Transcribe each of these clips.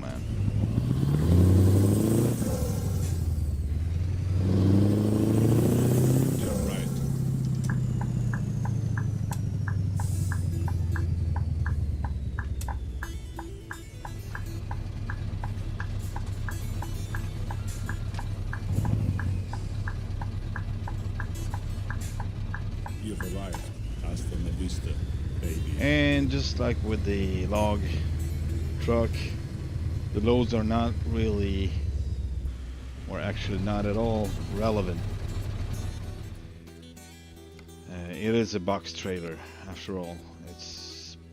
man. Turn right. You've arrived. Hasta la vista, baby. And just like with the log truck, the loads are not really, or actually not at all, relevant. It is a box trailer after all.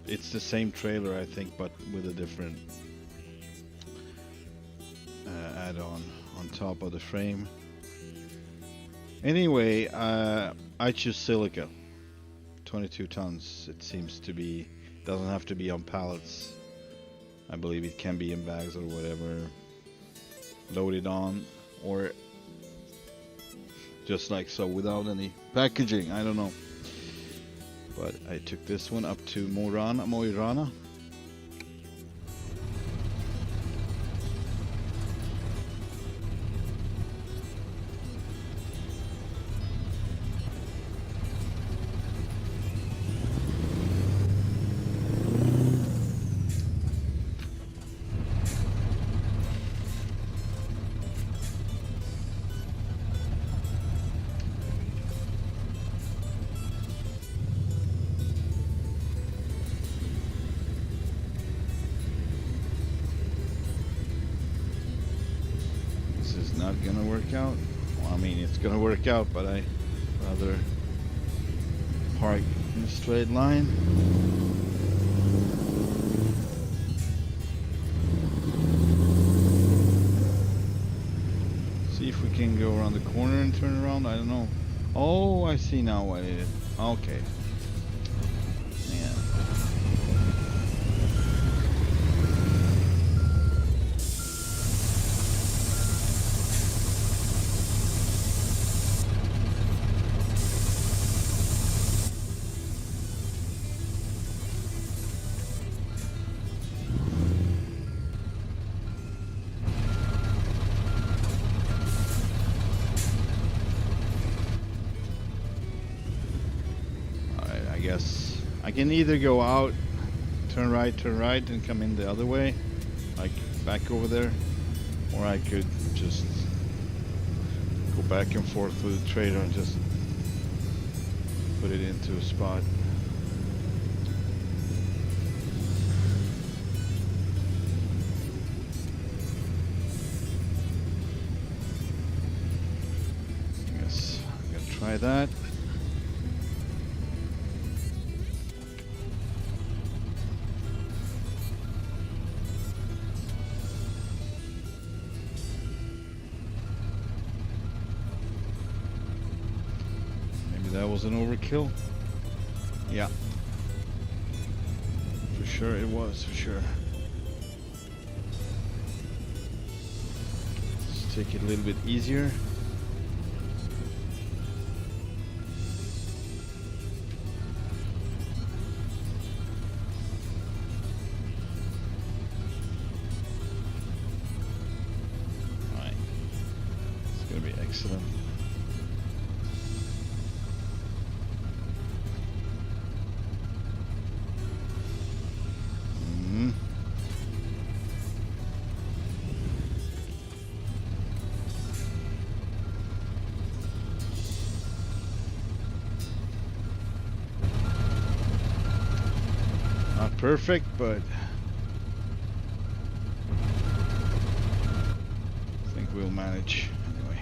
It's the same trailer, I think, but with a different add-on on top of the frame. Anyway, I choose silica. 22 tons. It seems to be, doesn't have to be on pallets. I believe it can be in bags or whatever, loaded on, or just like so without any packaging. I don't know. But I took this one up to Mo i Rana. Not gonna work out. Well, I mean, it's gonna work out, but I rather park in a straight line. See if we can go around the corner and turn around. I don't know. Oh, I see now what it is. Okay. Yeah. I can either go out, turn right, and come in the other way, like back over there, or I could just go back and forth with the trailer and just put it into a spot. I guess I'm gonna try that. That was an overkill. Yeah. For sure it was, for sure. Let's take it a little bit easier. Alright. It's gonna be excellent. Not perfect, but I think we'll manage anyway.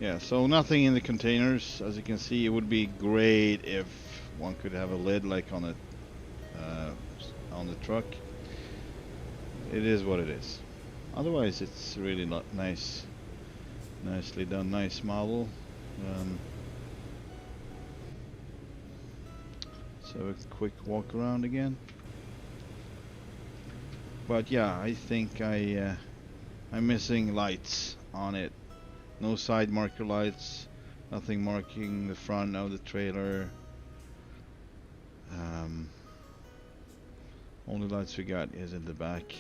Yeah, so nothing in the containers. As you can see, it would be great if one could have a lid like on the truck. It is what it is. Otherwise, it's really not nice. Nicely done, nice model. So a quick walk around again. But yeah, I think I'm missing lights on it. No side marker lights, nothing marking the front of the trailer. Only lights we got is in the back,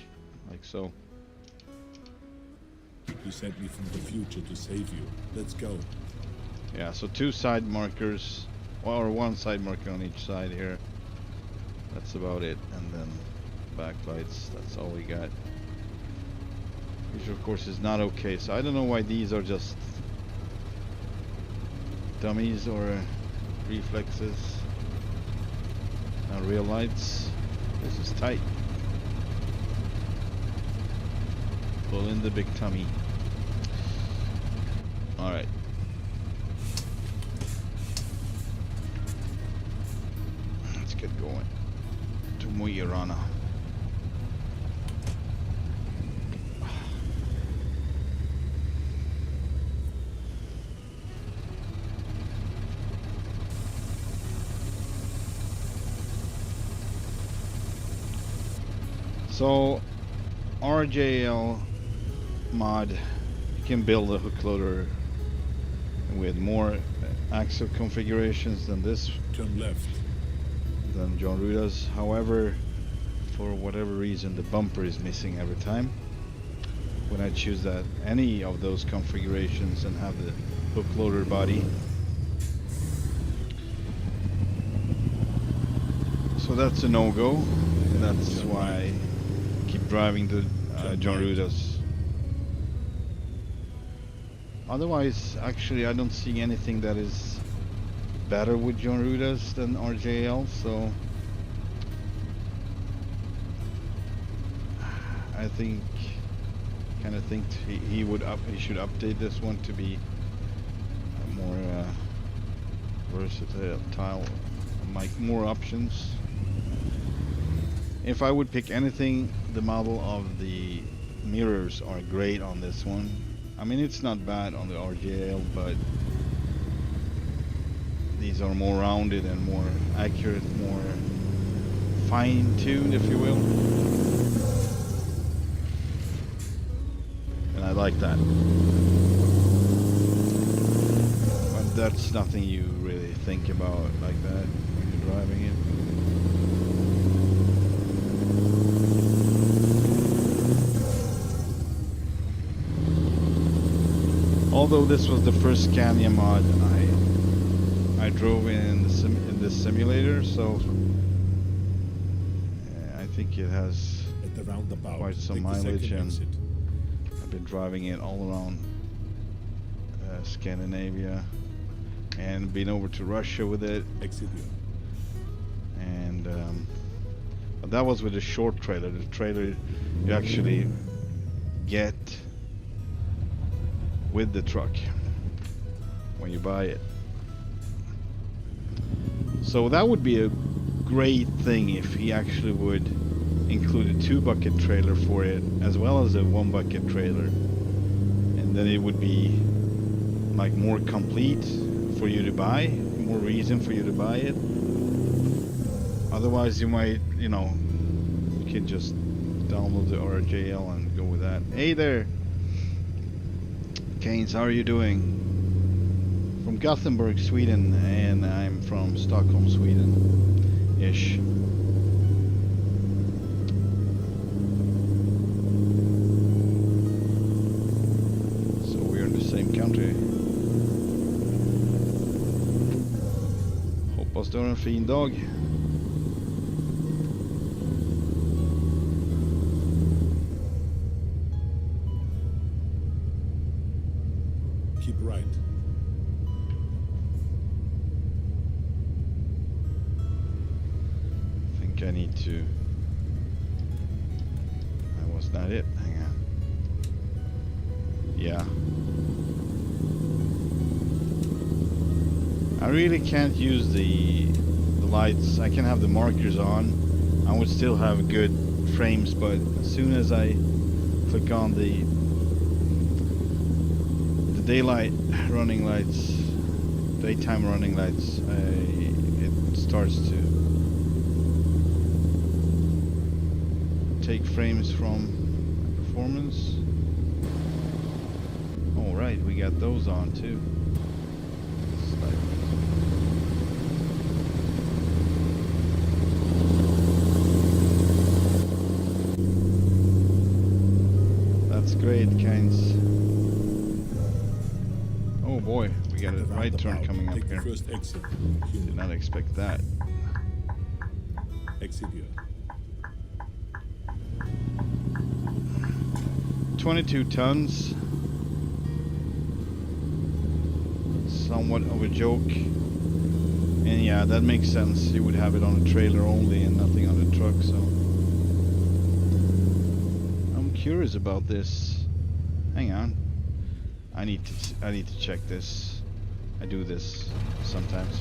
like so. You sent me from the future to save you. Let's go. Yeah, so 2 side markers, or 1 side marker on each side here. That's about it, and then backlights. That's all we got. Which of course is not okay. So I don't know why these are just dummies or reflexes. Not real lights. This is tight. Pull in the big tummy. Alright. Let's get going to Mo i Rana. So RJL mod, you can build a hook loader with more axle configurations than this, Turn left. than Jon Ruda's. However, for whatever reason, the bumper is missing every time when I choose that any of those configurations and have the hook loader body. So that's a no-go. That's why I keep driving the Jon Ruda's. Otherwise, actually, I don't see anything that is better with Jon Ruda's than RJL. So I think, kind of think he should update this one to be more versatile, like more options. If I would pick anything, the model of the mirrors are great on this one. I mean, it's not bad on the RJL, but these are more rounded and more accurate, more fine-tuned, if you will. And I like that. But that's nothing you really think about like that when you're driving it. Although this was the first Scania mod I drove in this simulator, so I think it has At the roundabout, quite some take the mileage, second and exit. I've been driving it all around Scandinavia and been over to Russia with it. Exit here. And but that was with a short trailer. The trailer you actually get with the truck when you buy it. So that would be a great thing if he actually would include a 2-bucket trailer for it as well as a 1-bucket trailer, and then it would be like more complete for you to buy, more reason for you to buy it. Otherwise you might, you know, you can just download the RJL and go with that. Hey there Keynes, how are you doing? From Gothenburg, Sweden, and I'm from Stockholm, Sweden-ish. So we're in the same country. Hoppas du har en fin dag. Keep right. I think I need to... That was not it. Hang on. Yeah. I really can't use the lights. I can have the markers on. I would still have good frames, but as soon as I click on the daylight running lights, daytime running lights, it starts to take frames from performance. All right, we got those on too. That's great, Kynes. Oh boy, we got a right turn coming up Take here. the first exit. Did not expect that. Exit here. 22 tons. Somewhat of a joke. And yeah, that makes sense. You would have it on a trailer only and nothing on the truck, so. I'm curious about this. Hang on. I need to check this. I do this sometimes.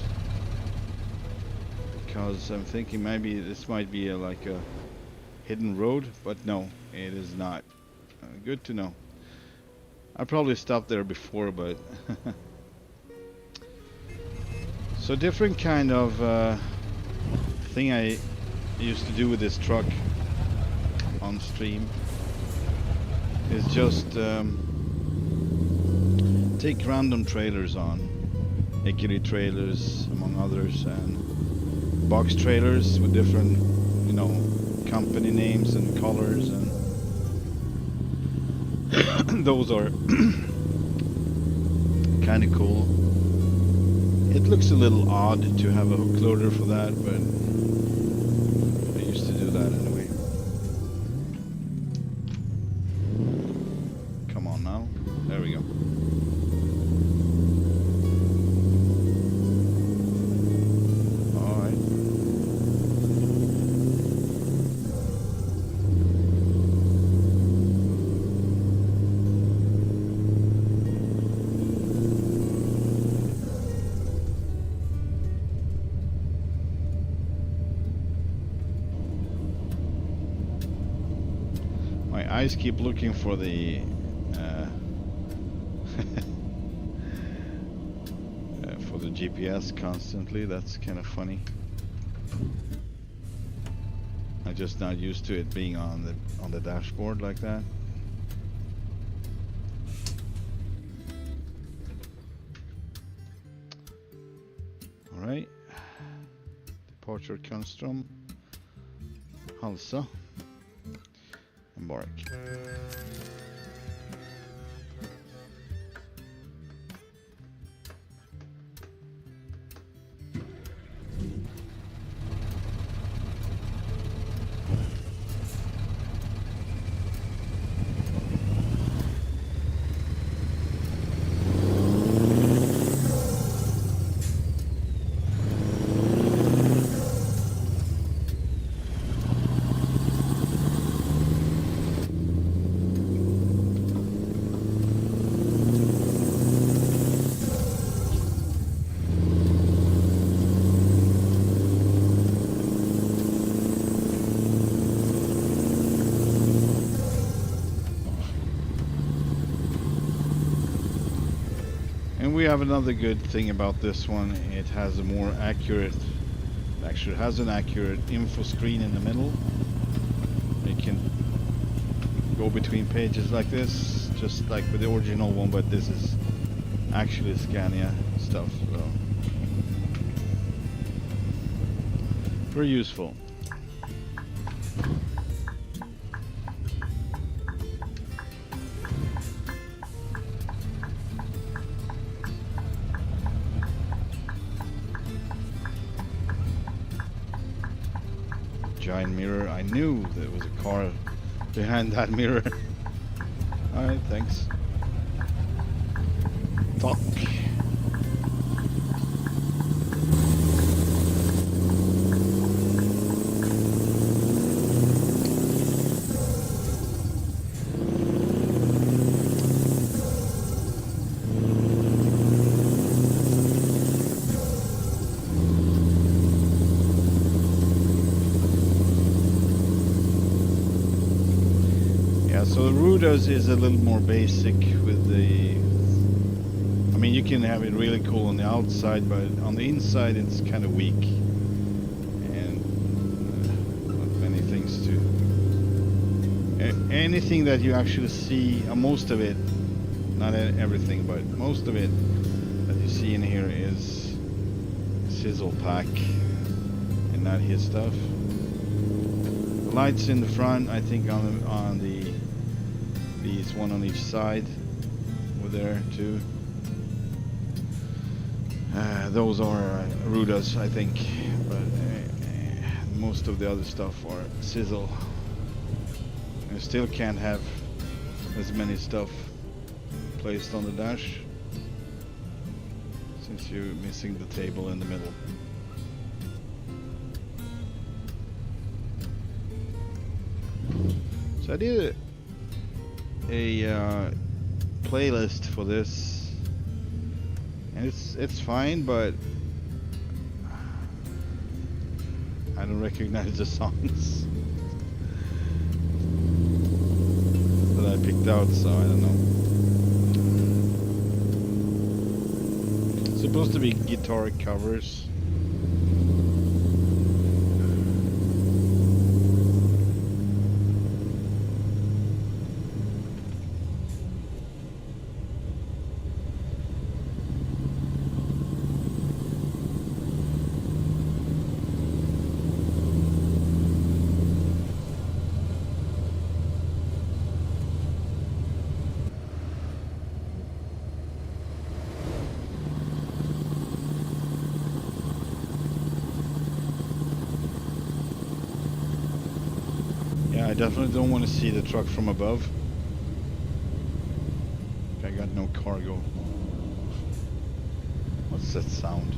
Because I'm thinking maybe this might be like a hidden road, but no, it is not. Good to know. I probably stopped there before, but so different kind of thing I used to do with this truck on stream is just take random trailers on, Ekeri trailers among others, and box trailers with different, you know, company names and colors, and those are kind of cool. It looks a little odd to have a hook loader for that, but I used to do that anyway. Come on now. There we go. Eyes keep looking for the for the GPS constantly. That's kind of funny. I'm just not used to it being on the dashboard like that. All right, departure Kunstrom, Halsa. Embark. We have another good thing about this one. It has a more accurate, actually has an accurate info screen in the middle. It can go between pages like this, just like with the original one, but this is actually Scania stuff, so very useful. Giant mirror. I knew there was a car behind that mirror. Alright, thanks. Talk. Yeah, so the Ruda's is a little more basic with the... I mean, you can have it really cool on the outside, but on the inside it's kind of weak. And not many things to... anything that you actually see, most of it, not everything, but most of it that you see in here is sizzle pack and not his stuff. The lights in the front, I think on these one on each side were there too. Those are Ruda's, I think, but most of the other stuff are sizzle. You still can't have as many stuff placed on the dash since you're missing the table in the middle. So I did a playlist for this, and it's fine, but I don't recognize the songs that I picked out, so I don't know. It's supposed to be guitar covers. I definitely don't want to see the truck from above. I got no cargo. What's that sound?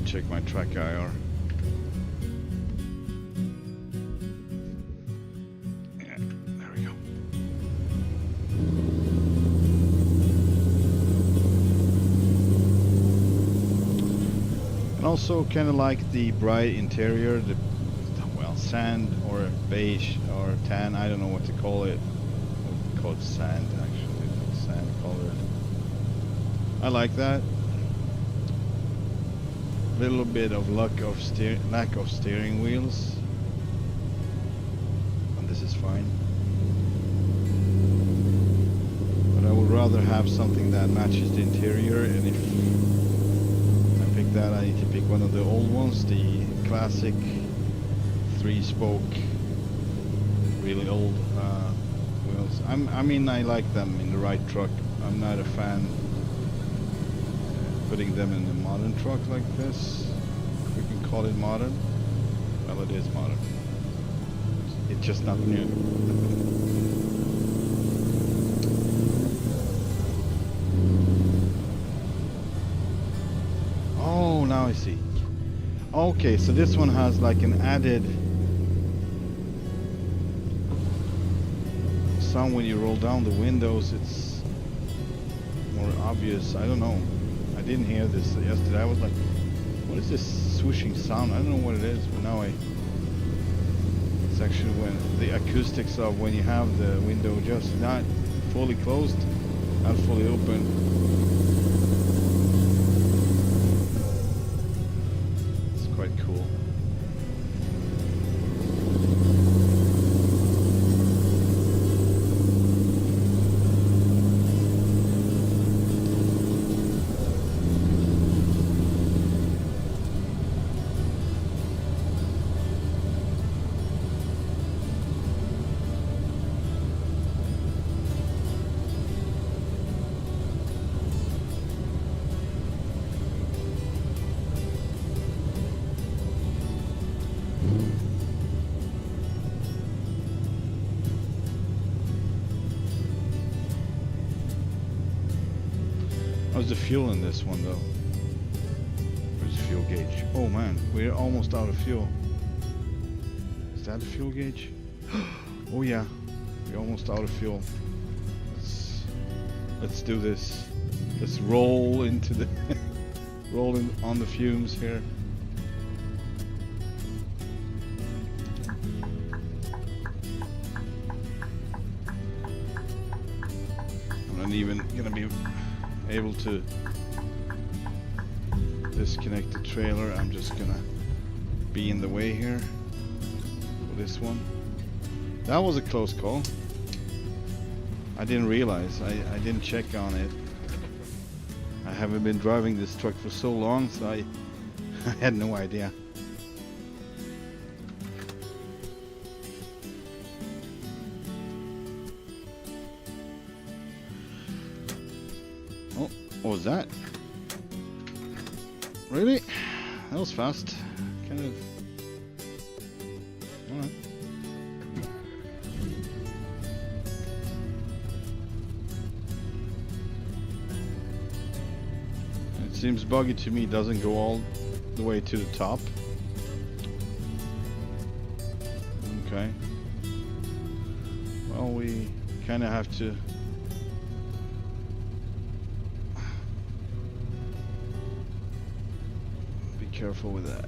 Check my track IR. Yeah, there we go. And also kind of like the bright interior, the well, sand or beige or tan, I don't know what to call it. It's called sand actually, not sand colored. I like that. Little bit of lack of steering wheels, and this is fine, but I would rather have something that matches the interior, and if I pick that, I need to pick one of the old ones, the classic 3-spoke really old wheels. I mean I like them in the right truck. I'm not a fan putting them in a modern truck like this. We can call it modern. Well, it is modern. It chestnut new. Oh, now I see. Okay, so this one has like an added sound when you roll down the windows. It's more obvious. I don't know. I didn't hear this yesterday. I was like, what is this swooshing sound? I don't know what it is, but now it's actually when the acoustics of when you have the window just not fully closed, not fully open. Quite cool. How's the fuel in this one though? Where's the fuel gauge? Oh man, we're almost out of fuel. Is that the fuel gauge? Oh yeah, we're almost out of fuel. Let's do this. Let's roll into the roll in on the fumes here. I'm not even gonna be able to disconnect the trailer. I'm just gonna be in the way here for this one. That was a close call. I didn't realize. I didn't check on it. I haven't been driving this truck for so long, so I had no idea. Oh, what was that? Really? That was fast. Kind of. Alright. It seems buggy to me. It doesn't go all the way to the top. Okay. Well, we kind of have to. Careful with that.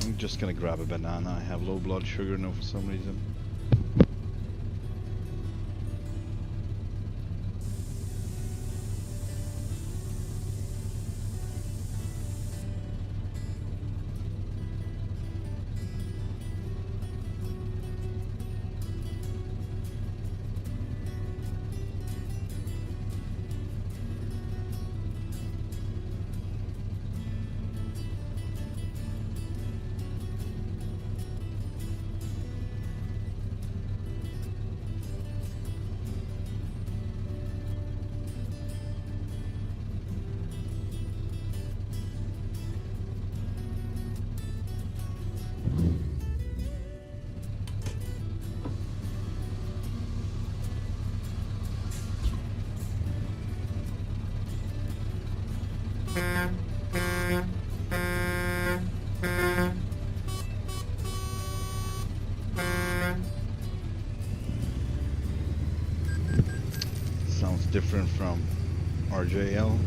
I'm just gonna grab a banana. I have low blood sugar now for some reason. Sounds different from RJL.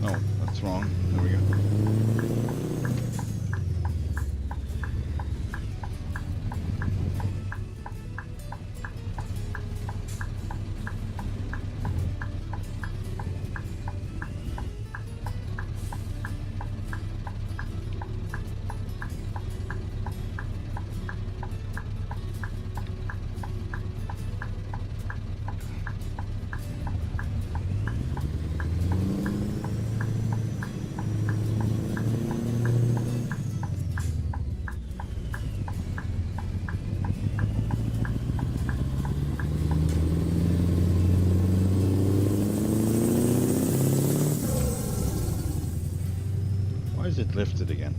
Oh, that's wrong. There we go. It lifted again.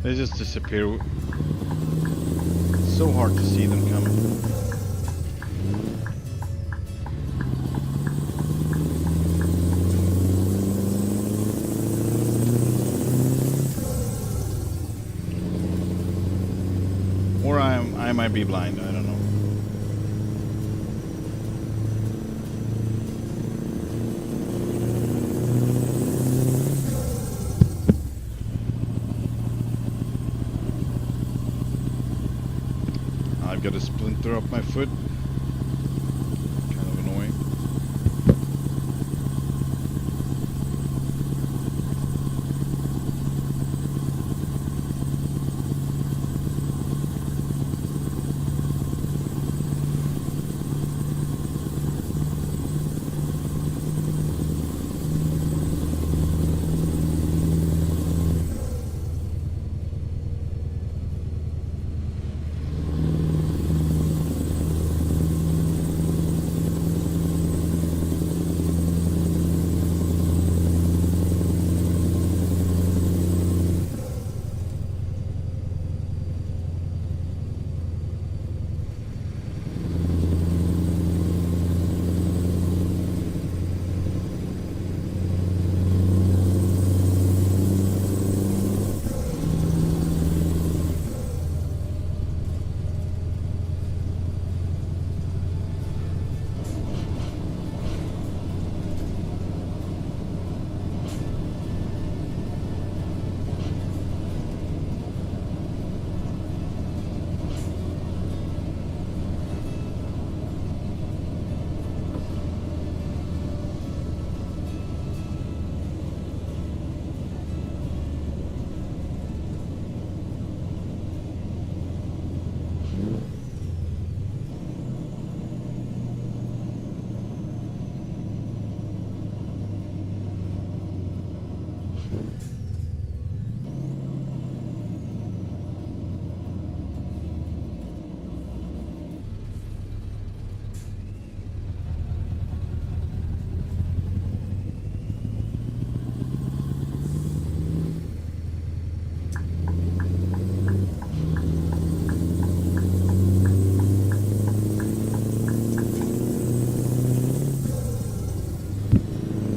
They just disappear. It's so hard to see them coming. Or I might be blind, I don't know. I've got a splinter up my foot. Kind of annoying.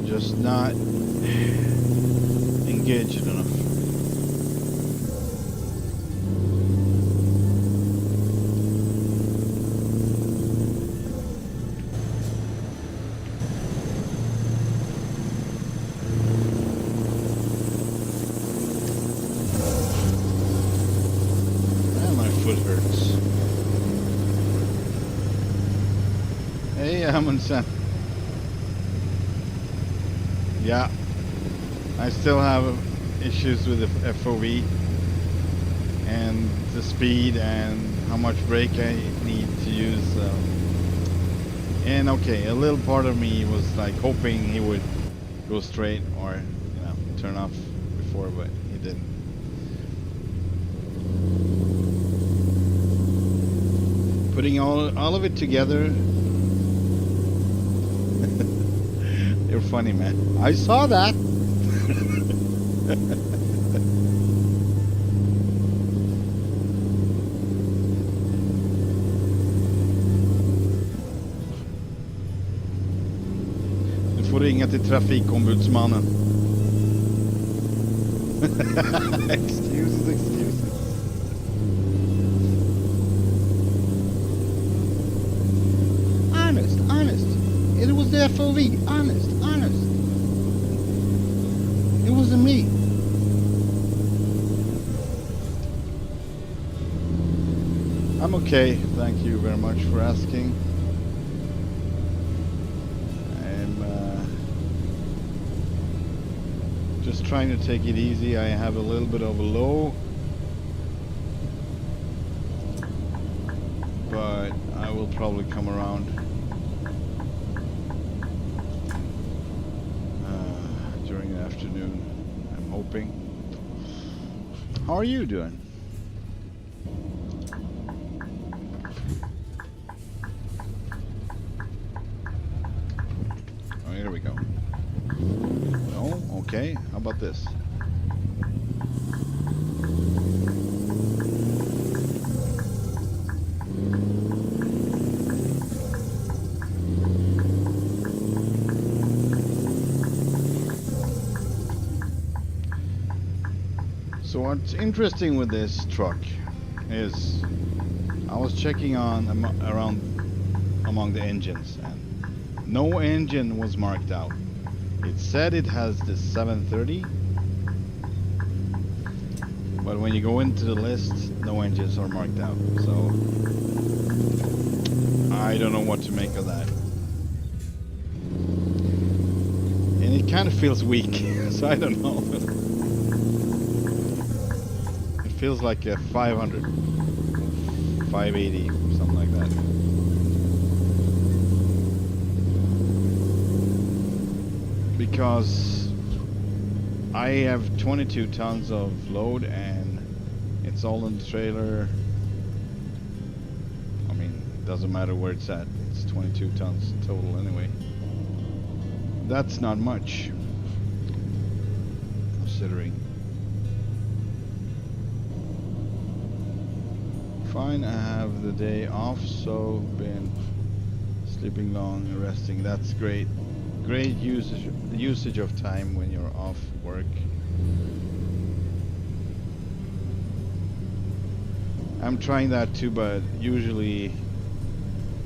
Just not engaged enough. Ah, my foot hurts. Hey, Amundsen. Yeah, I still have issues with the FOV and the speed and how much brake I need to use. And okay, a little part of me was like hoping he would go straight or, you know, turn off before, but he didn't. Putting all of it together. You're funny, man. I saw that. Du får ringa till trafikombudsmannen. Excuses. Honest. It was the FOV. Honest. It wasn't me. I'm okay. Thank you very much for asking. I'm just trying to take it easy. I have a little bit of a low, but I will probably come around. Afternoon, I'm hoping. How are you doing? Oh, here we go. Oh, okay. How about this? So what's interesting with this truck is I was checking on around among the engines, and no engine was marked out. It said it has the 730, but when you go into the list, no engines are marked out. So I don't know what to make of that. And it kind of feels weak, so I don't know. It feels like a 500, 580, something like that. Because I have 22 tons of load and it's all in the trailer. I mean, it doesn't matter where it's at. It's 22 tons total anyway. That's not much, considering. Fine, I have the day off, so been sleeping long and resting. That's great. Great usage of time when you're off work. I'm trying that too, but usually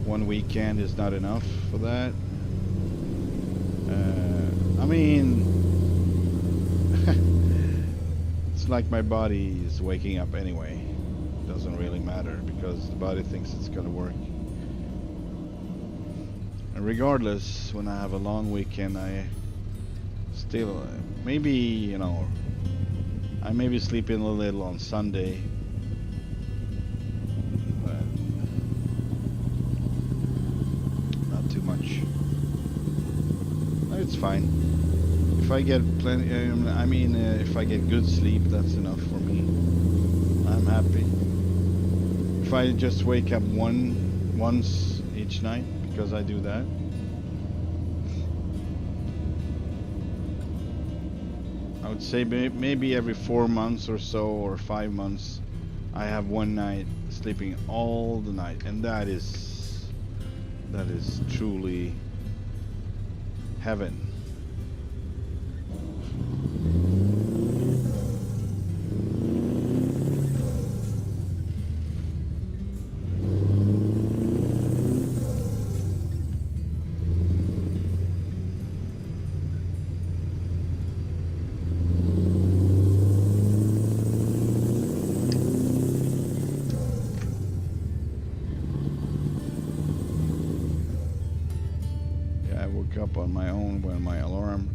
one weekend is not enough for that. I mean, it's like my body is waking up anyway. It doesn't really matter because the body thinks it's gonna work. And regardless, when I have a long weekend, I still maybe, you know, I maybe sleep in a little on Sunday. But not too much. It's fine. If I get plenty, if I get good sleep, that's enough for me. I'm happy. If I just wake up once each night, because I do that. I would say maybe every 4 months or so, or 5 months, I have one night sleeping all the night, and that is truly heaven. Up on my own when my alarm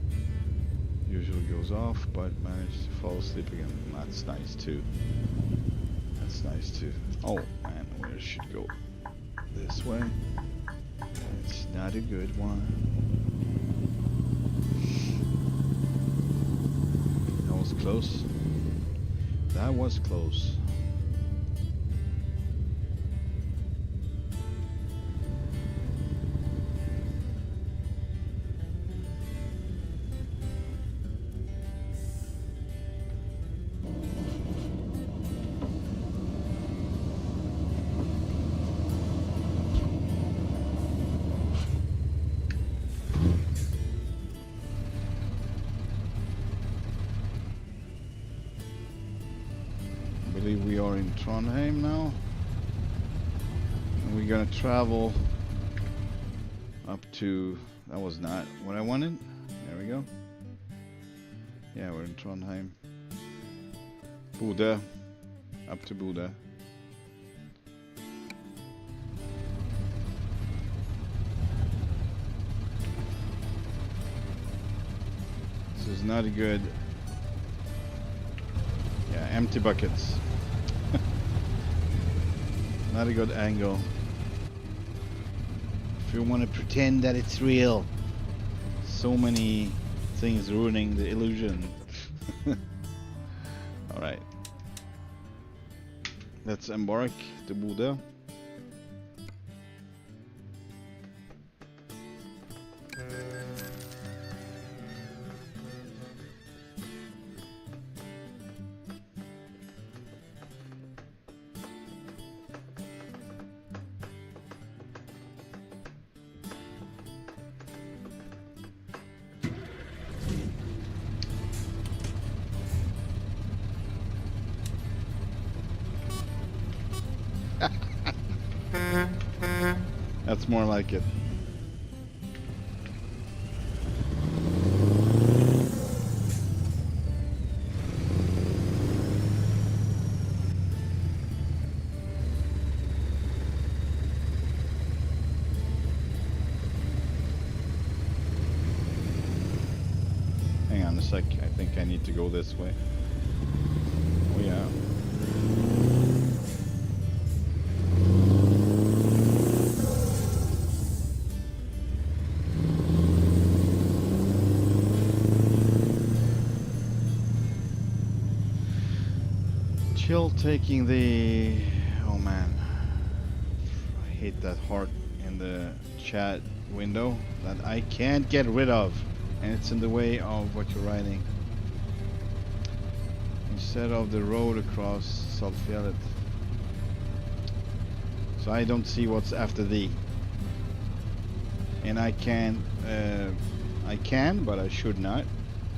usually goes off, but managed to fall asleep again. That's nice too. That's nice too. Oh man, where should go? This way? It's not a good one. That was close. That was close. We are in Trondheim now, and we're gonna travel up to, that was not what I wanted. There we go. Yeah, we're in Trondheim. Bodø, up to Bodø. This is not a good, yeah, empty buckets. Not a good angle. If you want to pretend that it's real, so many things ruining the illusion. Alright. Let's embark to Bodø. That's more like it. Hang on a sec, I think I need to go this way. Oh yeah. Chill taking the... Oh man. I hate that heart in the chat window that I can't get rid of. And it's in the way of what you're riding. Instead of the road across Saltfjellet. So I don't see what's after the. And I can, but I should not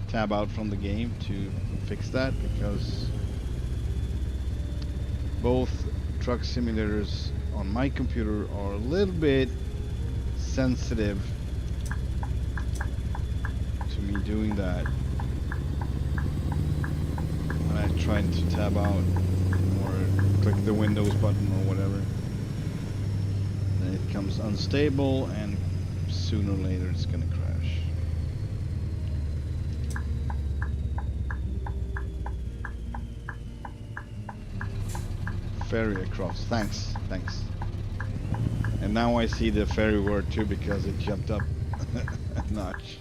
tab out from the game to fix that, because both truck simulators on my computer are a little bit sensitive to me doing that. When I try to tab out or click the Windows button or whatever, then it becomes unstable and sooner or later it's gonna crash. Ferry across. Thanks. And now I see the ferry word too, because it jumped up a notch.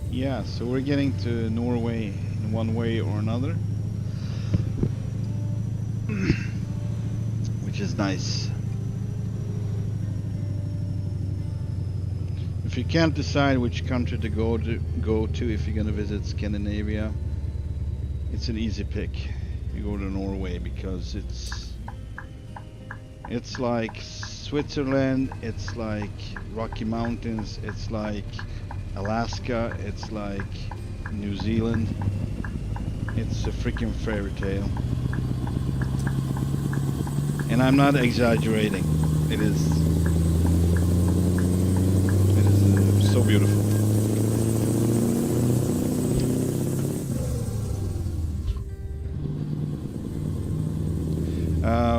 Yeah, so we're getting to Norway in one way or another, which is nice. If you can't decide which country to go to if you're gonna visit Scandinavia, it's an easy pick. You go to Norway because it's like Switzerland, it's like Rocky Mountains, it's like Alaska, it's like New Zealand. It's a freaking fairy tale. And I'm not exaggerating. It is so beautiful.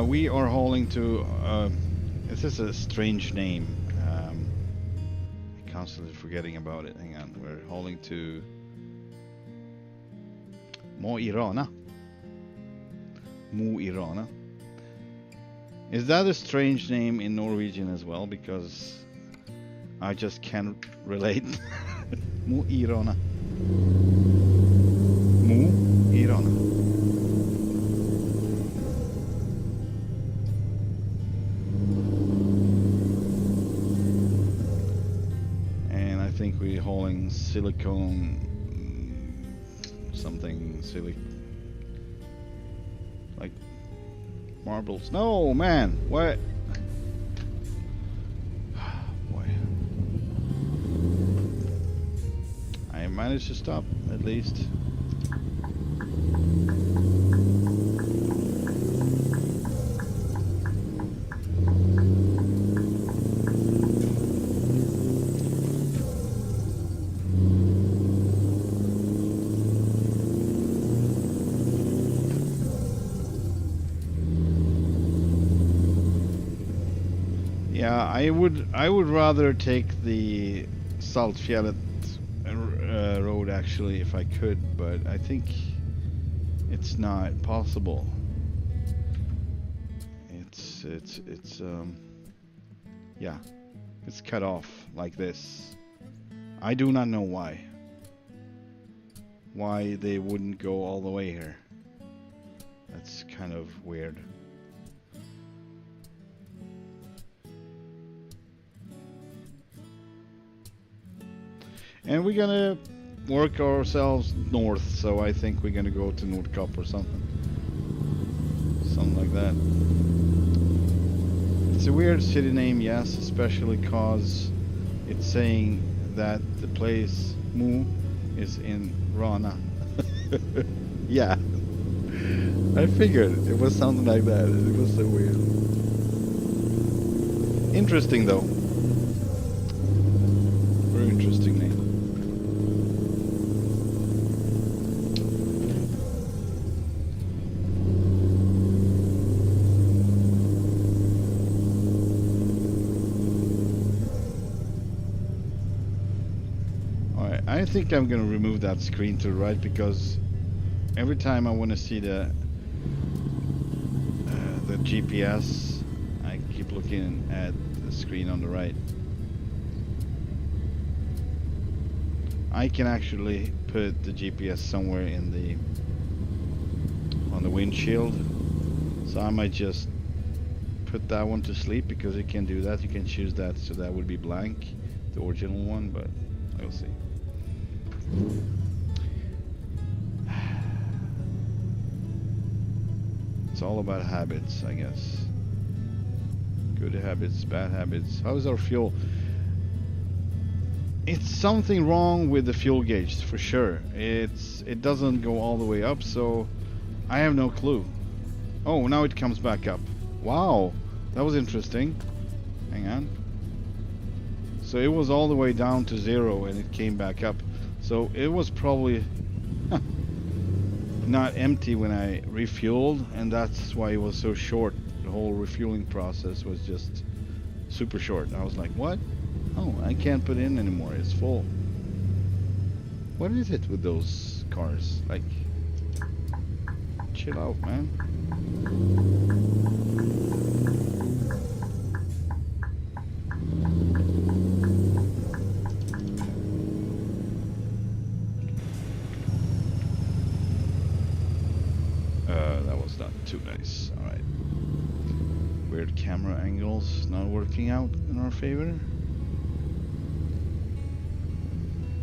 We are hauling to, this is a strange name. Constantly forgetting about it. Hang on, we're hauling to Mo i Rana. Is that a strange name in Norwegian as well? Because I just can't relate. Mo i Rana. Mo i Rana. I think we're hauling silicone, something silly, like marbles. No, man, what? Boy, I managed to stop at least. Yeah, I would rather take the Saltfjellet road actually if I could, but I think it's not possible. Yeah, it's cut off like this. I do not know why they wouldn't go all the way here. That's kind of weird. And we're gonna work ourselves north, so I think we're gonna go to Nordkapp or something. Something like that. It's a weird city name, yes, especially cause it's saying that the place Mu is in Rana. Yeah. I figured it was something like that. It was so weird. Interesting though. Very interesting name. Alright, I think I'm gonna remove that screen to the right because every time I want to see the GPS, I keep looking at the screen on the right. I can actually put the GPS somewhere in on the windshield, so I might just put that one to sleep because you can do that. You can choose that, so that would be blank, the original one, but we'll see. It's all about habits, I guess. Good habits, bad habits. How's our fuel? It's something wrong with the fuel gauge, for sure. It doesn't go all the way up, so I have no clue. Oh, now it comes back up. Wow, that was interesting. Hang on. So it was all the way down to 0 and it came back up. So it was probably not empty when I refueled, and that's why it was so short. The whole refueling process was just super short. I was like, what? Oh, I can't put in anymore. It's full. What is it with those cars? Like, chill out, man. That was not too nice. All right. Weird camera angles not working out in our favor.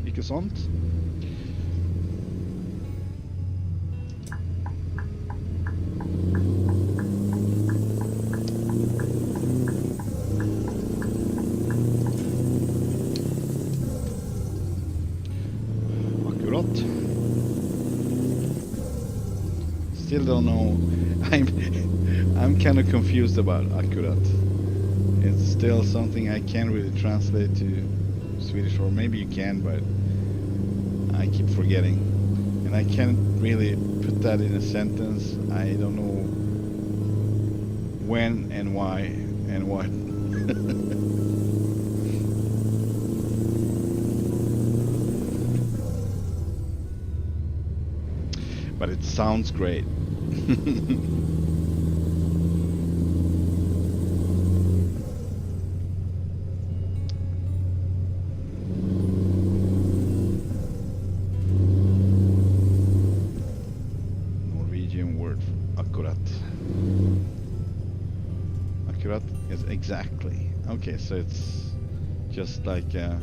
Ikke sant? Akkurat. Still don't know. I'm kind of confused about akkurat. It's still something I can't really translate to Swedish, or maybe you can, but I keep forgetting. And I can't really put that in a sentence. I don't know when and why and what. But it sounds great. Norwegian word for akkurat. Akkurat is exactly. Okay, so it's just like a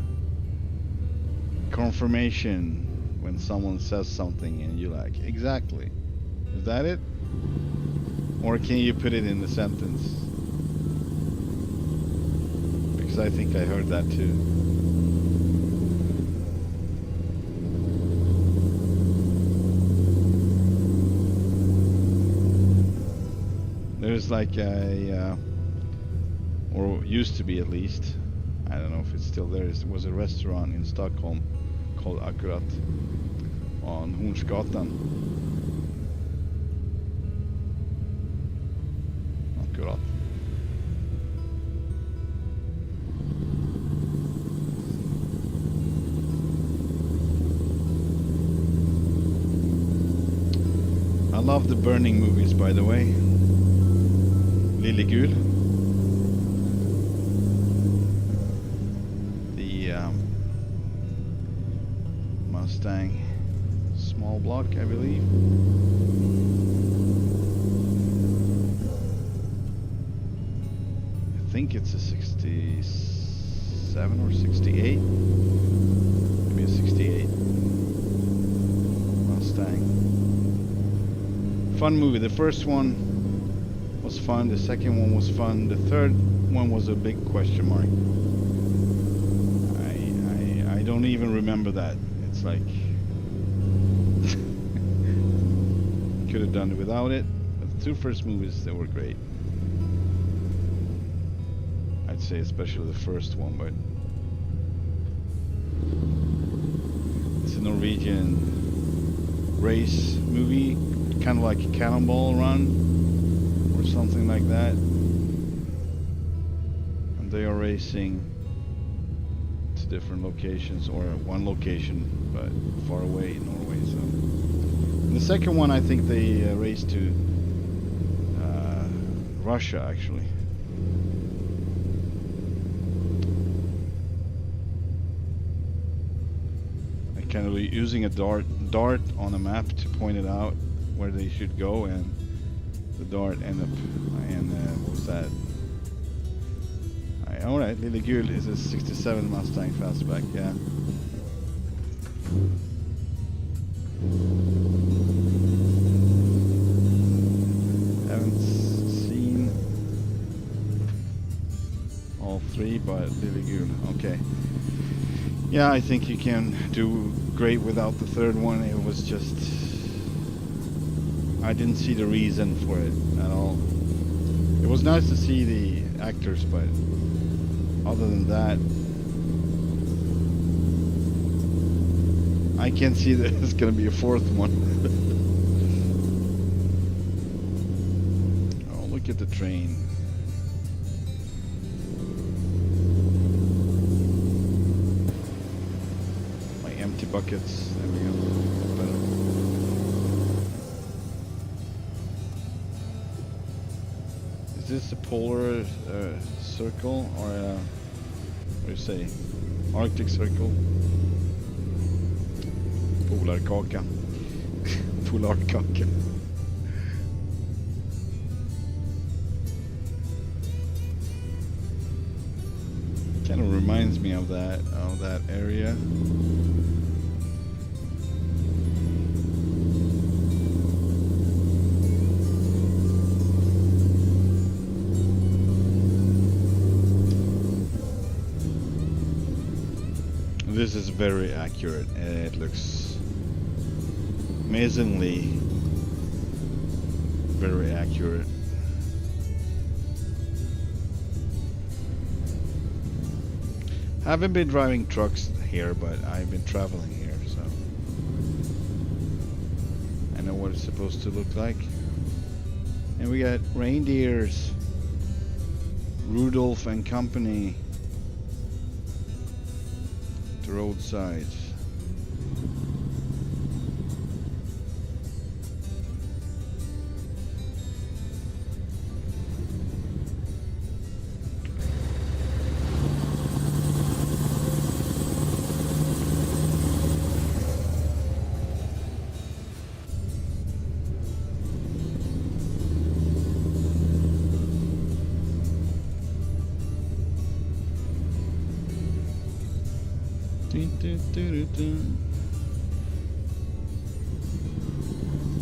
confirmation when someone says something and you like, exactly. Is that it? Or can you put it in the sentence? Because I think I heard that too. There's like a, or used to be at least, I don't know if it's still there, it was a restaurant in Stockholm called Akkurat on Hornsgatan. Akkurat. I love the Burning movies, by the way. Lille Gul. The Mustang small block, I believe. I think it's a 67 or 68. Maybe be a 68 Mustang. Fun movie. The first one was fun. The second one was fun. The third one was a big question mark. I don't even remember that. It's like could have done it without it. But the two first movies, they were great. I'd say especially the first one, but it's a Norwegian race movie, kind of like a Cannonball Run or something like that. And they are racing to different locations, or one location, but far away in Norway. So in the second one, I think they raced to Russia, actually. Kind of using a dart on a map to point it out where they should go, and the dart ended up in what was that? All right, Lille Gul is a 67 Mustang fastback, yeah. Haven't seen all three, but Lille Gul, okay. Yeah, I think you can do great without the third one. It was just, I didn't see the reason for it at all. It was nice to see the actors, but other than that, I can't see that there's gonna be a fourth one. Oh, look at the train. Empty buckets. There we go. Better. Is this a polar circle, or a, what do you say, Arctic circle? Polarkaka. Polarkaka. Kind of reminds me of that area. This is very accurate. It looks amazingly very accurate. I haven't been driving trucks here, but I've been traveling here, so I know what it's supposed to look like. And we got reindeers, Rudolph and company. The roadsides.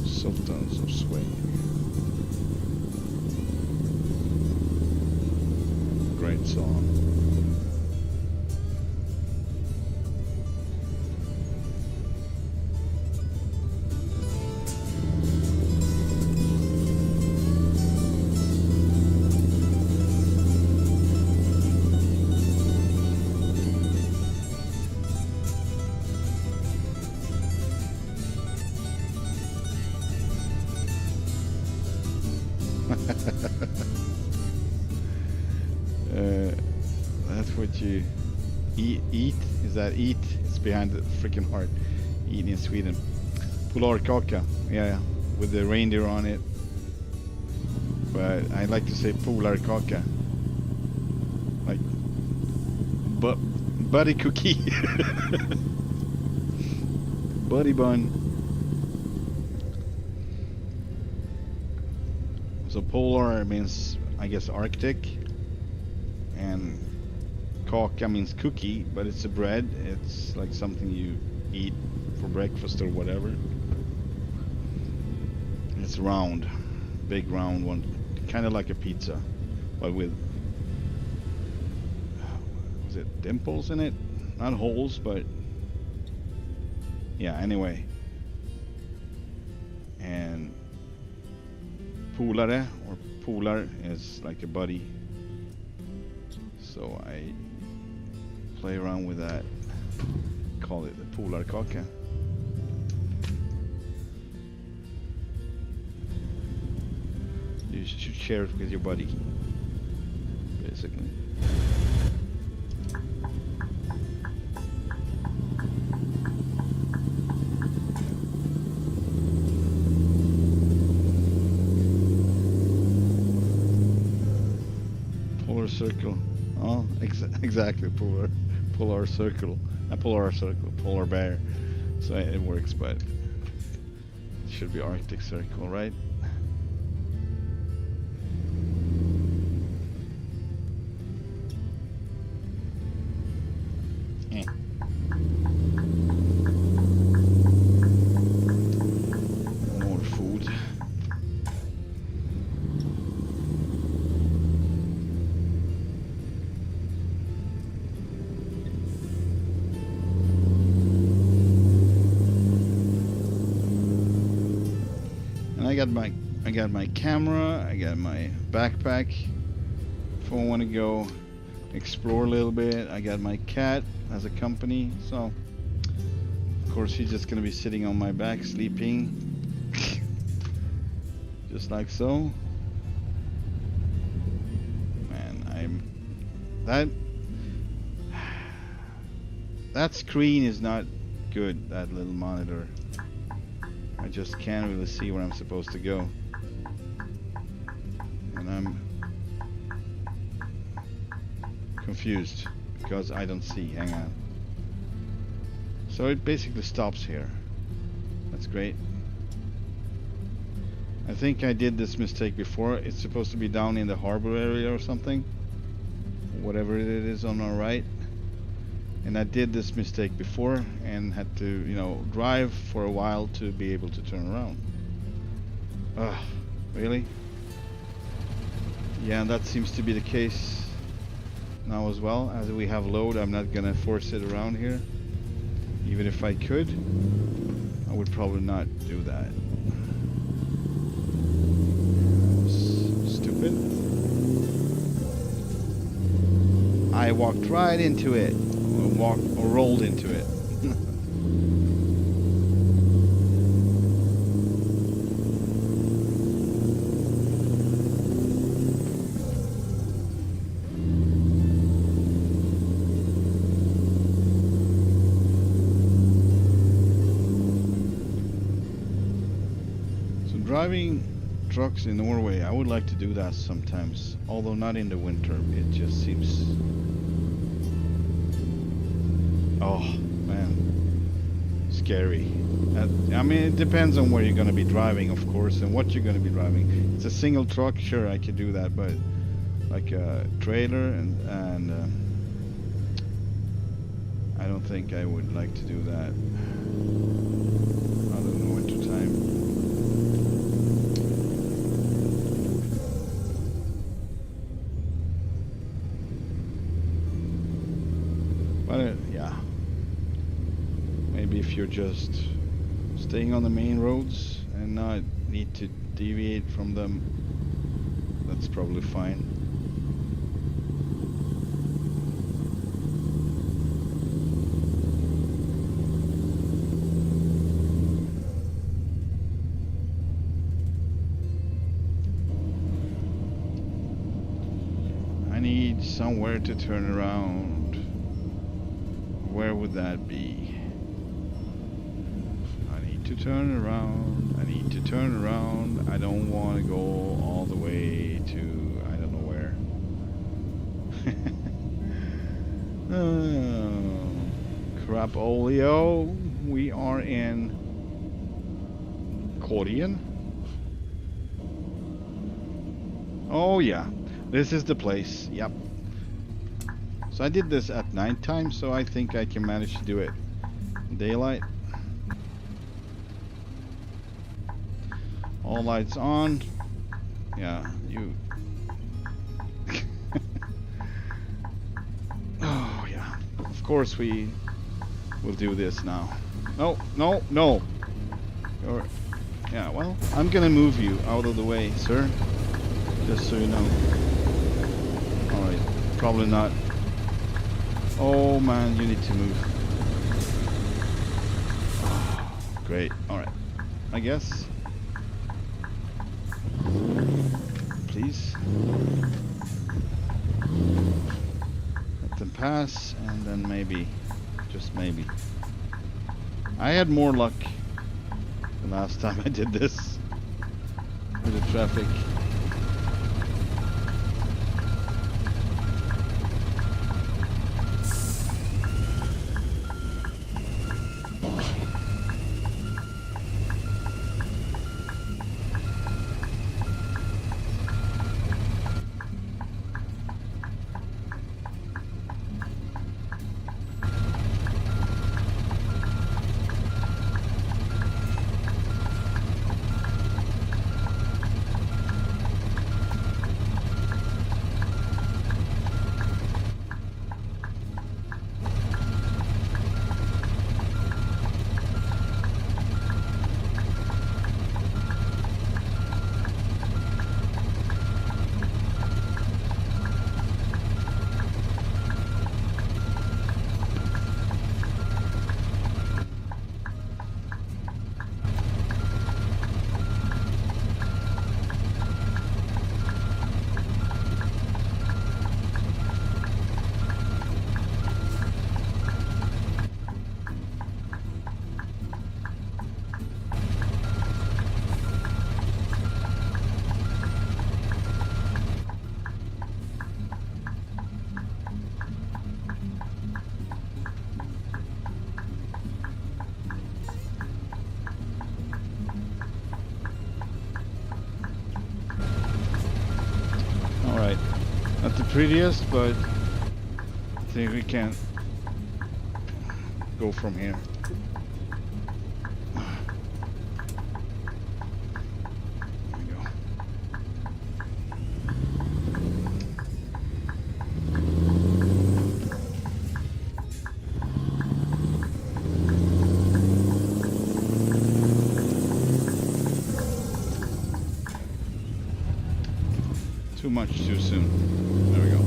Sultans of Swing. Great song. That's what you eat. Is that eat? It's behind the freaking heart. Eat in Sweden. Polarkaka. Yeah, with the reindeer on it. But I like to say polarkaka. Like buddy cookie. Buddy bun. So polar means, I guess, Arctic, and Kaka means cookie, but it's a bread. It's like something you eat for breakfast or whatever. It's round, big round one, kind of like a pizza, but with, is it dimples in it? Not holes, but yeah, anyway. And polare or polar is like a buddy. So I play around with that. Call it the polarkaka. You should share it with your buddy, basically. Polar circle. Oh, exactly. Polar circle. A polar circle. Polar bear. So it works, but it should be Arctic circle, right? More food. And I got my camera, I got my backpack if I want to go explore a little bit. I got my cat as a company, so of course he's just gonna be sitting on my back sleeping just like so. Man, that screen is not good, that little monitor. I just can't really see where I'm supposed to go, and I'm confused because I don't see. Hang on. So it basically stops here. That's great. I think I did this mistake before. It's supposed to be down in the harbor area or something, whatever it is on our right. And I did this mistake before and had to, you know, drive for a while to be able to turn around. Ugh, really? Yeah, that seems to be the case now as well. As we have load, I'm not gonna force it around here. Even if I could, I would probably not do that. Stupid. I walked right into it. Or rolled into it. So driving trucks in Norway, I would like to do that sometimes, although not in the winter. It just seems, oh man, scary. I mean, it depends on where you're going to be driving, of course, and what you're going to be driving. It's a single truck, sure, I could do that, but like a trailer and I don't think I would like to do that. I don't know, winter time. But yeah, maybe if you're just staying on the main roads and not need to deviate from them, that's probably fine. I need somewhere to turn around. Where would that be? I need to turn around. I need to turn around. I don't want to go all the way to I don't know where. Oh, crap oleo. We are in Korean. Oh yeah, this is the place. Yep. So So I did this at nighttime, so I think I can manage to do it in daylight. All lights on. Yeah, you. Oh yeah. Of course we will do this now. No, no, no. You're. Yeah, well, I'm gonna move you out of the way, sir. Just so you know. Alright, probably not. Oh man, you need to move. Oh, great, alright. I guess. Please. Let them pass, and then maybe, just maybe. I had more luck the last time I did this with the traffic. Alright, not the prettiest, but I think we can go from here. There we go. Too much too soon. There we go.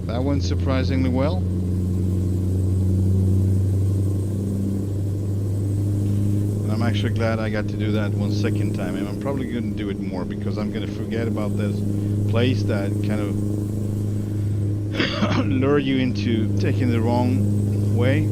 That went surprisingly well. I'm actually glad I got to do that one second time, and I'm probably going to do it more because I'm going to forget about this place that kind of lure you into taking the wrong way.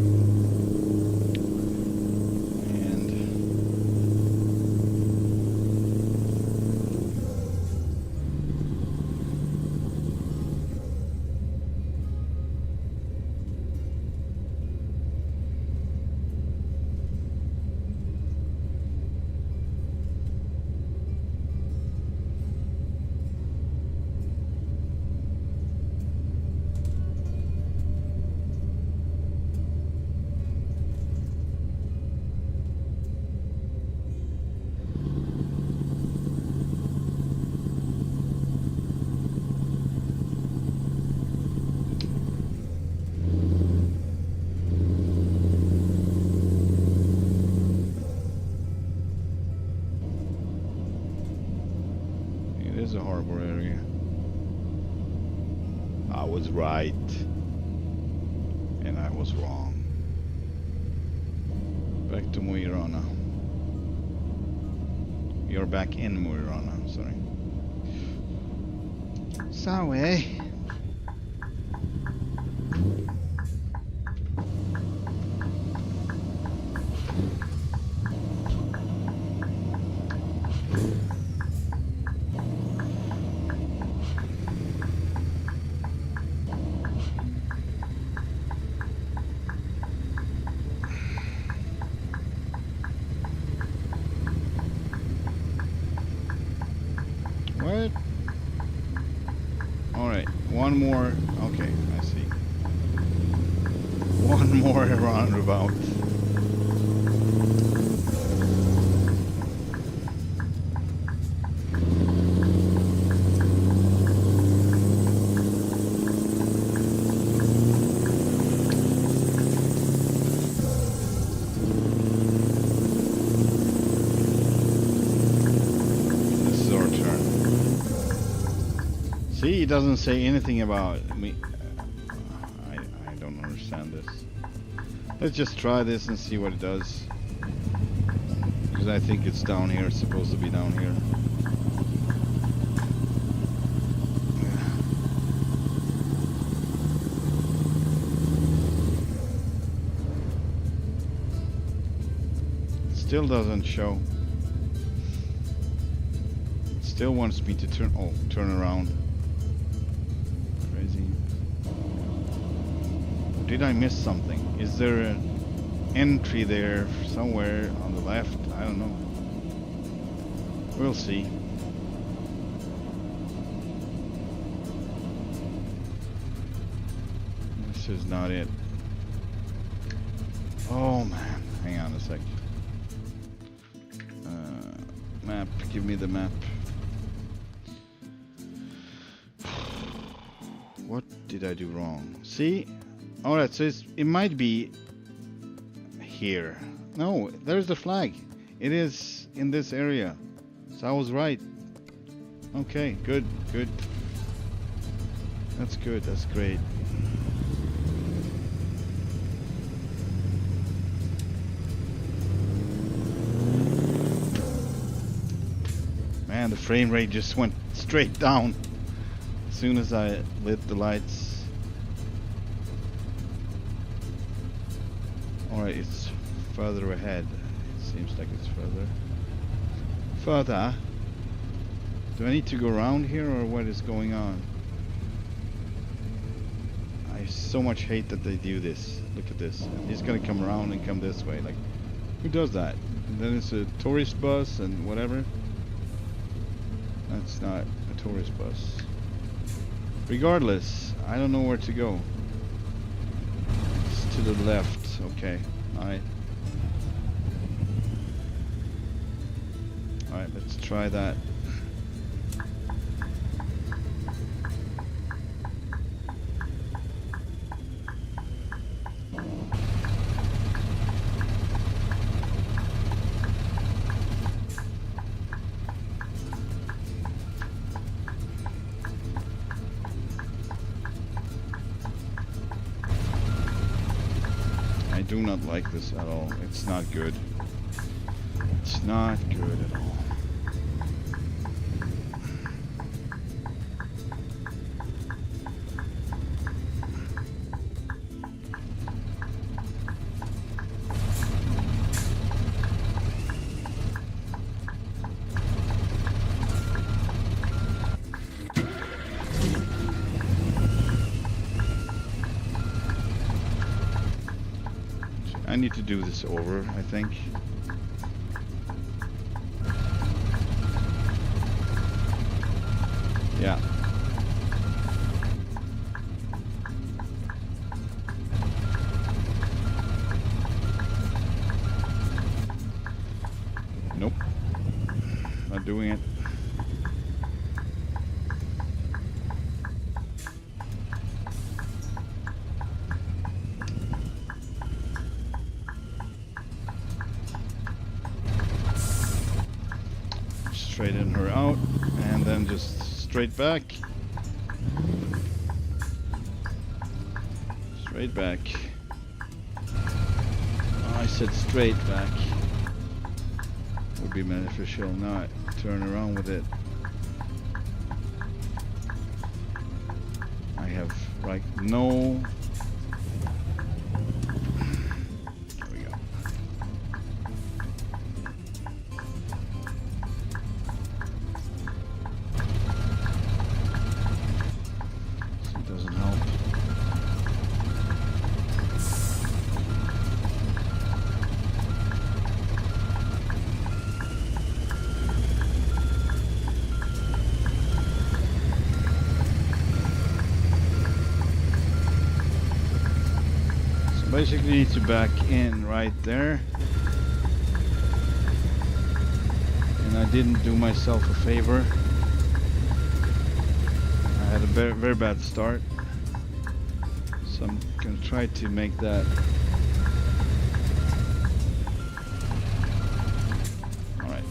And a harbor area. I was right, and I was wrong. Back to Mo i Rana. You're back in Mo i Rana, sorry. Sorry. What? Alright, one more. Okay, I see. One more roundabout. See, it doesn't say anything about me. I don't understand this. Let's just try this and see what it does. Because I think it's down here. It's supposed to be down here. It still doesn't show. It still wants me to turn around. Did I miss something? Is there an entry there somewhere on the left? I don't know. We'll see. This is not it. Oh man, hang on a sec. Map, give me the map. What did I do wrong? See? Alright, so it might be here. No, there's the flag. It is in this area. So I was right. Okay, good, good. That's good, that's great. Man, the frame rate just went straight down as soon as I lit the lights. Alright, it's further ahead. It seems like it's further. Further? Do I need to go around here or what is going on? I so much hate that they do this. Look at this. He's gonna come around and come this way. Like, who does that? And then it's a tourist bus and whatever. That's not a tourist bus. Regardless, I don't know where to go. It's to the left. Okay, alright. Alright, let's try that. I do not like this at all. It's not good. It's not good at all. I need to do this over, I think. Yeah. Nope. Not doing it. Straighten her out and then just straight back. Straight back. Oh, I said straight back. Would be beneficial, not turn around with it. I have like no. There we go. It doesn't help. basically need to back in right there. And I didn't do myself a favor. I had a very, very bad start. So I'm gonna try to make that. All right.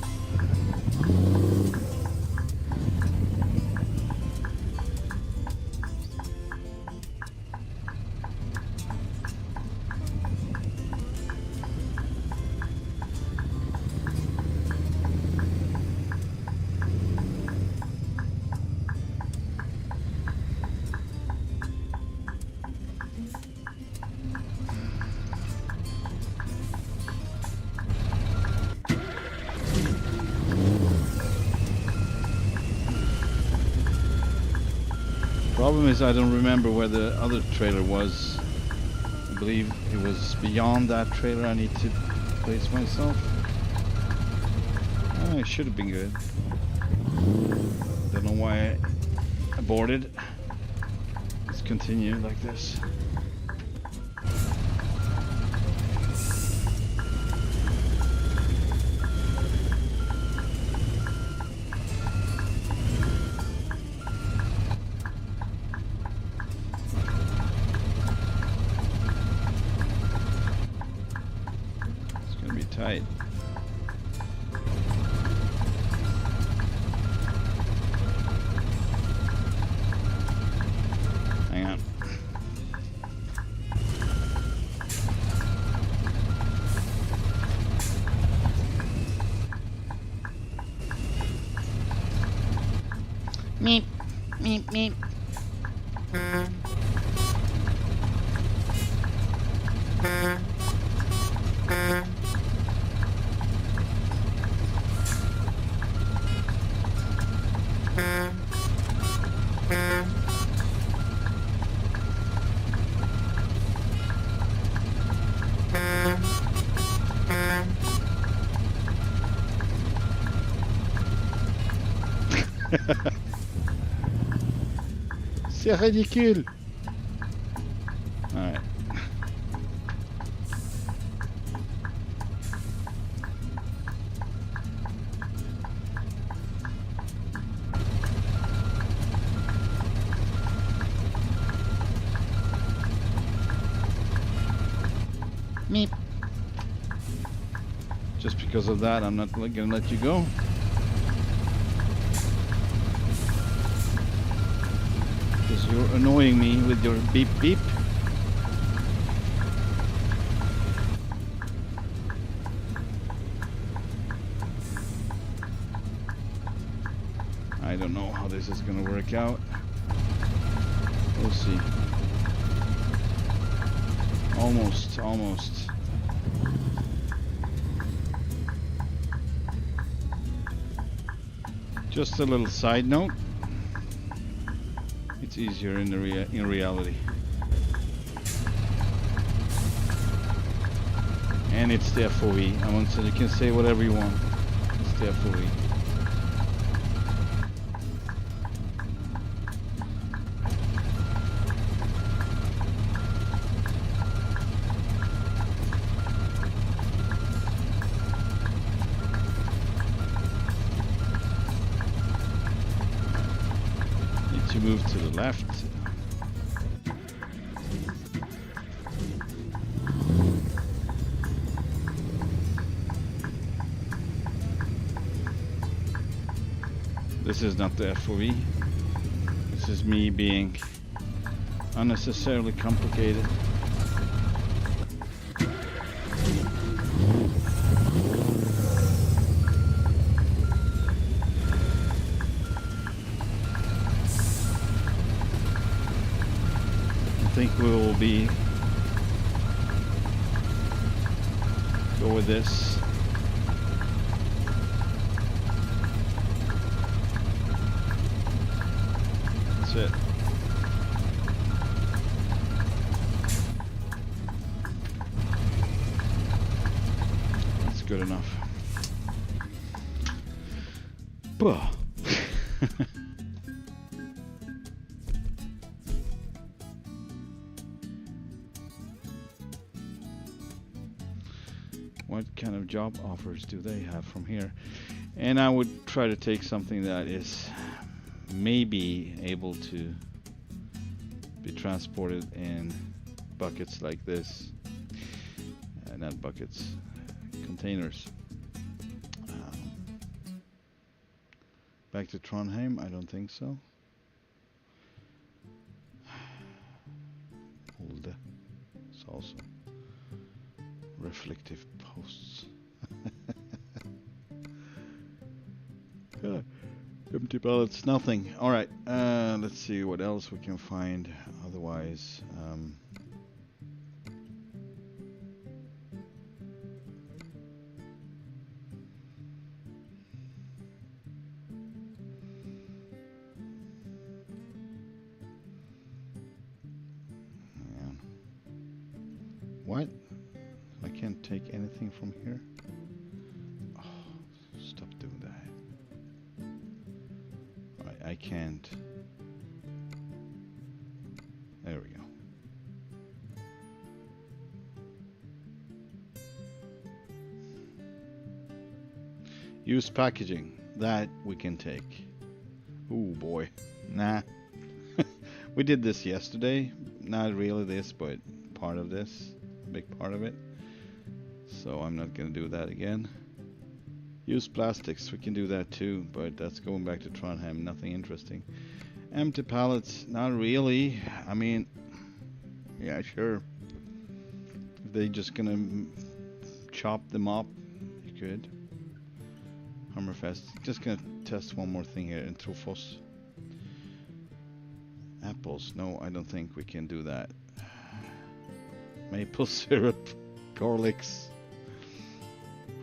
Problem is I don't remember where the other trailer was. I believe it was beyond that trailer I need to place myself. Oh, it should have been good. Don't know why I aborted. Let's continue like this. Tight. Hang on. Meep, meep, meep. C'est ridicule. All right. Meep. Just because of that, I'm not gonna let you go. Because you're annoying me with your beep beep. I don't know how this is gonna work out. We'll see. Almost, almost. Just a little side note. It's easier in reality. And it's the FOE. I want to say you can say whatever you want. It's the FOE. To move to the left. This is not the FOE. This is me being unnecessarily complicated. I think we will go with this. That's it. That's good enough. what kind of job offers do they have from here? And I would try to take something that is maybe able to be transported in buckets like this. Not buckets, containers. Back to Trondheim? I don't think so. Olde. It's also reflective posts. Yeah. Empty pallets, nothing. Alright, let's see what else we can find. Otherwise, what? I can't take anything from here? Oh, stop doing that. I can't. There we go. Used packaging. That we can take. Ooh boy. Nah. We did this yesterday. Not really this, but part of this. Big part of it. So I'm not gonna do that again. Used plastics, we can do that too, but that's going back to Trondheim, nothing interesting. Empty pallets, not really. I mean, yeah, sure. If they're just gonna chop them up, you could. Hammerfest. Just gonna test one more thing here in Trofos. Apples, no, I don't think we can do that. Maple syrup, garlics,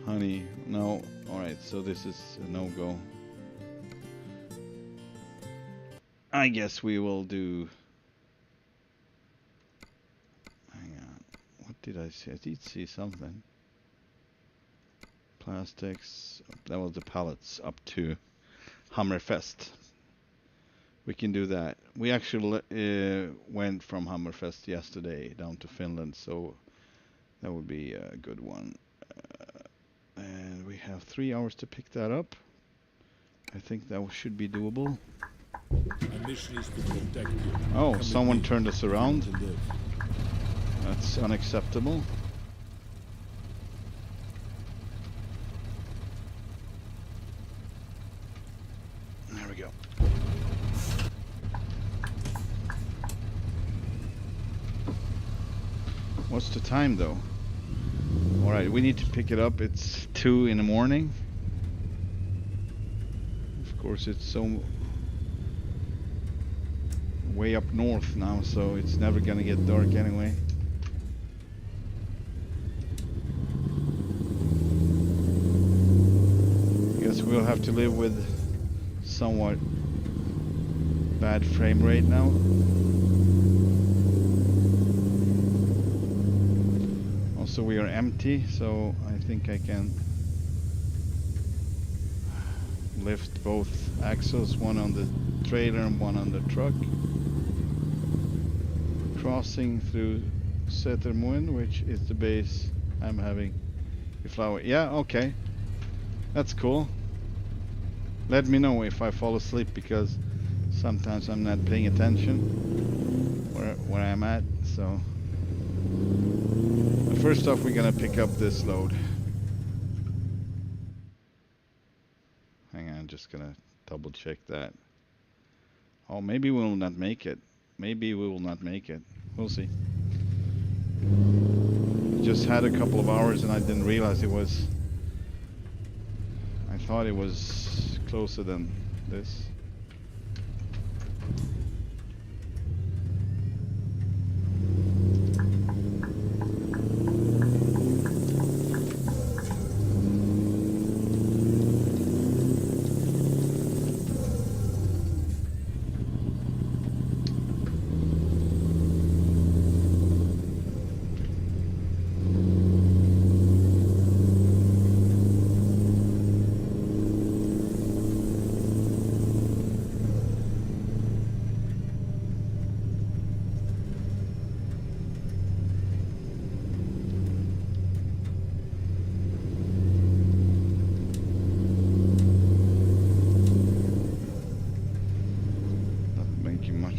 honey, no. Alright, so this is a no-go. I guess we will do... Hang on, what did I see? I did see something. Plastics, that was the pallets up to Hammerfest. We can do that. We actually went from Hammerfest yesterday down to Finland, so that would be a good one. And we have 3 hours to pick that up. I think that should be doable. My mission is to protect you. Oh, Come someone with me. turned us around. To live. That's unacceptable. There we go. What's the time though? Alright, we need to pick it up. It's 2 in the morning. Of course, it's so way up north now, so it's never gonna get dark anyway. I guess we'll have to live with somewhat bad frame rate now. Also, we are empty, so I think I can lift both axles, one on the trailer and one on the truck. Crossing through Sätermoen, which is the base I'm having a flower. Yeah, okay. That's cool. Let me know if I fall asleep, because sometimes I'm not paying attention where I'm at, so... First off, we're gonna pick up this load. Hang on, just gonna double check that. Oh, maybe we will not make it. Maybe we will not make it. We'll see. Just had a couple of hours and I didn't realize it was... I thought it was closer than this.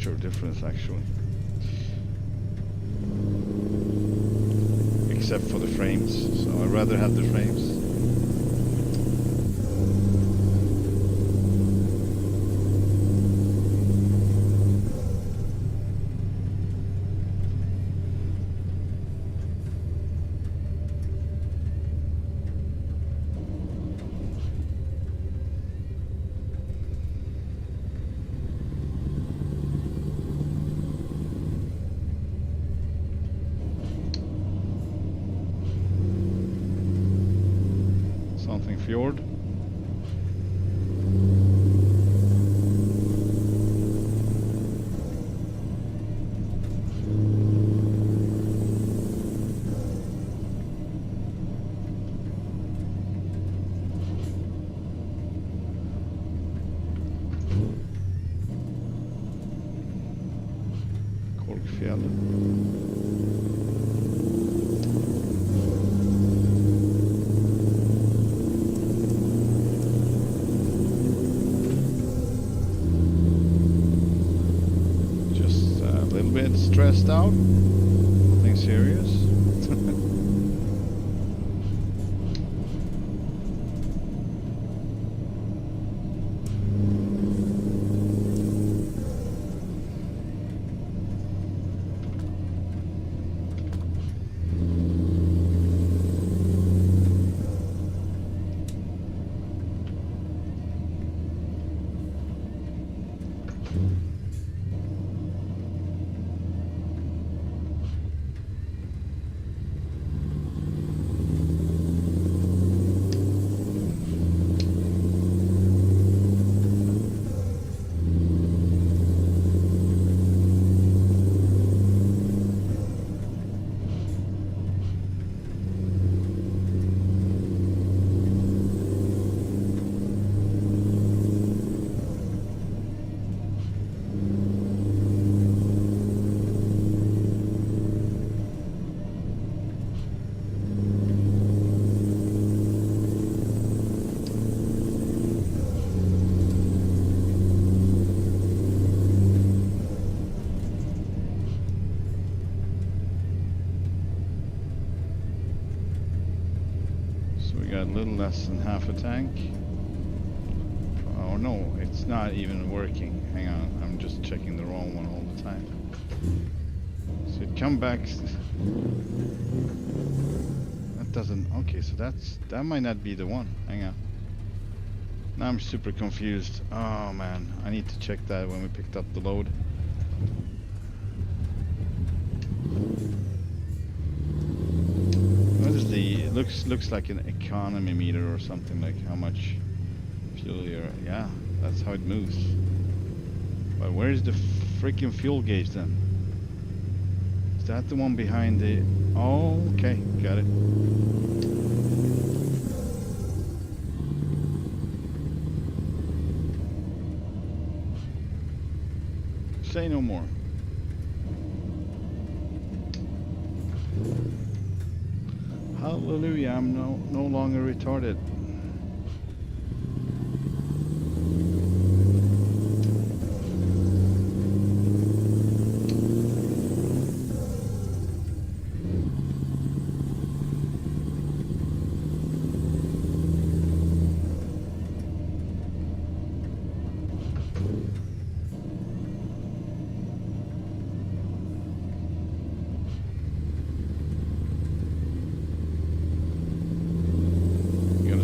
much of a difference actually. Except for the frames, so I'd rather have the frames. Fjord. Korkfjäll. Stressed out, nothing serious. Got a little less than half a tank. Oh no, it's not even working. Hang on, I'm just checking the wrong one all the time. So it come back. That doesn't. Okay, so that might not be the one. Hang on. Now I'm super confused. Oh man, I need to check that when we picked up the load. Looks like an economy meter or something, like how much fuel you're. Yeah, that's how it moves. But where's the freaking fuel gauge then? Is that the one behind the? Oh, okay, got it. Say no more. Hallelujah, I'm no longer retarded.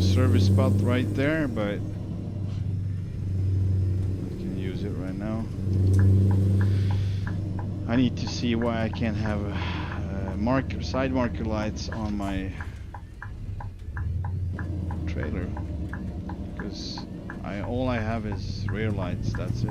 Service spot right there, but I can use it right now. I need to see why I can't have side marker lights on my trailer, because all I have is rear lights. That's it.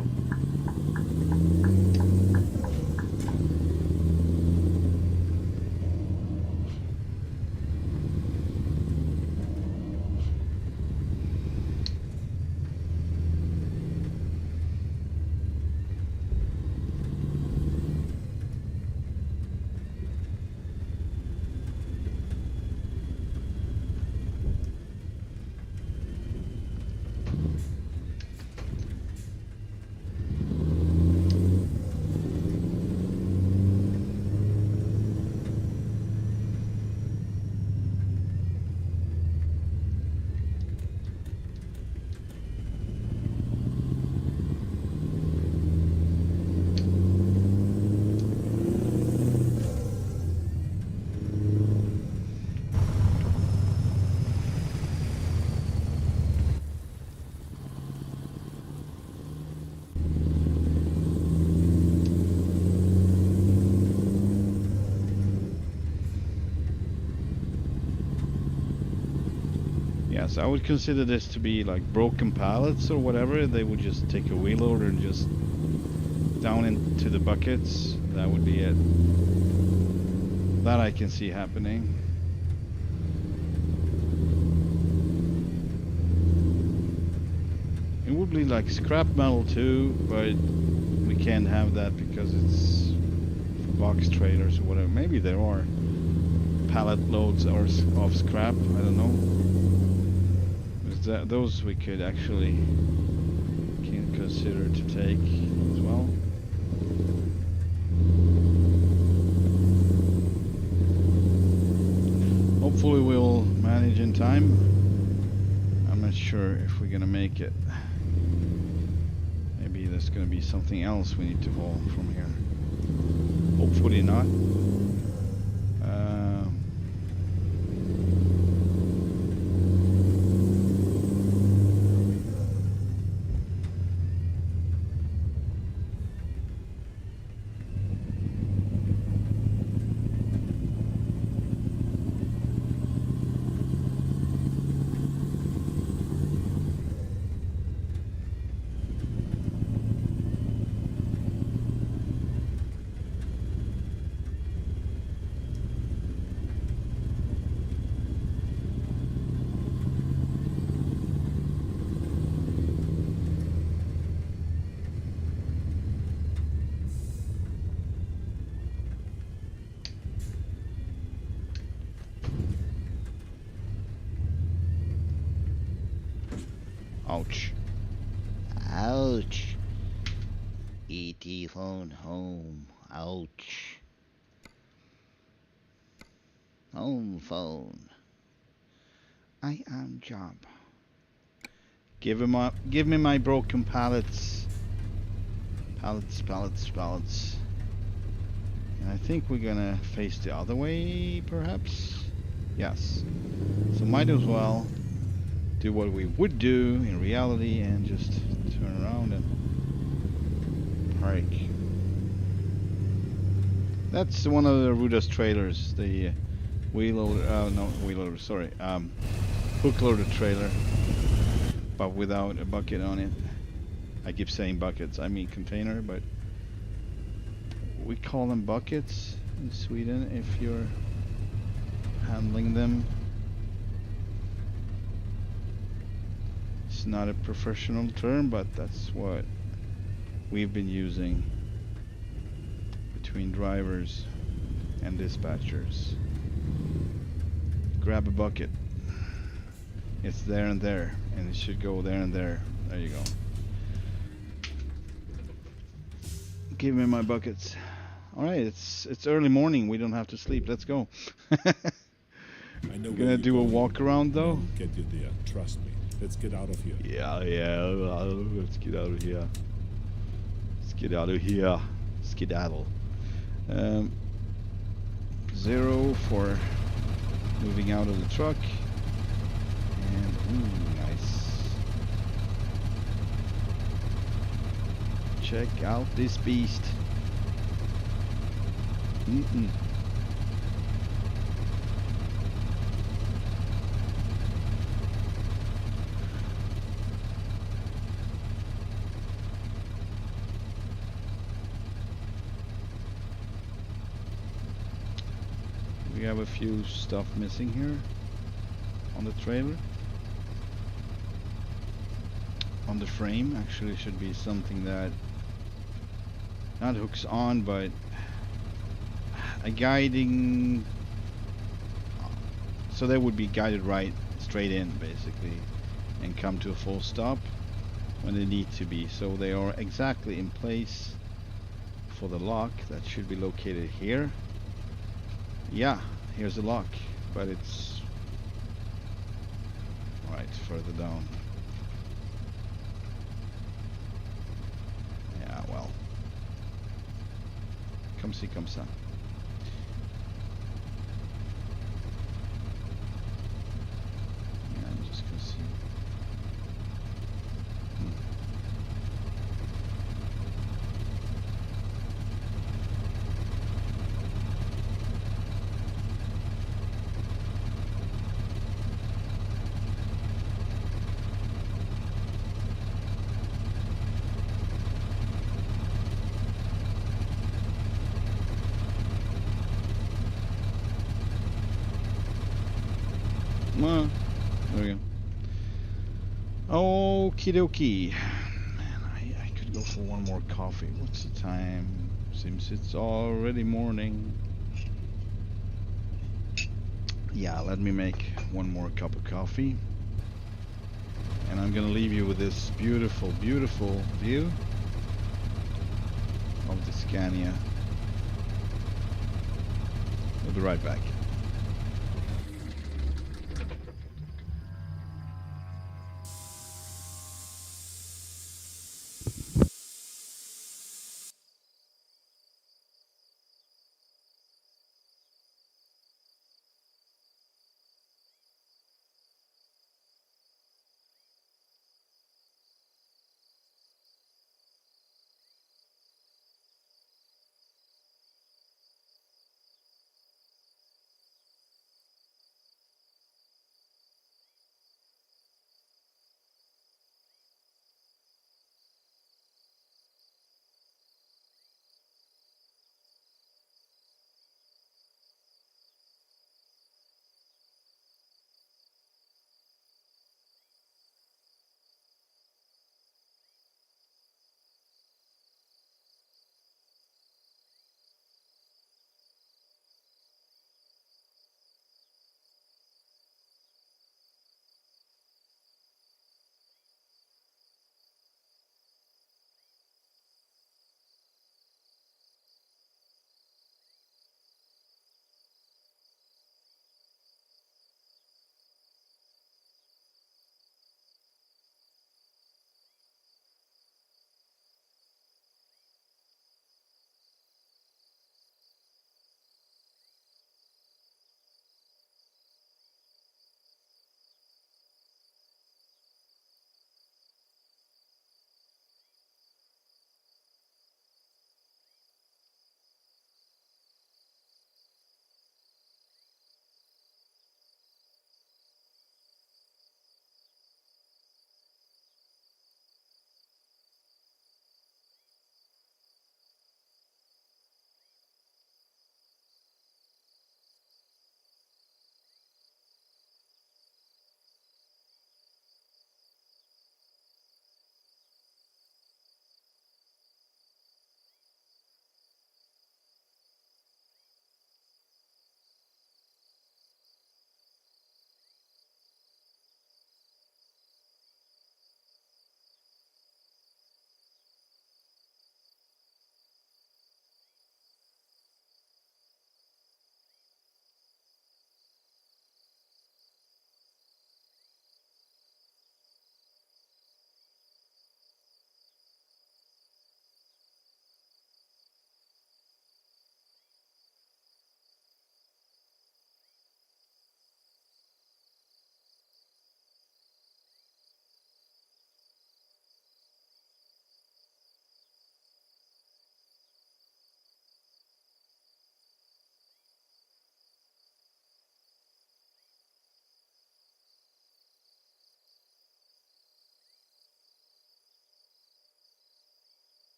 Yes, I would consider this to be like broken pallets or whatever. They would just take a wheel loader and just down into the buckets. That would be it. That I can see happening. It would be like scrap metal too, but we can't have that because it's for box trailers or whatever. Maybe there are pallet loads or of scrap. I don't know. Those we could actually can consider to take as well. Hopefully we'll manage in time. I'm not sure if we're gonna make it. Maybe there's gonna be something else we need to haul from here. Hopefully not. Ouch. Ouch. ET phone home. Ouch. Home phone. I am job. Give me my broken pallets. Pallets. And I think we're gonna face the other way, perhaps? Yes. So might as well do what we would do in reality and just turn around and park. That's one of the Ruda's trailers, the hook loader trailer, but without a bucket on it. I keep saying buckets, I mean container, but we call them buckets in Sweden if you're handling them. It's not a professional term, but that's what we've been using between drivers and dispatchers. Grab a bucket. It's there and there, and it should go there and there. There you go. Give me my buckets. All right, it's early morning. We don't have to sleep. Let's go. I know. Gonna do a walk around though. I'll get you there. Trust me. Let's get out of here. Yeah. Let's get out of here. Skedaddle. 0 for moving out of the truck. And nice. Check out this beast. We have a few stuff missing here on the trailer. On the frame actually should be something that not hooks on, but a guiding, so they would be guided right straight in basically and come to a full stop when they need to be, so they are exactly in place for the lock that should be located here. Yeah, here's the lock, but it's right further down. Yeah, well, come see, come ça. Yeah, I'm just gonna see. on. There we go. Okie dokie. Man, I could go for one more coffee. What's the time? Seems it's already morning. Yeah, let me make one more cup of coffee. And I'm gonna leave you with this beautiful, beautiful view of the Scania. We'll be right back.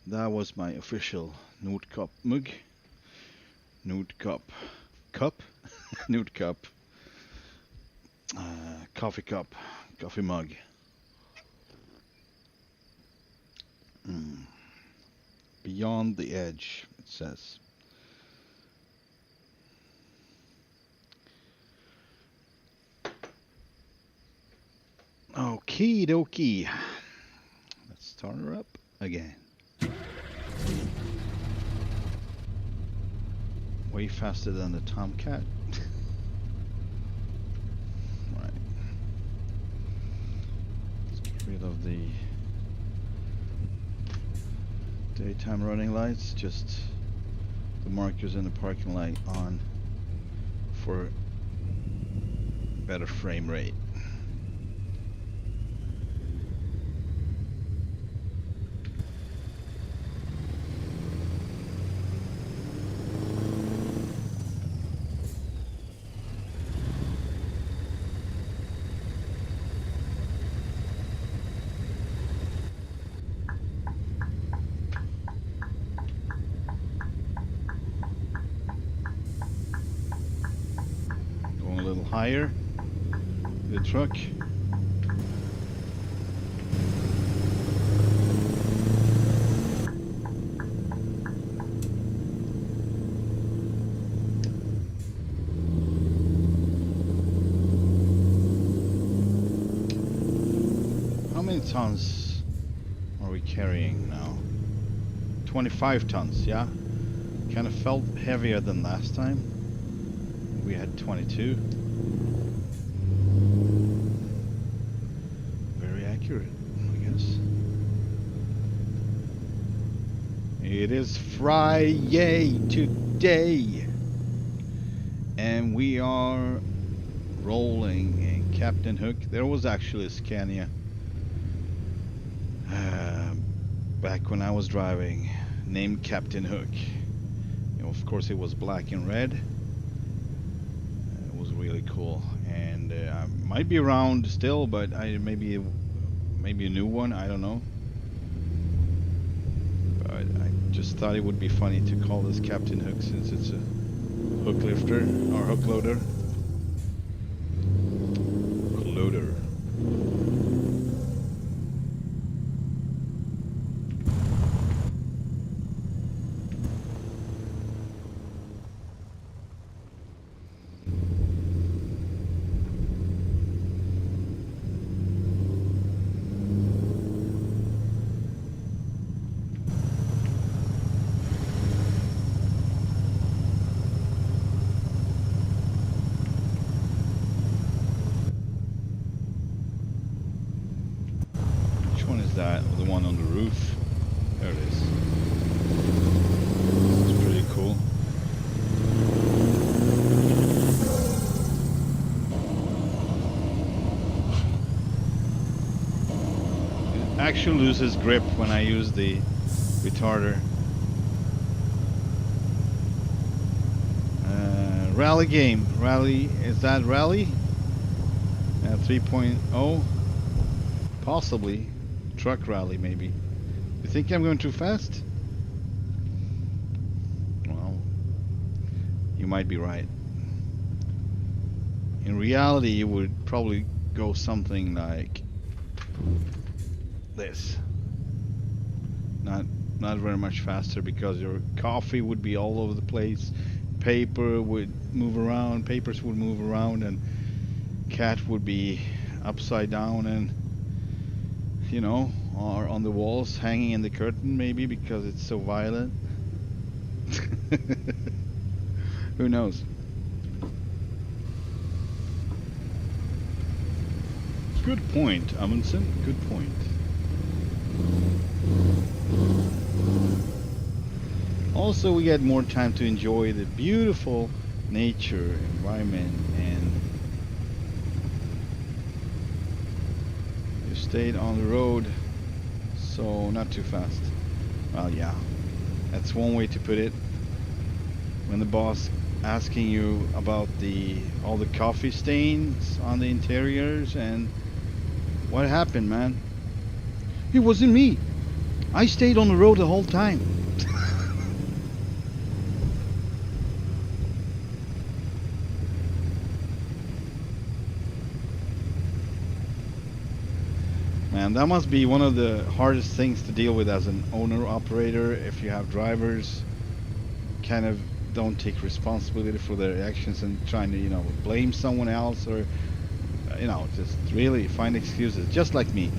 That was my official Nude Cup mug. Nude Cup. Cup? Nude Cup. Coffee cup. Coffee mug. Beyond the edge. it says. Okie dokie. Let's start her up again. Way faster than the Tomcat. Right. Let's get rid of the daytime running lights. Just the markers in the parking light on for better frame rate. Higher the truck. How many tons are we carrying now? 25 tons, yeah? Kind of felt heavier than last time. We had 22. Very accurate, I guess. It is Friday today, and we are rolling in Captain Hook. There was actually a Scania back when I was driving, named Captain Hook. Of course, it was black and red. It was really cool, and I might be around still, but maybe a new one. I don't know. But I just thought it would be funny to call this Captain Hook since it's a hook lifter or hook loader. Hook loader. That the one on the roof. There it is. It's pretty cool. It actually loses grip when I use the retarder. Rally game. Rally, is that rally? 3.0? Possibly. Truck rally, maybe. You think I'm going too fast? Well, you might be right. In reality, you would probably go something like this. Not very much faster, because your coffee would be all over the place. Paper would move around, papers would move around, and cat would be upside down and, you know, or on the walls hanging in the curtain, maybe, because it's so violent. Who knows? Good point, Amundsen. Good point. Also, we get more time to enjoy the beautiful nature environment, and you stayed on the road, so not too fast. Well, yeah, that's one way to put it. When the boss asking you about all the coffee stains on the interiors, and what happened, man? It wasn't me. I stayed on the road the whole time. Man, that must be one of the hardest things to deal with as an owner-operator, if you have drivers kind of don't take responsibility for their actions and trying to, you know, blame someone else or, you know, just really find excuses, just like me.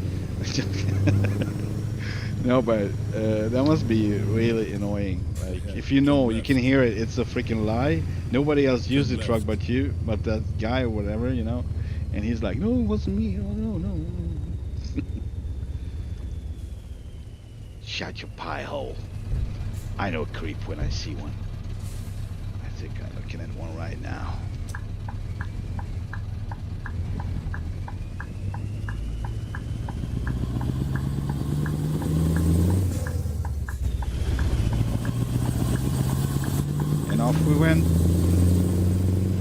No, but that must be really annoying. Like, Yeah, if you know, turn you can left. hear it, it's a freaking lie. Nobody else used the Turn truck left. but you, but that guy or whatever, you know. And he's like, no, it wasn't me. Oh, no, no. Shut your pie hole. I know a creep when I see one. I think I'm looking at one right now. And off we went.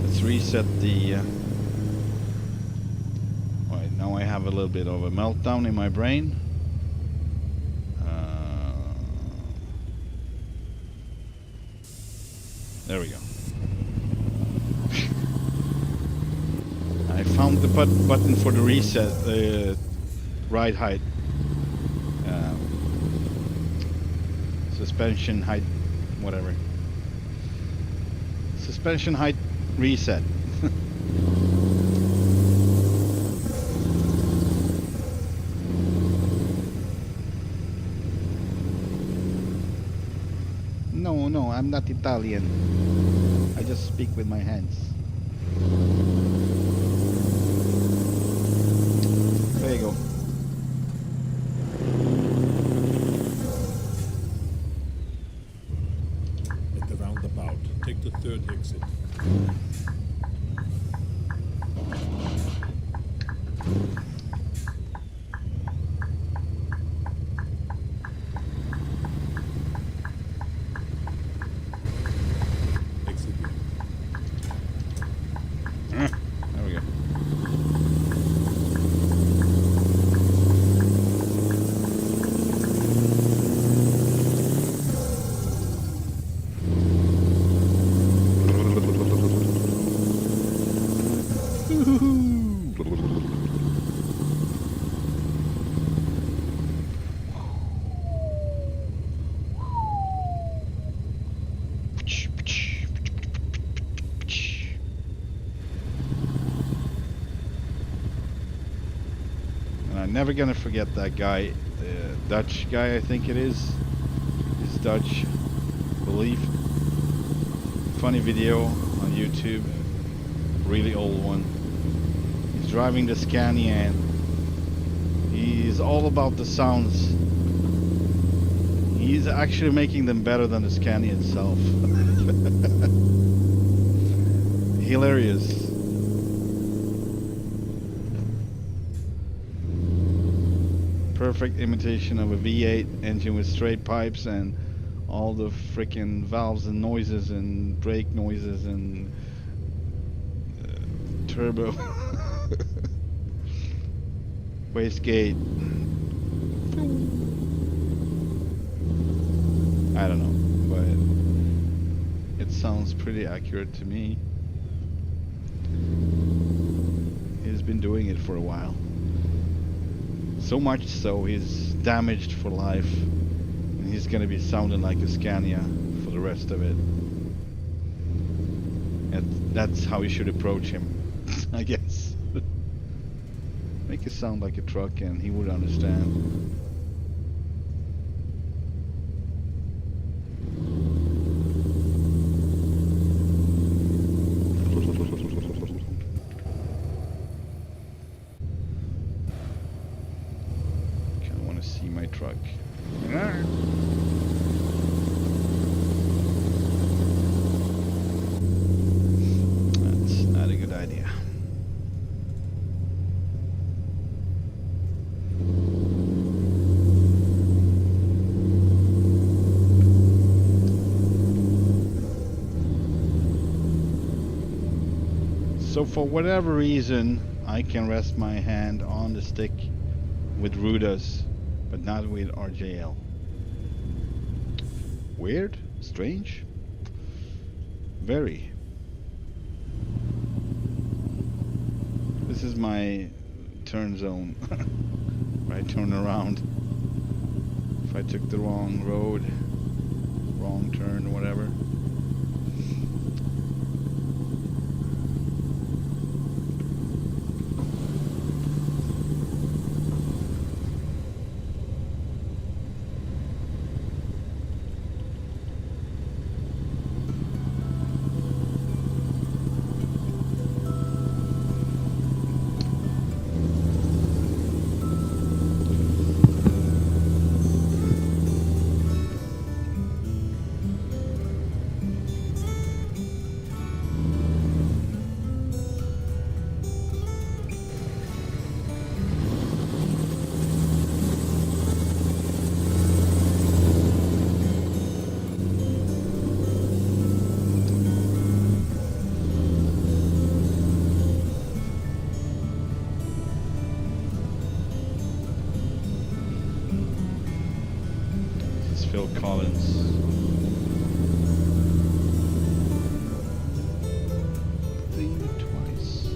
Let's reset the... Alright, now I have a little bit of a meltdown in my brain. There we go. I found the button for the reset, ride height. Suspension height, whatever. Suspension height reset. No, no, I'm not Italian. I just speak with my hands. There you go. At the roundabout, take the third exit. Exit here. There we go. And I'm never gonna forget that guy, the Dutch guy, I think it is. He's Dutch, I believe. Funny video on YouTube, really old one. He's driving the Scania and he's all about the sounds. He's actually making them better than the Scania itself. Hilarious. Perfect imitation of a V8 engine with straight pipes and all the freaking valves and noises and brake noises and turbo. Wastegate. I don't know, but it sounds pretty accurate to me. He's been doing it for a while. So much so he's damaged for life. And he's gonna be sounding like a Scania for the rest of it. And that's how you should approach him, I guess. Make it sound like a truck and he would understand. Kinda wanna see my truck. That's not a good idea. So for whatever reason, I can rest my hand on the stick with Ruda's, but not with RJL. Weird? Strange? Very. This is my turn zone. I turn around. If I took the wrong road, wrong turn, whatever. Phil Collins. Think twice.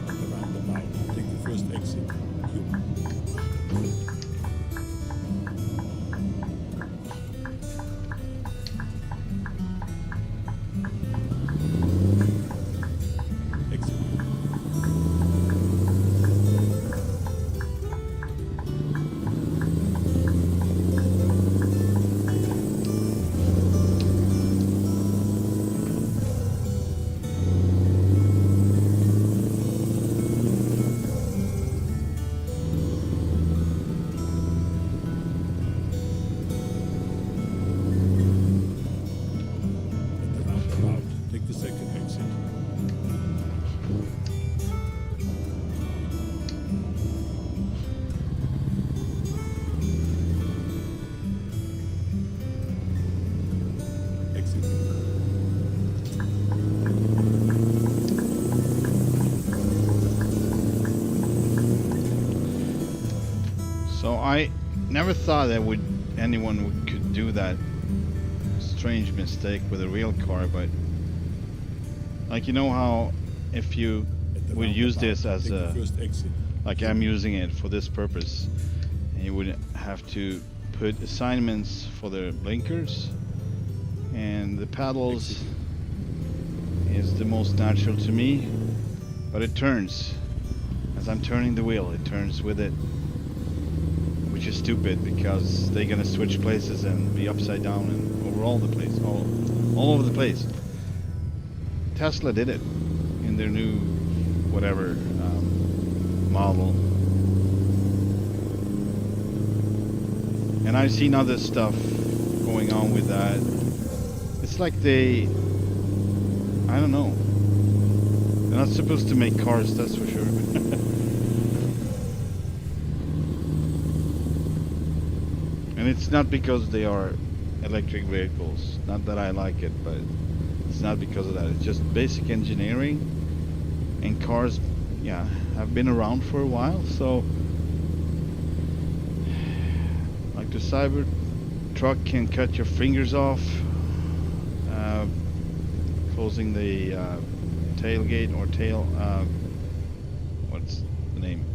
At the roundabout, take the first exit. Q. Exit. At the roundabout, take the second exit. Exit. So I never thought that could do that strange mistake with a real car, but like, you know how if you At the would use this roundabout, as take the a, first exit. like I'm using it for this purpose, and you would have to put assignments for the blinkers and the paddles Exit. is the most natural to me, but it turns. As I'm turning the wheel, it turns with it, which is stupid because they're gonna switch places and be upside down and over all the place, all over the place. Tesla did it in their new whatever model, and I've seen other stuff going on with that. It's like I don't know. They're not supposed to make cars, that's for sure. And it's not because they are electric vehicles. Not that I like it, but it's not because of that. It's just basic engineering. And cars, yeah, have been around for a while. So, like the Cyber truck can cut your fingers off, closing the tailgate or tail. What's the name?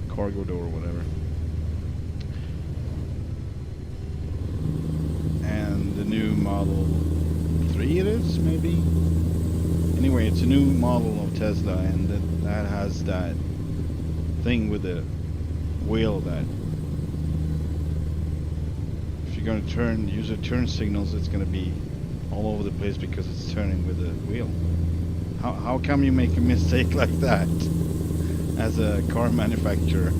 Cargo door or whatever. And the new Model 3 it is, maybe? Anyway, it's a new model of Tesla, and that has that thing with the wheel that if you're going to use the turn signals, it's going to be all over the place because it's turning with the wheel. How come you make a mistake like that as a car manufacturer?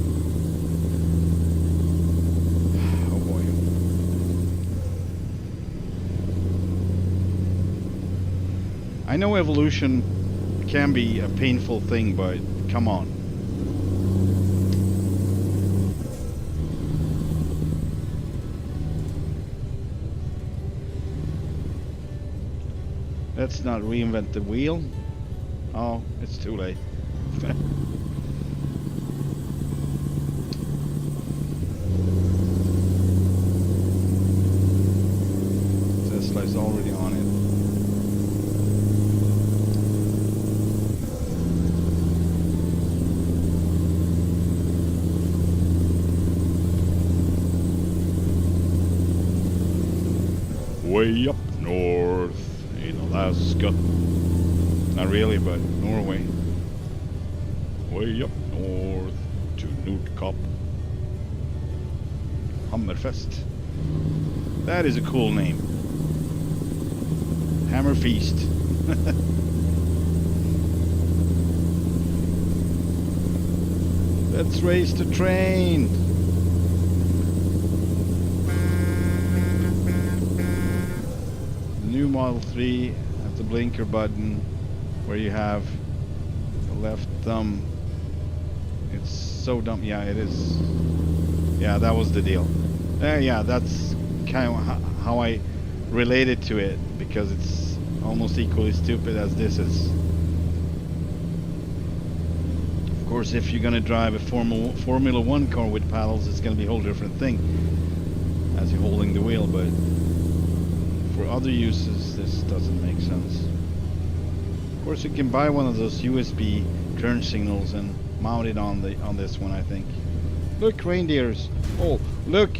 Oh boy. I know evolution can be a painful thing, but come on. Let's not reinvent the wheel. Oh, it's too late. Tesla's already on it. Way up north in Alaska. Not really, but Norway. Way up north to Nordkapp. Hammerfest. That is a cool name. Hammer Feast. Let's race the train. The new Model 3 has the blinker button where you have the left thumb. It's so dumb. Yeah, it is. Yeah, that was the deal. Yeah, that's kind of how I related to it, because it's almost equally stupid as this is. Of course, if you're gonna drive a Formula 1 car with paddles, it's gonna be a whole different thing as you're holding the wheel, but for other uses, this doesn't make sense. Of course, you can buy one of those USB turn signals and mount it on this one, I think. Look, reindeers. Oh, look.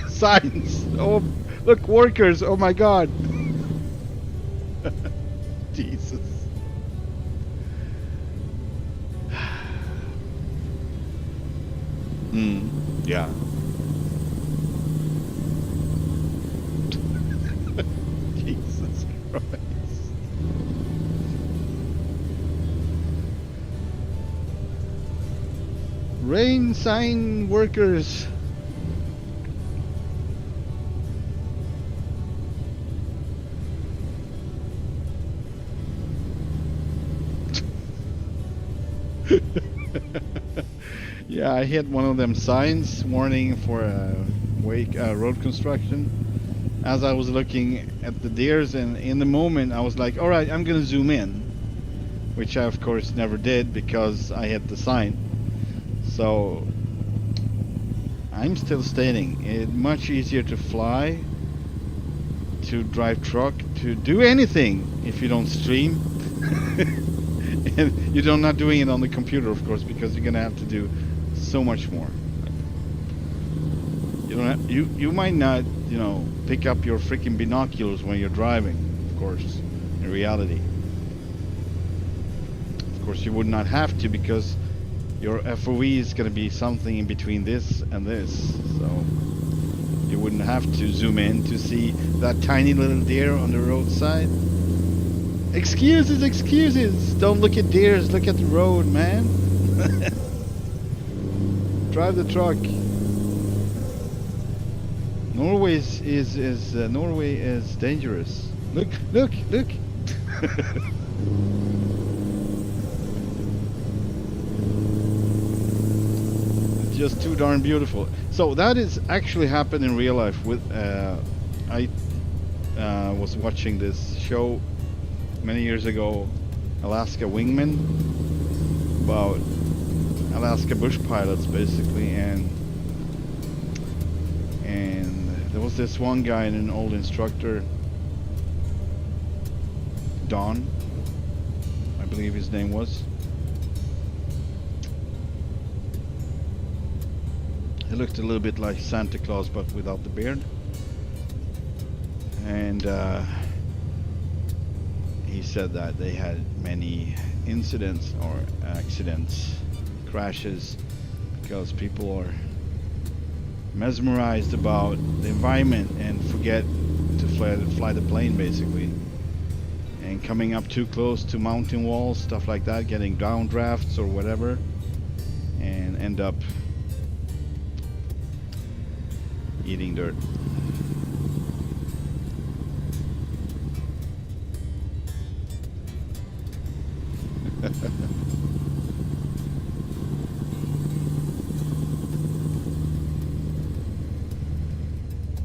Signs. Oh, look, workers. Oh my God. Jesus. Yeah. Jesus Christ. Rain sign workers. Yeah, I hit one of them signs warning for road construction as I was looking at the deers, and in the moment I was like, all right, I'm gonna zoom in, which I of course never did because I hit the sign. So I'm still stating it's much easier to fly, to drive truck, to do anything if you don't stream. And you're not doing it on the computer, of course, because you're gonna have to do so much more. You don't have, you might not, you know, pick up your freaking binoculars when you're driving, of course, in reality. Of course, you would not have to, because your FOV is going to be something in between this and this, so you wouldn't have to zoom in to see that tiny little deer on the roadside. Excuses, excuses! Don't look at deers, look at the road, man. Drive the truck. Norway Norway is dangerous. Look, look, look. It's just too darn beautiful. So that is actually happened in real life. With I was watching this show many years ago, Alaska Wingman, about Alaska bush pilots basically, and there was this one guy, an old instructor, Don, I believe his name was. He looked a little bit like Santa Claus but without the beard, and he said that they had many incidents or accidents, crashes, because people are mesmerized about the environment and forget to fly the plane basically, and coming up too close to mountain walls, stuff like that, getting downdrafts or whatever, and end up eating dirt.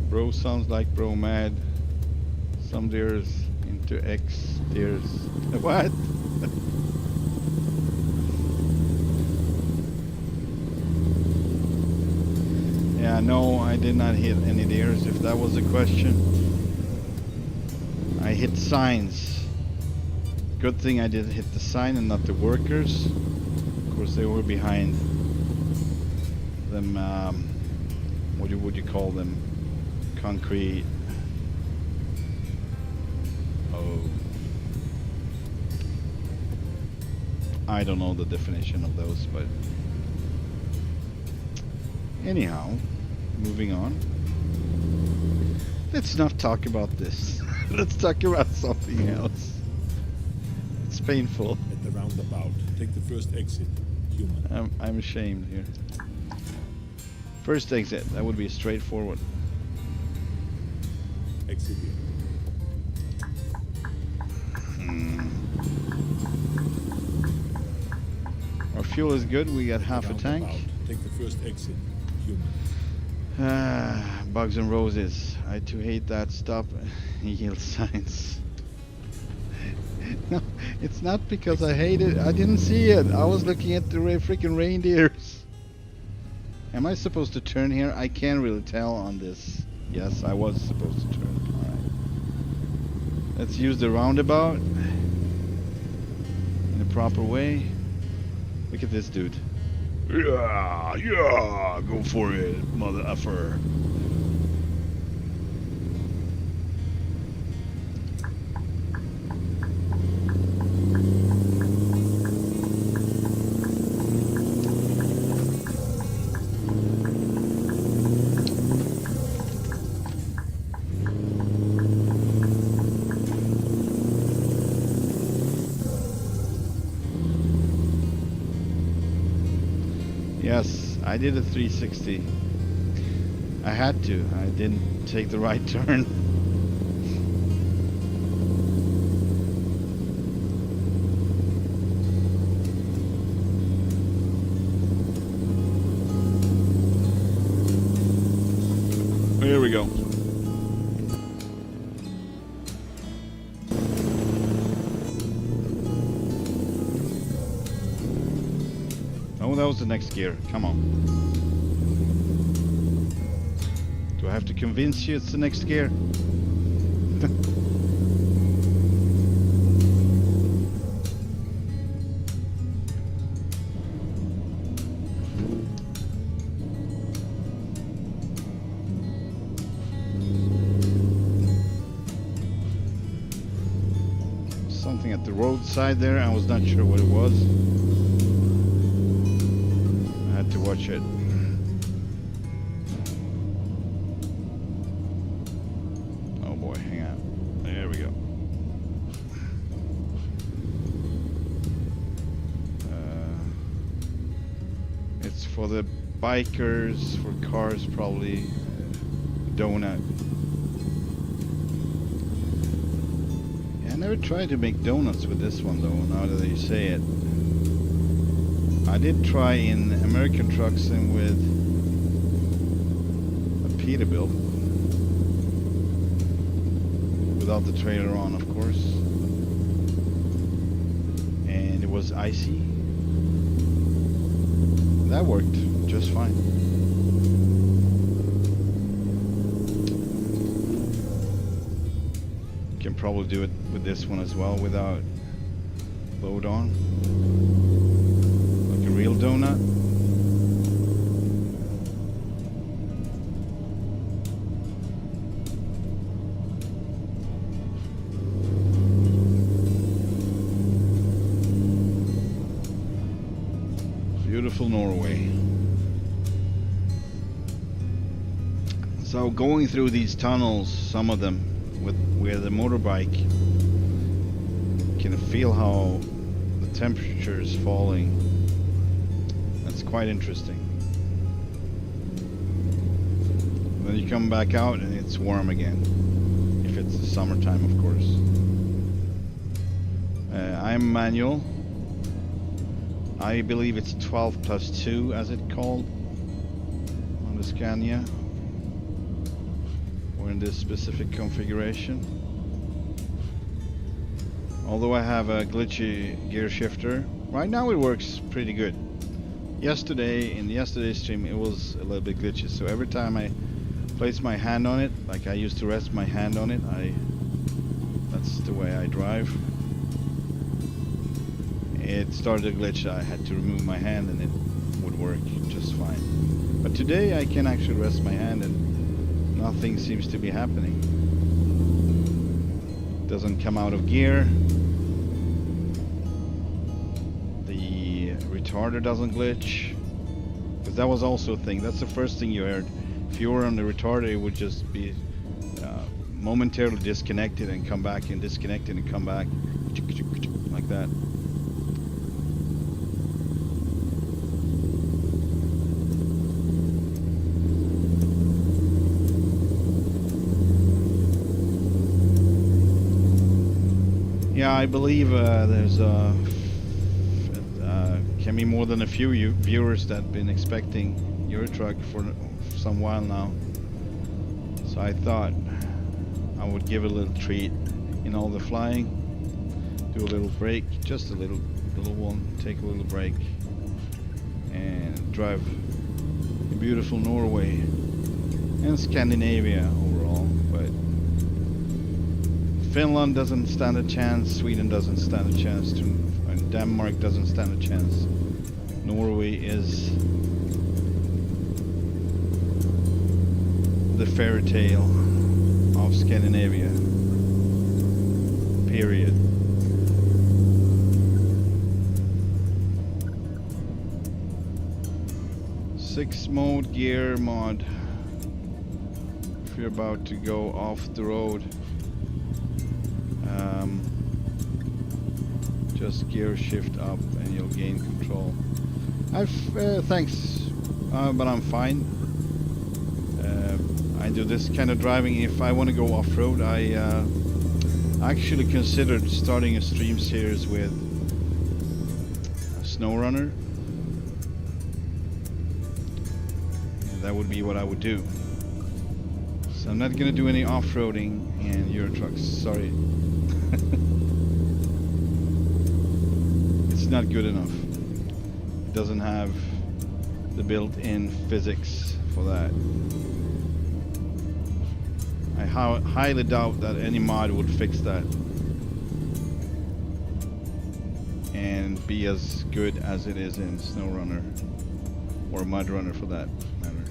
Bro sounds like bro mad. Some deers into X deers. What? Yeah, no, I did not hit any deers, if that was the question. I hit signs. Good thing I did hit the sign and not the workers. Of course, they were behind them, what would you call them? Concrete. Oh. I don't know the definition of those, but anyhow, moving on. Let's not talk about this. Let's talk about something else. It's painful. At the roundabout, take the first exit. human. I'm ashamed here. First exit, that would be straightforward. Exit here. Our fuel is good, we got half a tank. Roundabout. Take the first exit, human. Bugs and roses. I too hate that stop yield signs. No, it's not because I hate it. I didn't see it. I was looking at the freaking reindeers. Am I supposed to turn here? I can't really tell on this. Yes, I was supposed to turn. Alright. Let's use the roundabout in a proper way. Look at this dude. Yeah, yeah, go for it, mother effer. Yes, I did a 360. I had to. I didn't take the right turn. Here we go. Oh, that was the next gear. Come on. Do I have to convince you it's the next gear? Something at the roadside there. I was not sure what it was. To watch it. Oh boy, hang on. There we go. It's for the bikers, for cars probably. Donut. Yeah, I never tried to make donuts with this one though, now that you say it. I did try in American Truck Sim with a Peterbilt, without the trailer on, of course, and it was icy. That worked just fine. Can probably do it with this one as well without load on. Real donut. Beautiful Norway. So going through these tunnels, some of them where the motorbike can feel how the temperature is falling. It's quite interesting. Then you come back out and it's warm again. If it's the summertime, of course. I'm manual. I believe it's 12+2 as it's called on the Scania. Or in this specific configuration. Although I have a glitchy gear shifter. Right now it works pretty good. Yesterday, in yesterday's stream, it was a little bit glitchy. So every time I place my hand on it, like I used to rest my hand on it, that's the way I drive. It started to glitch. I had to remove my hand and it would work just fine. But today I can actually rest my hand and nothing seems to be happening. It doesn't come out of gear. Retarder doesn't glitch, because that was also a thing. That's the first thing you heard. If you were on the retarder, it would just be momentarily disconnected and come back, and disconnected and come back, like that. Yeah, I believe there's can be more than a few viewers that been expecting Euro Truck for some while now. So I thought I would give it a little treat in all the flying, do a little break, just a little one, take a little break, and drive in beautiful Norway and Scandinavia overall. But Finland doesn't stand a chance, Sweden doesn't stand a chance, and Denmark doesn't stand a chance. Norway is the fairy tale of Scandinavia. Period. Six mode gear mod. If you're about to go off the road, just gear shift up and you'll gain control. Thanks, but I'm fine. I do this kind of driving if I want to go off-road. I actually considered starting a stream series with a SnowRunner. And that would be what I would do. So I'm not going to do any off-roading in Euro Trucks, sorry. It's not good enough. It doesn't have the built-in physics for that. I highly doubt that any mod would fix that and be as good as it is in SnowRunner or MudRunner for that matter.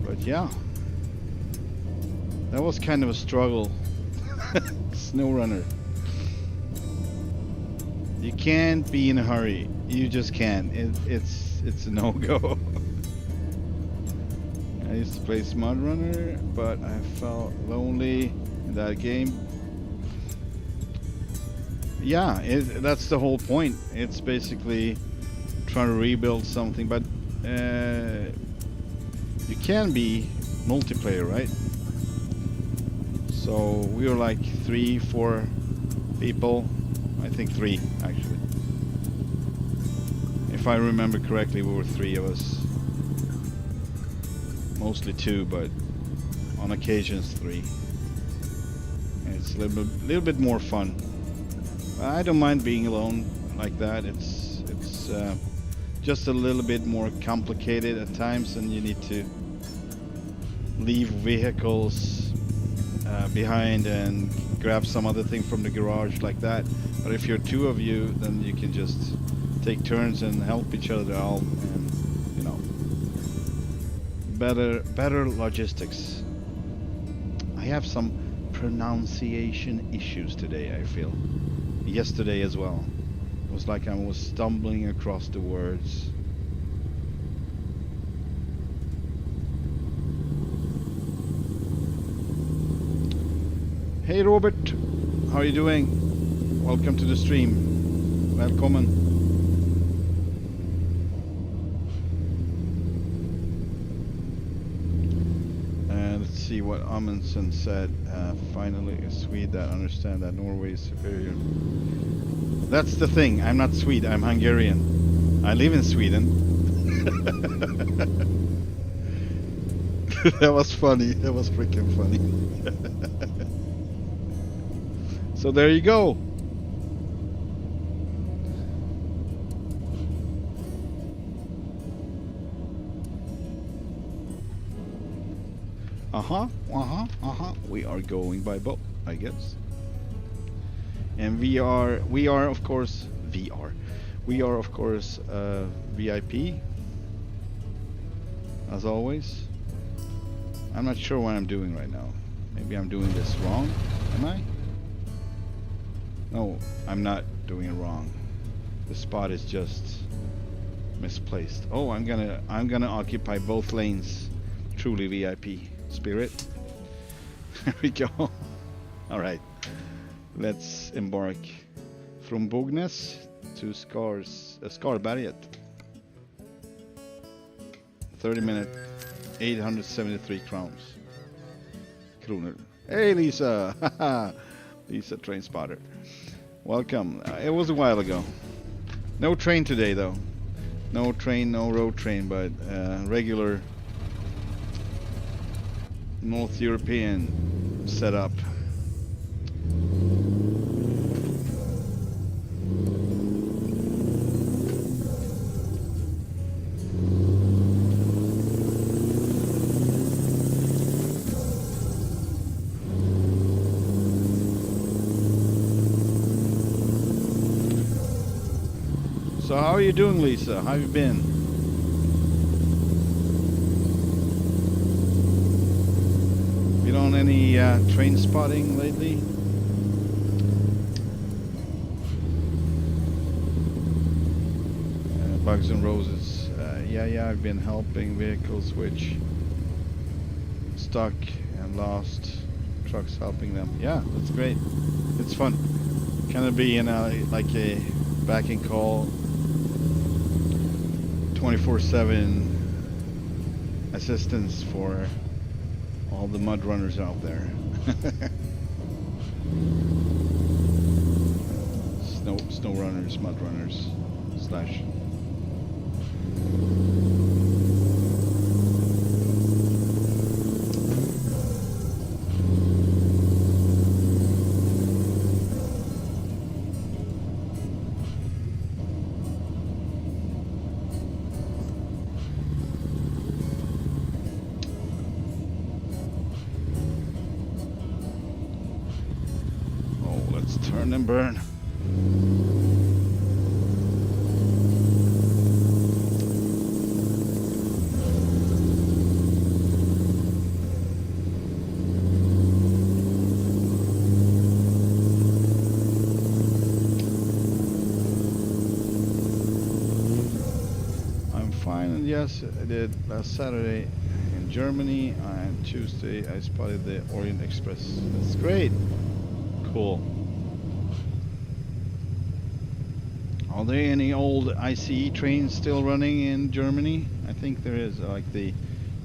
But yeah, that was kind of a struggle. SnowRunner. You can't be in a hurry. You just can't. It's a no-go. I used to play MudRunner, but I felt lonely in that game. Yeah, that's the whole point. It's basically trying to rebuild something, but you can be multiplayer, right? So we were like 3-4 people. I think 3 actually. If I remember correctly, we were 3 of us. Mostly 2, but on occasions 3. And it's a little bit more fun. I don't mind being alone like that. It's just a little bit more complicated at times, and you need to leave vehicles behind and grab some other thing from the garage like that. But if you're 2 of you, then you can just take turns and help each other out, and you know, better logistics. I have some pronunciation issues today, I feel. Yesterday as well. It was like I was stumbling across the words. Hey Robert, how are you doing? Welcome to the stream. Välkommen. Let's see what Amundsen said. Finally a Swede that understands that Norway is superior. That's the thing. I'm not Swede. I'm Hungarian. I live in Sweden. That was funny. That was freaking funny. So there you go. We are going by boat, I guess. And we are of course VIP as always. I'm not sure what I'm doing right now. Maybe I'm doing this wrong. Am I? No, I'm not doing it wrong. The spot is just misplaced. Oh, I'm gonna occupy both lanes. Truly VIP spirit. There we go. All right, let's embark from Bognes to Skarberget. 30 minutes, 873 crowns. Kronor. Hey, Lisa. Lisa, train spotter. Welcome. It was a while ago. No train today, though. No train, no road train, but regular North European setup. So how are you doing, Lisa? How have you been? Been on any train spotting lately? Bugs and Roses. Yeah, I've been helping vehicles which stuck and lost, trucks helping them. Yeah, that's great. It's fun. Kind of be in like a backing call 24/7 assistance for all the mud runners out there. snow runners, mud runners, slash. Turn and burn. I'm fine, and yes, I did last Saturday in Germany, and Tuesday I spotted the Orient Express. That's great. Cool. Are there any old ICE trains still running in Germany? I think there is, like the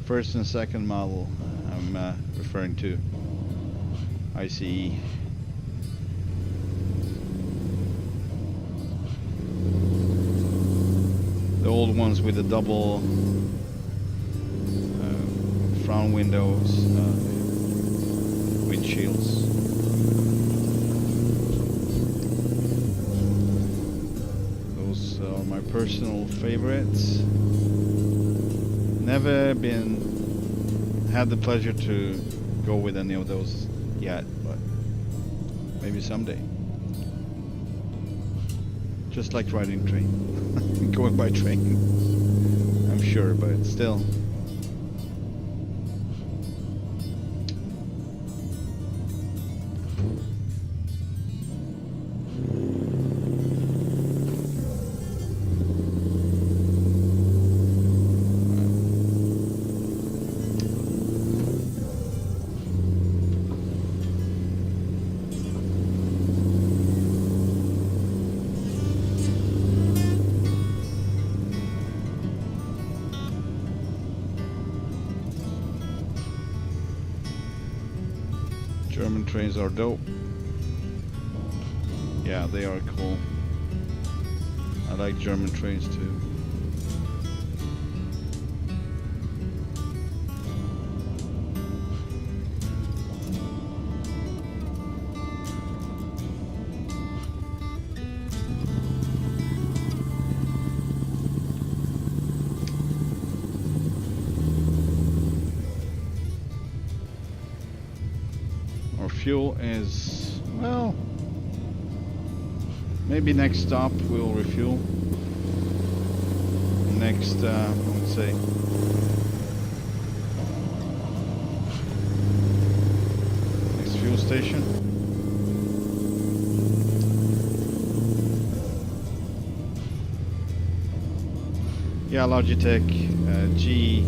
first and second model I'm referring to. ICE. The old ones with the double front windows, windshields. My personal favorites. Never had the pleasure to go with any of those yet, but maybe someday. Just like riding train, going by train. I'm sure, but still. German trains are dope. Yeah, they are cool. I like German trains too. Our fuel is, well, maybe next stop we'll refuel. Next, let's say, next fuel station. Yeah, Logitech G,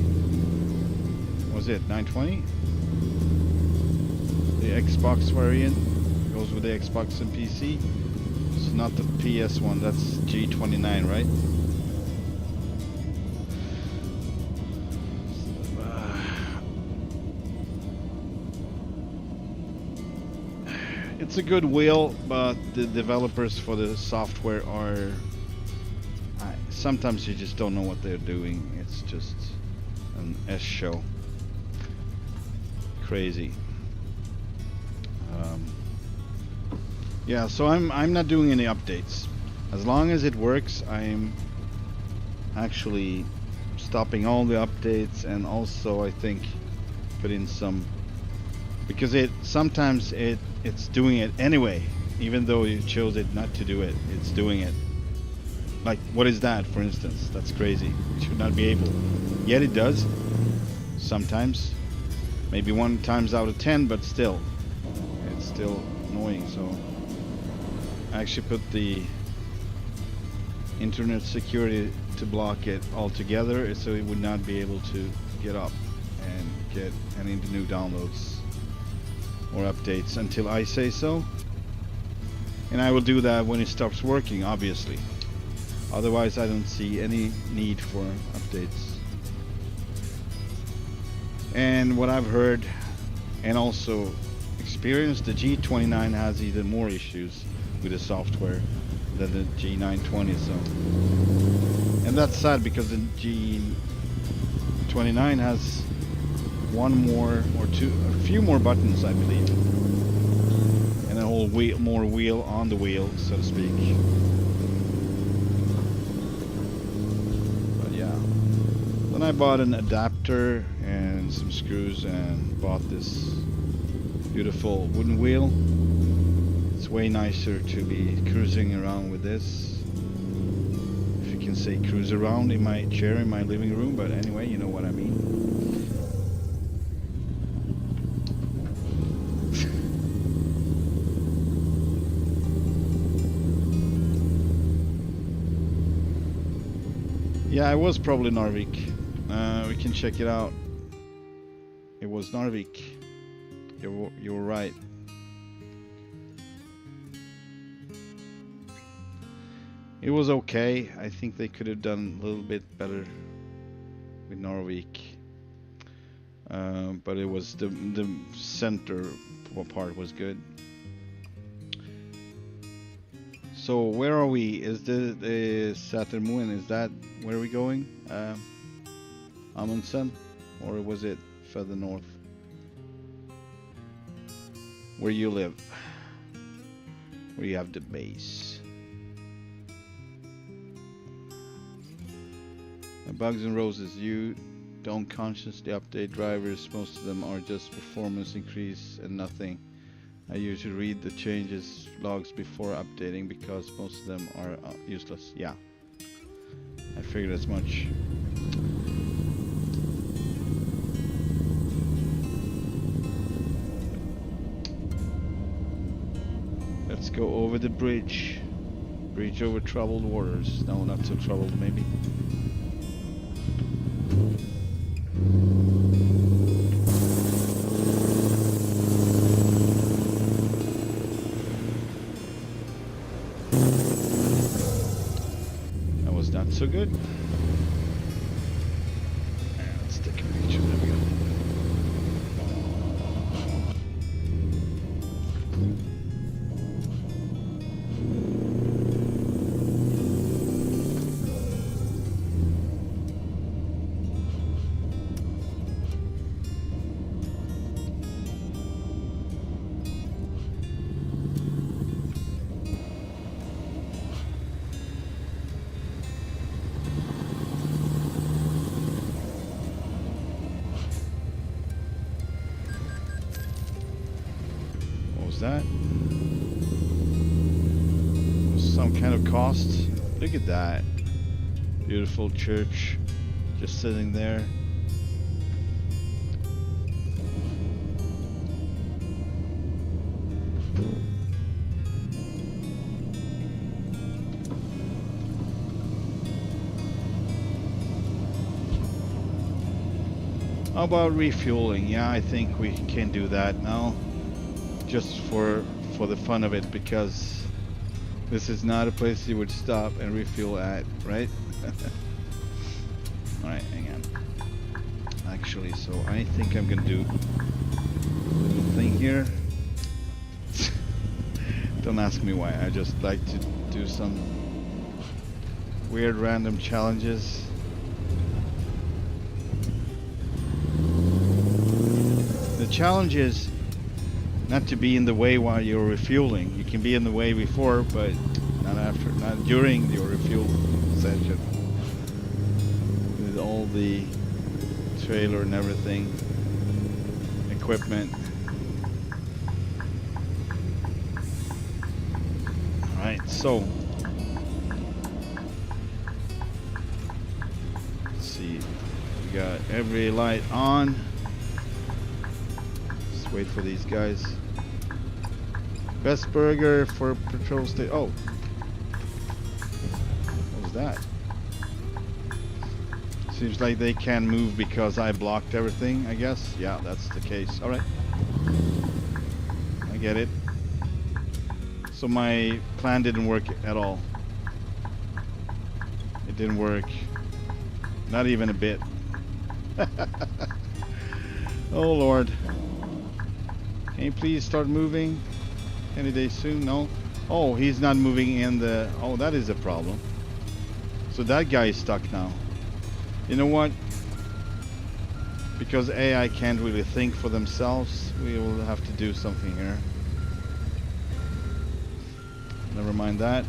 was it 920? The Xbox variant goes with the Xbox and PC. It's not the PS one, that's G29, right? It's a good wheel, but the developers for the software are... sometimes you just don't know what they're doing. It's just an S show. Crazy. Yeah, so I'm not doing any updates. As long as it works, I'm actually stopping all the updates, and also I think put in some, because sometimes it's doing it anyway, even though you chose it not to do it. It's doing it. Like, what is that, for instance? That's crazy. It should not be able. Yet it does. Sometimes. Maybe 1 times out of 10, but still. It's still annoying, so... I actually put the internet security to block it altogether, so it would not be able to get up and get any new downloads or updates until I say so. And I will do that when it stops working, obviously. Otherwise, I don't see any need for updates. And what I've heard and also experienced, the G29 has even more issues with the software than the G920. So, and that's sad because the G29 has one more or two, a few more buttons, I believe, and a whole more wheel on the wheel, so to speak. But yeah, then I bought an adapter and some screws and bought this beautiful wooden wheel. It's way nicer to be cruising around with this, if you can say cruise around, in my chair in my living room, but anyway, you know what I mean. Yeah, it was probably Narvik. We can check it out. It was Narvik. You were right. It was okay. I think they could have done a little bit better with Narvik. But it was the center part was good. So where are we? Is the Satermoen? Is that where are we going? Amundsen, or was it further north? Where you live? Where you have the base? Bugs and Roses, you don't consciously update drivers. Most of them are just performance increase and nothing. I usually read the changes logs before updating because most of them are useless. Yeah, I figured as much. Let's go over the bridge. Bridge over troubled waters. No, not so troubled, maybe. That was not so good. Let's take a picture. There we go. That some kind of cost. Look at that beautiful church just sitting there. How about refueling? Yeah, I think we can do that now. Just for the fun of it, because this is not a place you would stop and refuel at, right? Alright, hang on. Actually, so I think I'm gonna do a little thing here. Don't ask me why. I just like to do some weird random challenges. The challenge is not to be in the way while you're refueling. You can be in the way before, but not after, not during your refuel session. With all the trailer and everything, equipment. Alright, so let's see. We got every light on. Let's wait for these guys. Best burger for patrol station. Oh, what was that? Seems like they can't move because I blocked everything, I guess. Yeah, that's the case. Alright. I get it. So my plan didn't work at all. It didn't work. Not even a bit. Oh Lord. Can you please start moving any day soon? No? Oh, he's not moving in the... Oh, that is a problem. So that guy is stuck now. You know what? Because AI can't really think for themselves, we will have to do something here. Never mind that.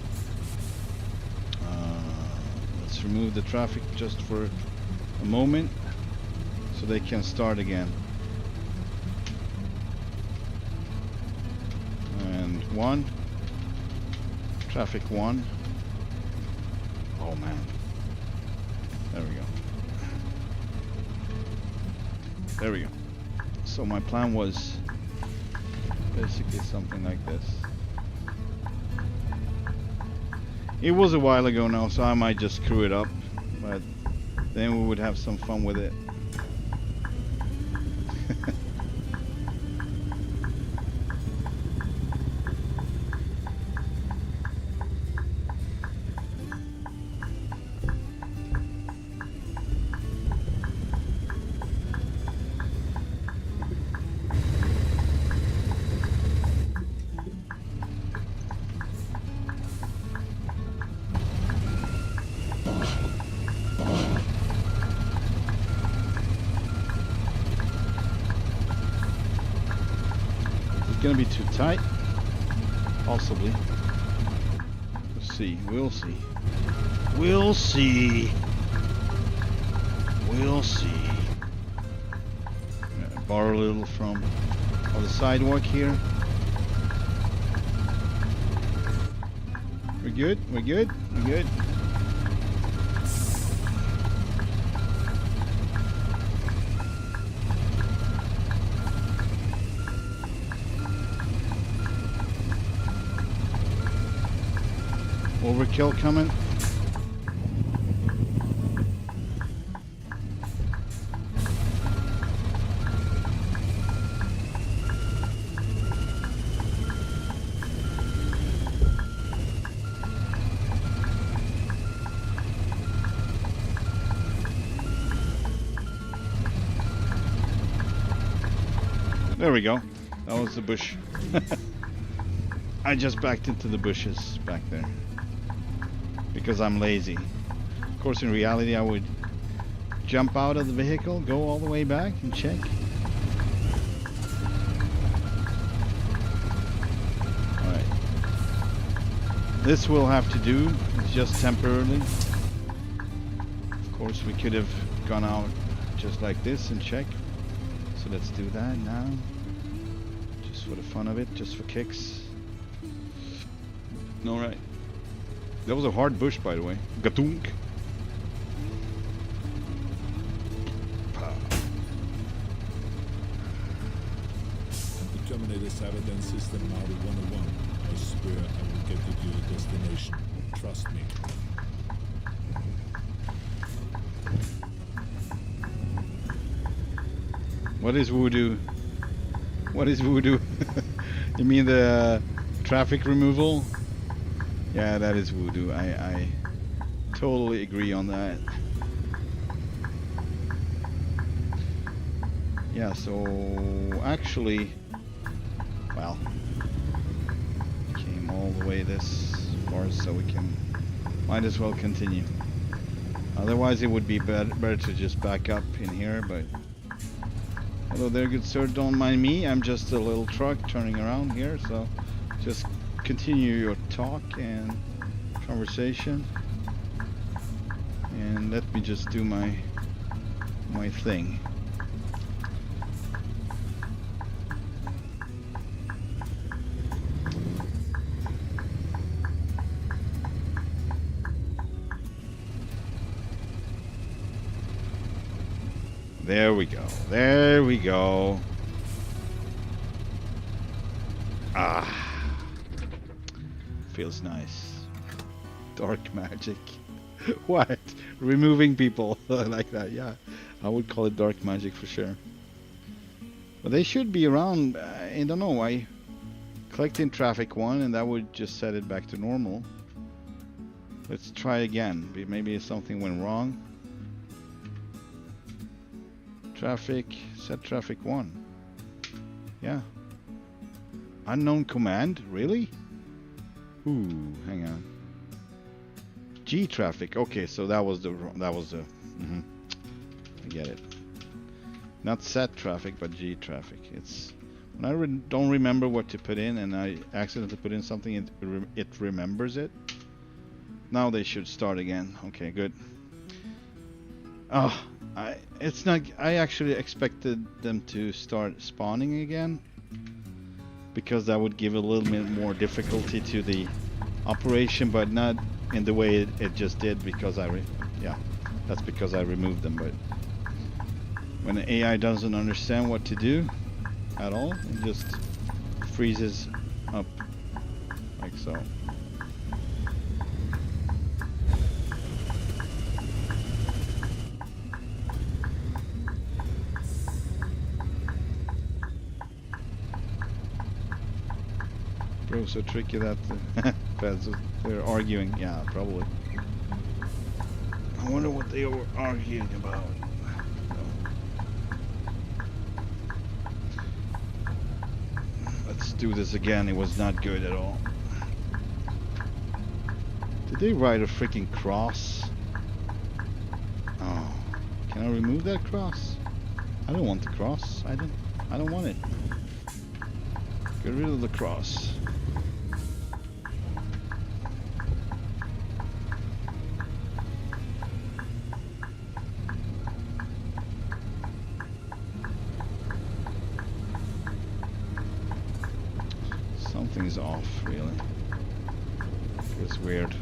Let's remove the traffic just for a moment so they can start again. And 1. Traffic 1. Oh man. There we go. There we go. So my plan was basically something like this. It was a while ago now, so I might just screw it up, but then we would have some fun with it. Gonna be too tight, possibly. Let's see. We'll see. We'll see. We'll see. Borrow a little from the sidewalk here. We're good. We're good. We're good. Overkill coming. There we go. That was the bush. I just backed into the bushes back there. Because I'm lazy. Of course, in reality, I would jump out of the vehicle, go all the way back, and check. Alright. This we'll have to do. It's just temporarily. Of course, we could have gone out just like this and check. So let's do that now. Just for the fun of it, just for kicks. Alright. That was a hard bush, by the way. Gatunk. The Terminators have a dense system now with 101. I swear I will get you to your destination. Trust me. What is voodoo? What is voodoo? You mean the traffic removal? Yeah, that is voodoo. I totally agree on that. Yeah, so actually, well, came all the way this far, so we can might as well continue. Otherwise, it would be better to just back up in here. But hello there, good sir. Don't mind me. I'm just a little truck turning around here, so just continue your talk and conversation, and let me just do my thing. There we go. There we go. Ah. Feels nice. Dark magic. What? Removing people like that. Yeah. I would call it dark magic for sure. But they should be around. I don't know why. Collecting traffic 1 and that would just set it back to normal. Let's try again. Maybe something went wrong. Traffic, set traffic 1. Yeah. Unknown command, really? Ooh, hang on. G traffic. Okay, so that was the I get it. Not set traffic, but G traffic. It's when I don't remember what to put in, and I accidentally put in something, it remembers it. Now they should start again. Okay, good. Oh. I actually expected them to start spawning again, because that would give a little bit more difficulty to the operation, but not in the way it just did, because that's because I removed them. But when the AI doesn't understand what to do at all, it just freezes up like so. Bro, so tricky that they're arguing. Yeah, probably. I wonder what they were arguing about. Let's do this again. It was not good at all. Did they write a freaking cross? Oh, can I remove that cross? I don't want the cross. I don't want it. Get rid of the cross. Something's off, really. Feels weird.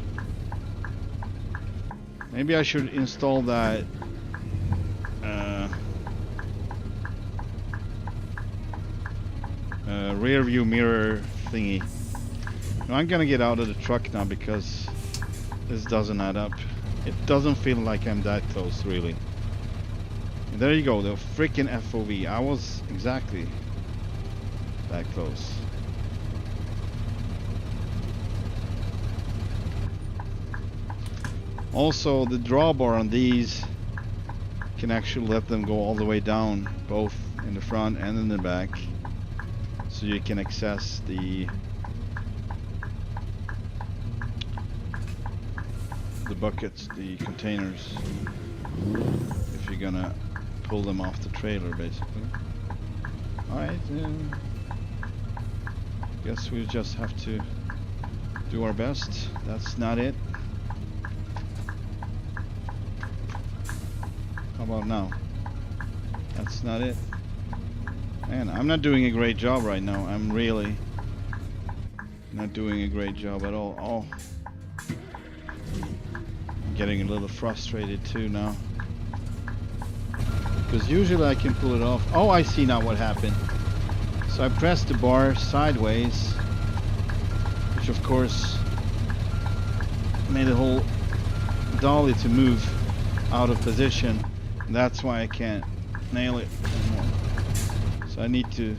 Maybe I should install that rear view mirror thingy. No, I'm gonna get out of the truck now because this doesn't add up. It doesn't feel like I'm that close, really. And there you go, the freaking FOV. I was exactly that close. Also, the drawbar on these can actually let them go all the way down, both in the front and in the back, so you can access the buckets, the containers, if you're gonna pull them off the trailer, basically. Alright, guess we just have to do our best. That's not it. How about now? That's not it. Man, I'm not doing a great job right now. I'm really not doing a great job at all. Oh. I'm getting a little frustrated too now. Because usually I can pull it off. Oh, I see now what happened. So I pressed the bar sideways, which of course made the whole dolly to move out of position. That's why I can't nail it anymore. So I need to,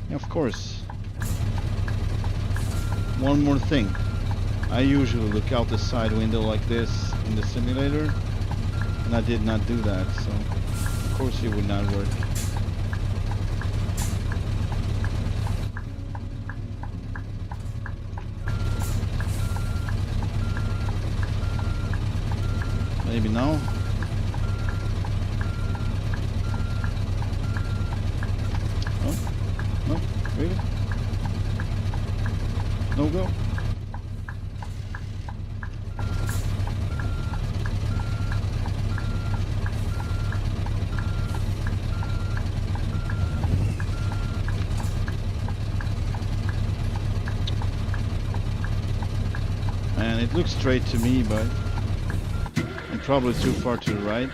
yeah, of course. One more thing. I usually look out the side window like this in the simulator, and I did not do that, so of course it would not work. Maybe now. Oh, no, really? No go. And it looks straight to me, but I'm probably too far to the right.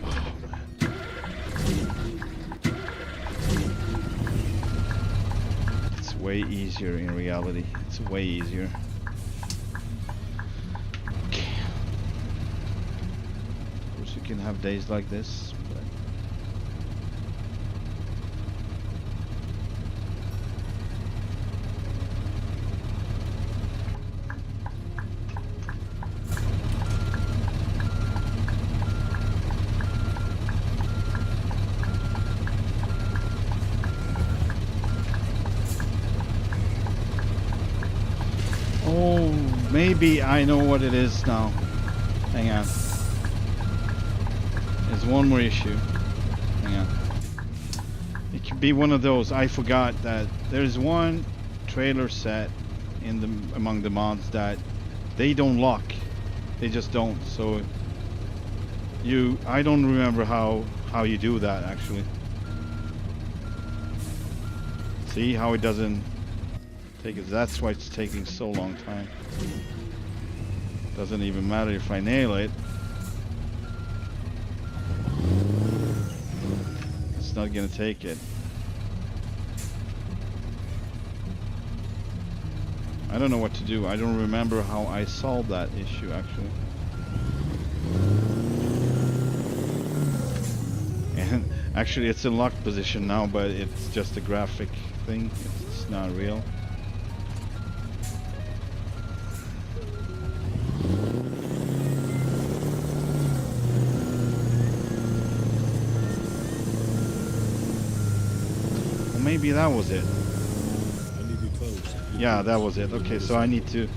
Oh, man. It's way easier in reality. It's way easier. Okay. Of course you can have days like this, but oh, maybe I know what it is now. Hang on. There's one more issue. Hang on. It could be one of those. I forgot that there's one trailer set in the among the mods that they don't lock. They just don't. So I don't remember how you do that actually. See how it doesn't take it. That's why it's taking so long time. Doesn't even matter if I nail it. It's not gonna take it. I don't know what to do. I don't remember how I solved that issue actually. And actually it's in locked position now, but it's just a graphic thing. It's not real. Maybe that was it. I need you close. Yeah, that was it. Okay, so I need to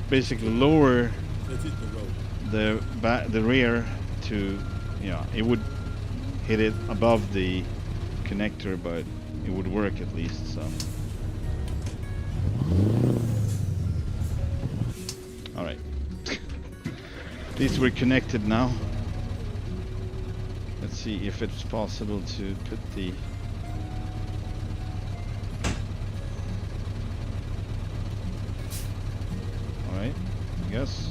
basically lower Let's hit the road. the rear to, yeah, it would hit it above the connector, but it would work at least. So, all right. At least we're connected now. Let's see if it's possible to put the I guess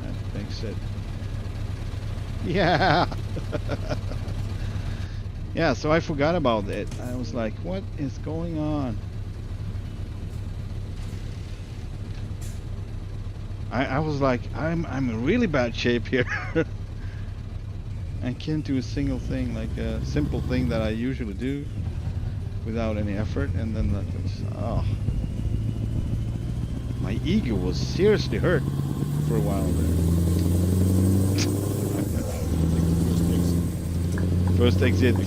that makes it. Yeah. Yeah, so I forgot about it. I was like, what is going on? I was like, I'm in really bad shape here. I can't do a single thing, like a simple thing that I usually do without any effort, and then that was, oh. My ego was seriously hurt for a while there. First exit. Here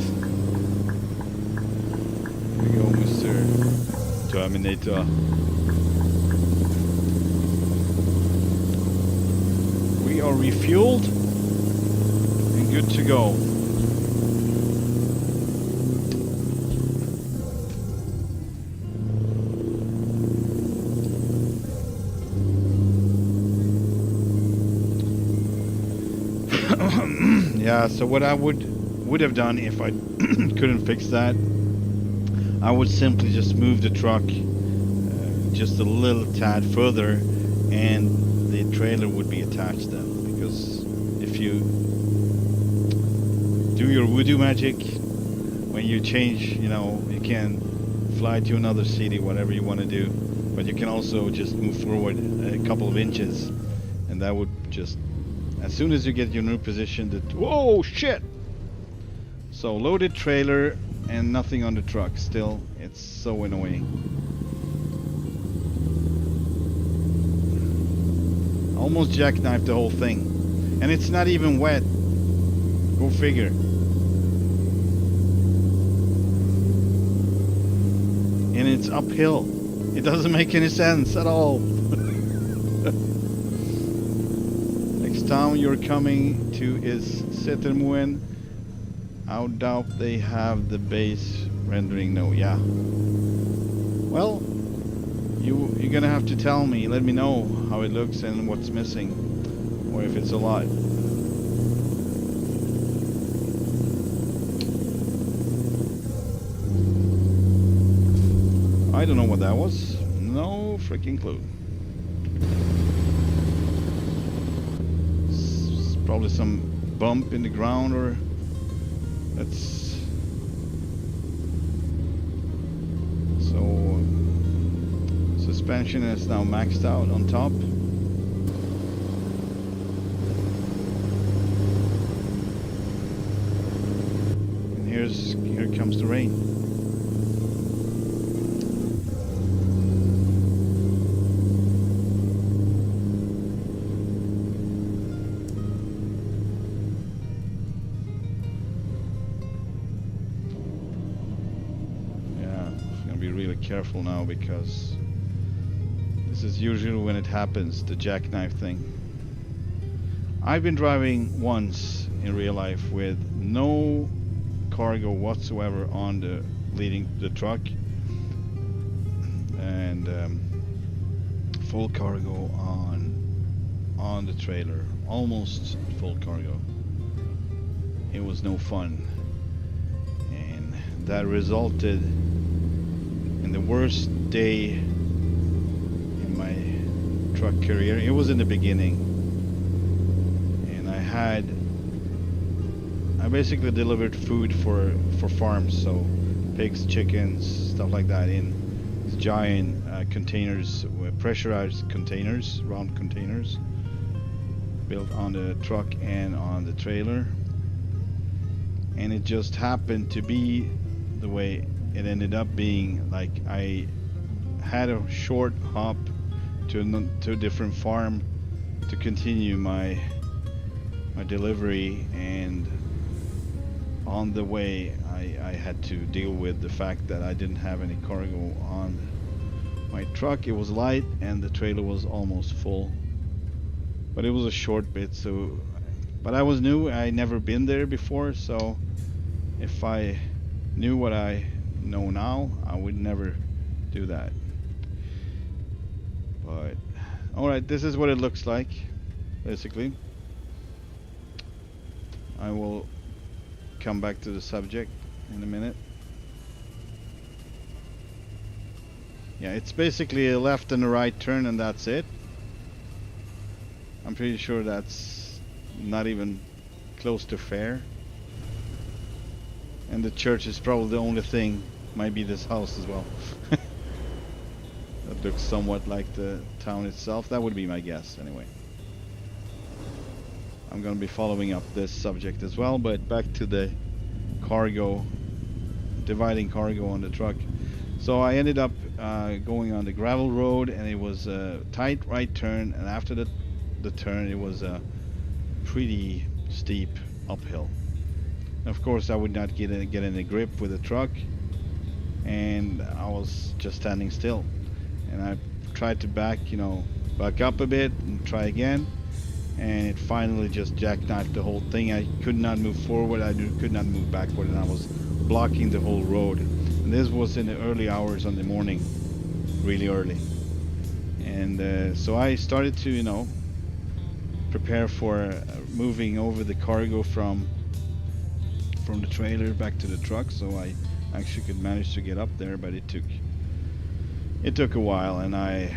we go, Mr. Terminator. We are refueled and good to go. Yeah, so what I would have done if I couldn't fix that, I would simply just move the truck just a little tad further, and the trailer would be attached then. Because if you do your voodoo magic, when you change, you know, you can fly to another city, whatever you want to do, but you can also just move forward a couple of inches, and that would just, as soon as you get your new position, whoa, shit! So loaded trailer and nothing on the truck still. It's so annoying. Almost jackknifed the whole thing. And it's not even wet. Go figure. and it's uphill. It doesn't make any sense at all. Next town you're coming to is Zettermoen. I doubt they have the base rendering. No, yeah. Well, you're gonna have to tell me, let me know how it looks and what's missing, or if it's a lot. I don't know what that was. No freaking clue. It's probably some bump in the ground, or that's so. Suspension is now maxed out on top. And here comes the rain. Careful now, because this is usually when it happens, the jackknife thing. I've been driving once in real life with no cargo whatsoever on the leading the truck, and full cargo on the trailer, almost full cargo. It was no fun, and that resulted in the worst day in my truck career. It was in the beginning, and I basically delivered food for farms, so pigs, chickens, stuff like that, in these giant containers, pressurized containers, round containers, built on the truck and on the trailer. And it just happened to be the way it ended up being. Like, I had a short hop to a different farm to continue my delivery, and on the way I had to deal with the fact that I didn't have any cargo on my truck. It was light and the trailer was almost full, but it was a short bit. So, but I was new, I never been there before, so if I knew what I know now, I would never do that. But alright, this is what it looks like basically. I will come back to the subject in a minute. Yeah, it's basically a left and a right turn, and that's it. I'm pretty sure that's not even close to fair. And the church is probably the only thing. Might be this house as well. That looks somewhat like the town itself. That would be my guess anyway. I'm gonna be following up this subject as well, but back to the cargo, dividing cargo on the truck. So I ended up going on the gravel road, and it was a tight right turn, and after the turn it was a pretty steep uphill. Of course, I would not get in a grip with the truck, and I was just standing still. And I tried to back up a bit and try again, and it finally just jackknifed the whole thing. I could not move forward, I could not move backward, and I was blocking the whole road. And this was in the early hours on the morning, really early. And so I started to, prepare for moving over the cargo from the trailer back to the truck, so I actually could manage to get up there, but it took a while, and I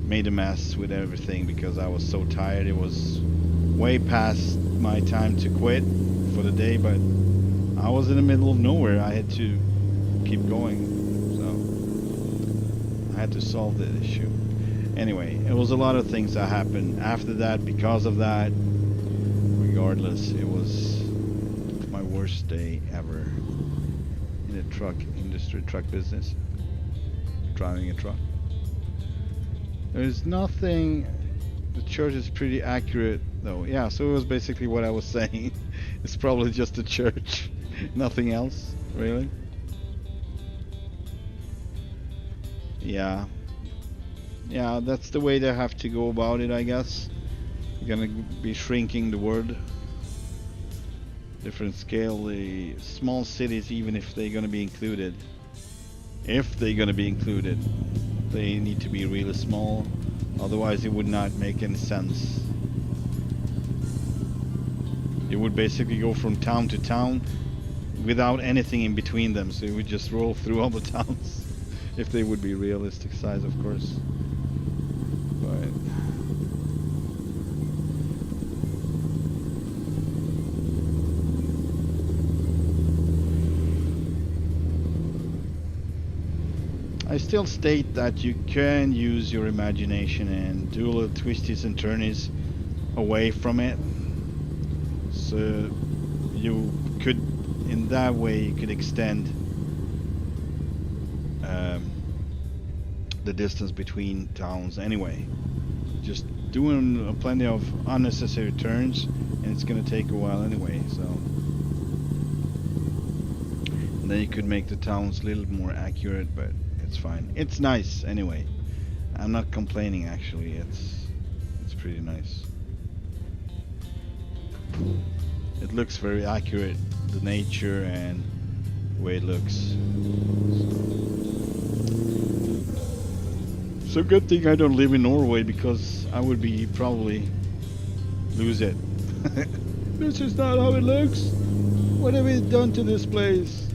made a mess with everything because I was so tired. It was way past my time to quit for the day, but I was in the middle of nowhere. I had to keep going, so I had to solve the issue. Anyway, it was a lot of things that happened after that because of that. Regardless, it was my worst day ever in the truck industry, truck business, driving a truck. There's nothing. The church is pretty accurate though. Yeah, so it was basically what I was saying. It's probably just a church, nothing else really. Yeah. Yeah, that's the way they have to go about it, I guess. You're gonna be shrinking the world. Different scale, the small cities, even if they're gonna be included. If they're gonna be included, they need to be really small. Otherwise, it would not make any sense. It would basically go from town to town without anything in between them. So it would just roll through all the towns. If they would be realistic size, of course. But I still state that you can use your imagination and do little twisties and turnies away from it. So you could, in that way, you could extend the distance between towns anyway. Just doing plenty of unnecessary turns, and it's gonna take a while anyway. So, and then you could make the towns a little more accurate, but it's fine. It's nice anyway. I'm not complaining actually. It's pretty nice. It looks very accurate, the nature and the way it looks. So good thing I don't live in Norway, because I would be probably lose it. This is not how it looks. What have we done to this place?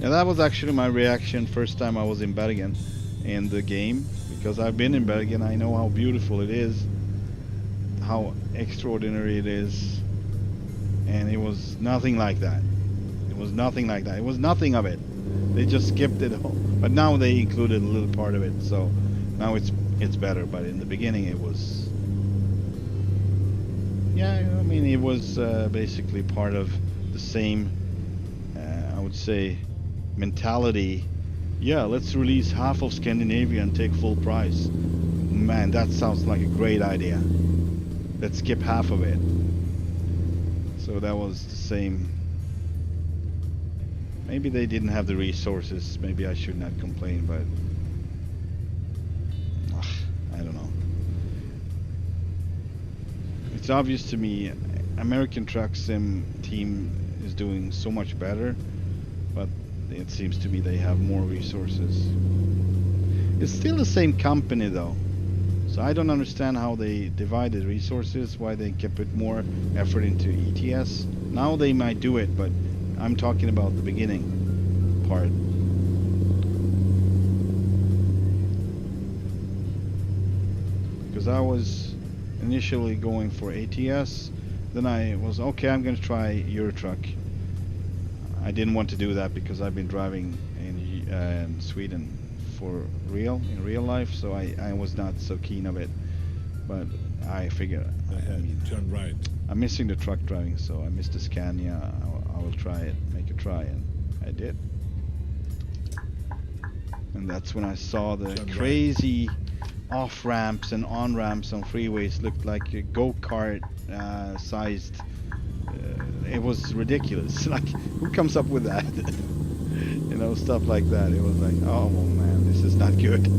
Yeah, that was actually my reaction first time I was in Bergen in the game, because I've been in Bergen. I know how beautiful it is, how extraordinary it is, and it was nothing like that. It was nothing like that. It was nothing of it. They just skipped it all. But now they included a little part of it, so now it's better. But in the beginning it was, yeah, I mean, it was basically part of the same, I would say, mentality. Yeah, let's release half of Scandinavia and take full price. Man, that sounds like a great idea. Let's skip half of it. So that was the same. Maybe they didn't have the resources. Maybe I should not complain, but I don't know. It's obvious to me American Truck Sim team is doing so much better, but it seems to me they have more resources. It's still the same company though, so I don't understand how they divided resources, why they can put more effort into ETS. Now they might do it, but I'm talking about the beginning part. Because I was initially going for ATS, then I was okay, I'm going to try Euro Truck. I didn't want to do that because I've been driving in Sweden for in real life, so I was not so keen of it. But I figured, I mean, turn right. I'm missing the truck driving, so I missed the Scania. I will try it, make a try, and I did. And that's when I saw the Turn crazy off ramps and on ramps on freeways. Looked like a go-kart sized. It was ridiculous. Like, who comes up with that? You know, stuff like that. It was like, oh man, this is not good.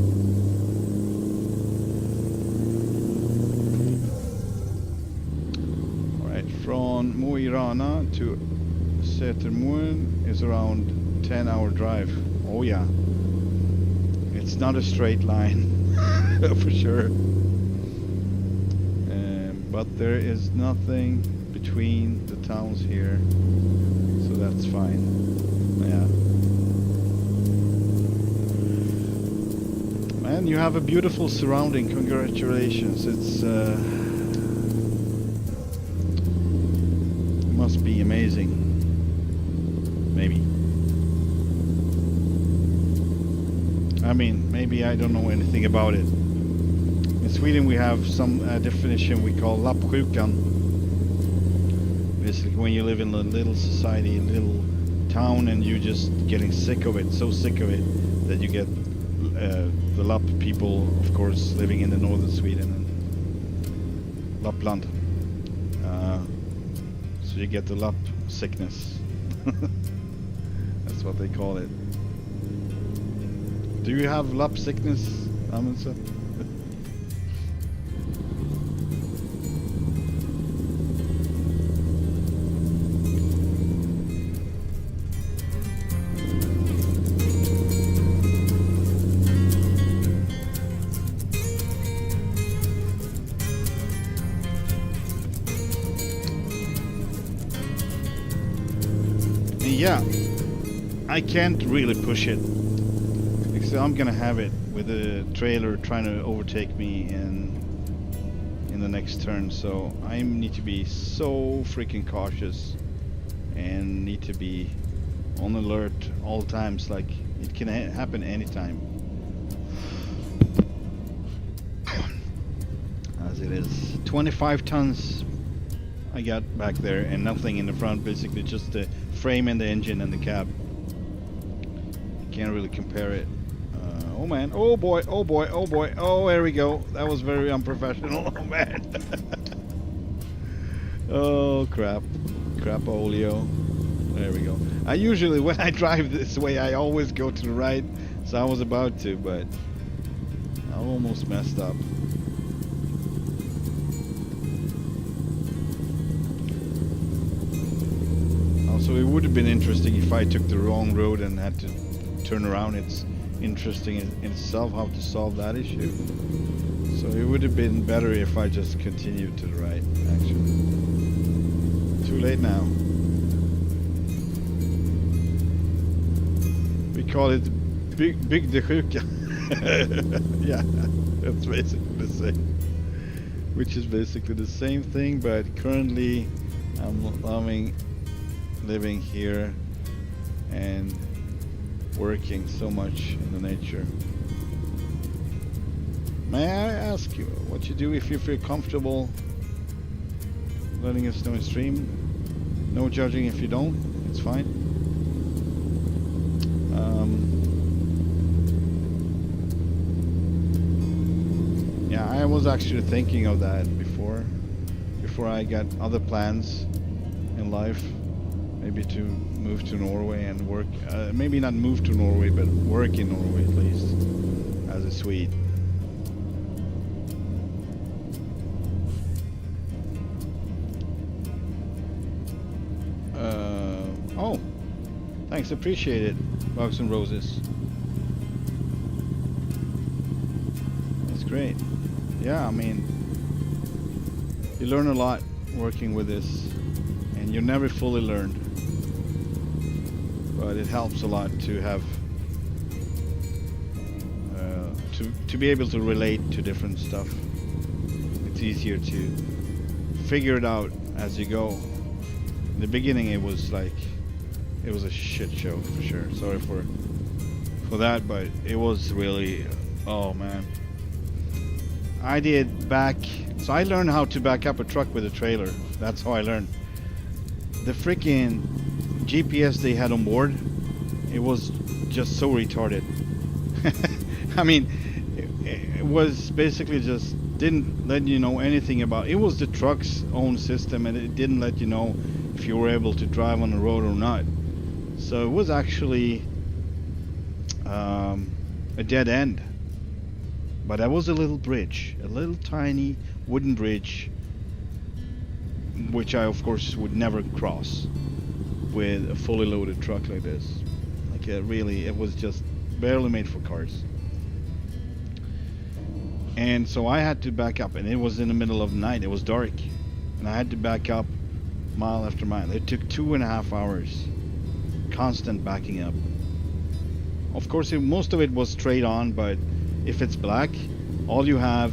From Mo i Rana to Sätermoen is around 10-hour drive. Oh yeah, it's not a straight line for sure, but there is nothing between the towns here, so that's fine. Yeah, man, you have a beautiful surrounding. Congratulations. It's must be amazing. Maybe. I mean, maybe I don't know anything about it. In Sweden we have some definition we call lappsjukan. Basically when you live in a little society, a little town, and you're just getting sick of it, so sick of it that you get the Lapp people, of course, living in the northern Sweden and Lapland. So you get the Lapp sickness. That's what they call it. Do you have lap sickness, Amundsen? Yeah, I can't really push it because I'm gonna have it with a trailer trying to overtake me in the next turn. So I need to be so freaking cautious and need to be on alert all times. Like it can happen anytime, as it is. 25 tons I got back there and nothing in the front, basically just the frame and the engine and the cab. Can't really compare it. Oh man, oh boy, oh boy, oh boy, oh there we go. That was very unprofessional, oh man. Oh crap, crap-olio. There we go. I usually, when I drive this way, I always go to the right, so I was about to, but I almost messed up. So it would have been interesting if I took the wrong road and had to turn around. It's interesting in itself how to solve that issue. So it would have been better if I just continued to the right, actually. Too late now. We call it Big de Sjuka. Yeah, that's basically the same. Which is basically the same thing, but currently I'm loving living here and working so much in the nature. May I ask you what you do if you feel comfortable letting us know in stream? No judging if you don't, it's fine. Yeah, I was actually thinking of that before I got other plans in life. Maybe to move to Norway and work, maybe not move to Norway, but work in Norway at least, as a Swede. Oh, thanks, appreciate it, Bugs and Roses. That's great. Yeah, I mean, you learn a lot working with this, and you never fully learn. But it helps a lot to have to be able to relate to different stuff. It's easier to figure it out as you go. In the beginning it was like it was a shit show for sure. Sorry for that, but it was really, oh man. I learned how to back up a truck with a trailer. That's how I learned. The freaking GPS they had on board, it was just so retarded. I mean, it was basically just didn't let you know anything about it. Was the truck's own system, and it didn't let you know if you were able to drive on the road or not. So it was actually a dead end. But there was a little bridge, a little tiny wooden bridge, which I of course would never cross with a fully loaded truck like this. Like it was just barely made for cars. And so I had to back up, and it was in the middle of the night, it was dark, and I had to back up mile after mile. It took 2.5 hours, constant backing up. Of course, most of it was straight on, but if it's black, all you have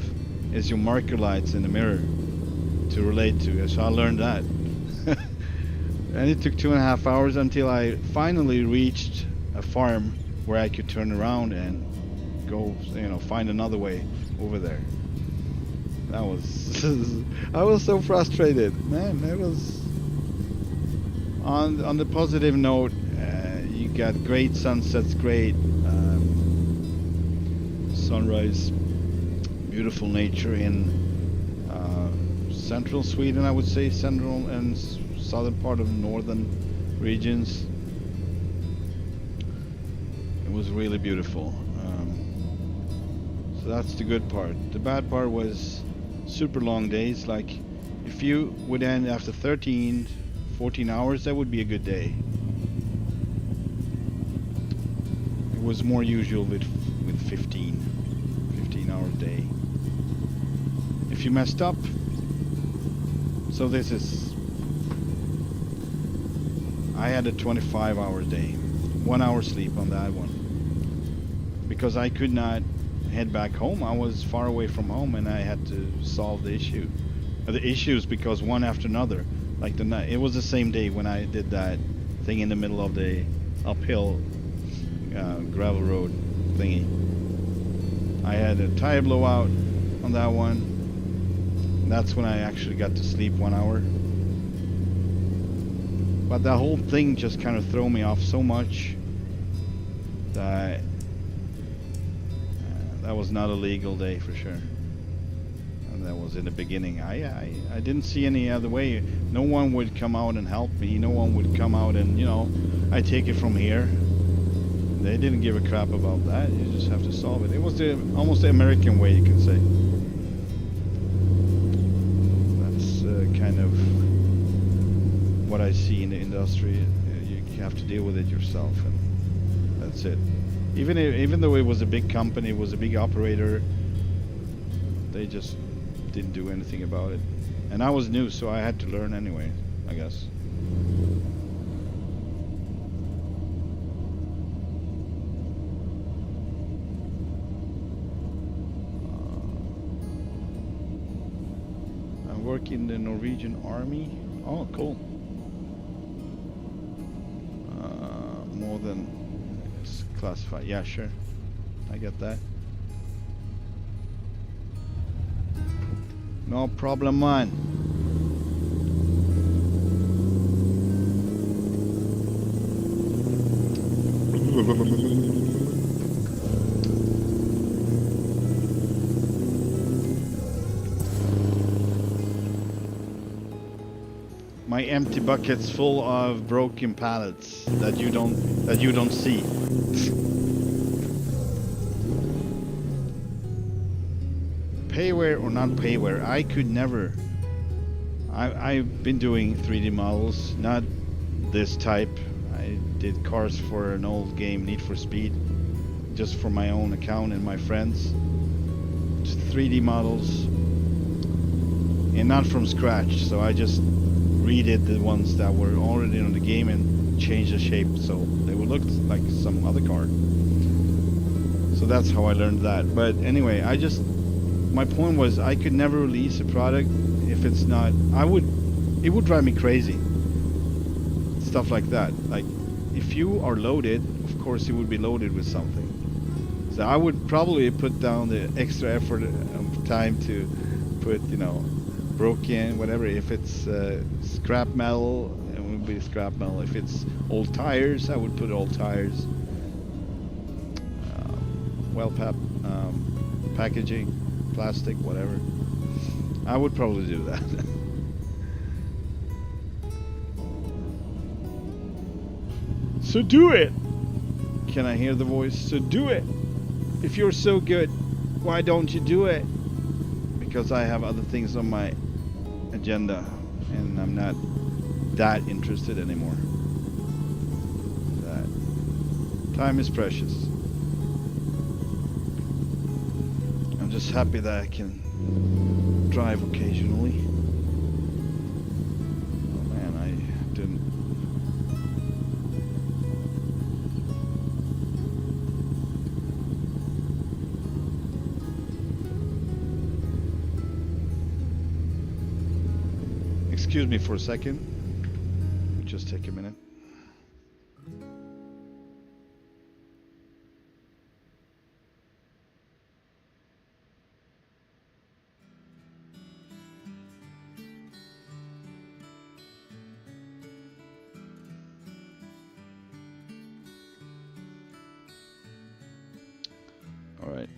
is your marker lights in the mirror to relate to. So I learned that. And it took 2.5 hours until I finally reached a farm where I could turn around and go, find another way over there. That was I was so frustrated, man. It was on the positive note. You got great sunsets, great sunrise, beautiful nature in central Sweden, I would say, central and southern part of northern regions. It was really beautiful. So that's the good part. The bad part was super long days. Like if you would end after 13, 14 hours, that would be a good day. It was more usual with 15 hour day. If you messed up, so this is, I had a 25-hour day, 1 hour sleep on that one, because I could not head back home. I was far away from home, and I had to solve the issues because one after another. Like the night, it was the same day when I did that thing in the middle of the uphill gravel road thingy. I had a tire blowout on that one. And that's when I actually got to sleep 1 hour. But that whole thing just kind of threw me off so much that that was not a legal day for sure. And that was in the beginning. I didn't see any other way. No one would come out and help me. No one would come out and, you know, I take it from here. They didn't give a crap about that. You just have to solve it. It was almost the American way, you can say. That's kind of what I see in the industry. You have to deal with it yourself, and that's it. Even though it was a big company, it was a big operator, they just didn't do anything about it. And I was new, so I had to learn anyway, I guess. I work in the Norwegian Army. Oh, cool. More than it's classified. Yeah, sure. I get that. No problem, man. My empty bucket's full of broken pallets that you don't see. Payware or not payware, I could never. I've been doing 3D models, not this type. I did cars for an old game, Need for Speed, just for my own account and my friends. Just 3D models, and not from scratch. So I just redid the ones that were already on the game and changed the shape so they would look like some other car. So that's how I learned that. But anyway, my point was I could never release a product if it's not, it would drive me crazy. Stuff like that. Like if you are loaded, of course you would be loaded with something. So I would probably put down the extra effort of time to put, you know, broken, whatever. If it's scrap metal, it would be scrap metal. If it's old tires, I would put old tires. Packaging, plastic, whatever. I would probably do that. So do it! Can I hear the voice? So do it! If you're so good, why don't you do it? Because I have other things on my agenda and I'm not that interested anymore. That time is precious. I'm just happy that I can drive occasionally. Oh man, I didn't. Excuse me for a second. Just take a minute. All right.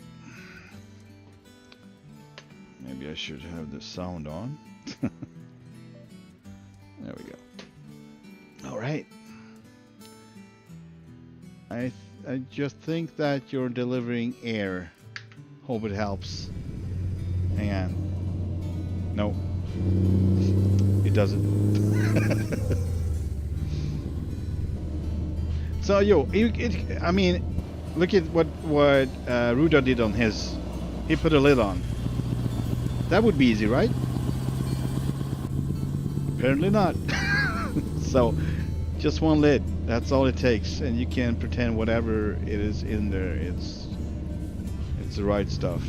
Maybe I should have the sound on. There we go. All right. I just think that you're delivering air Hope it helps. Hang on. No. It doesn't. So I mean, look at what Ruda did on his. He put a lid on. That would be easy, right? Apparently not. So, just one lid. That's all it takes, and you can pretend whatever it is in there. It's the right stuff.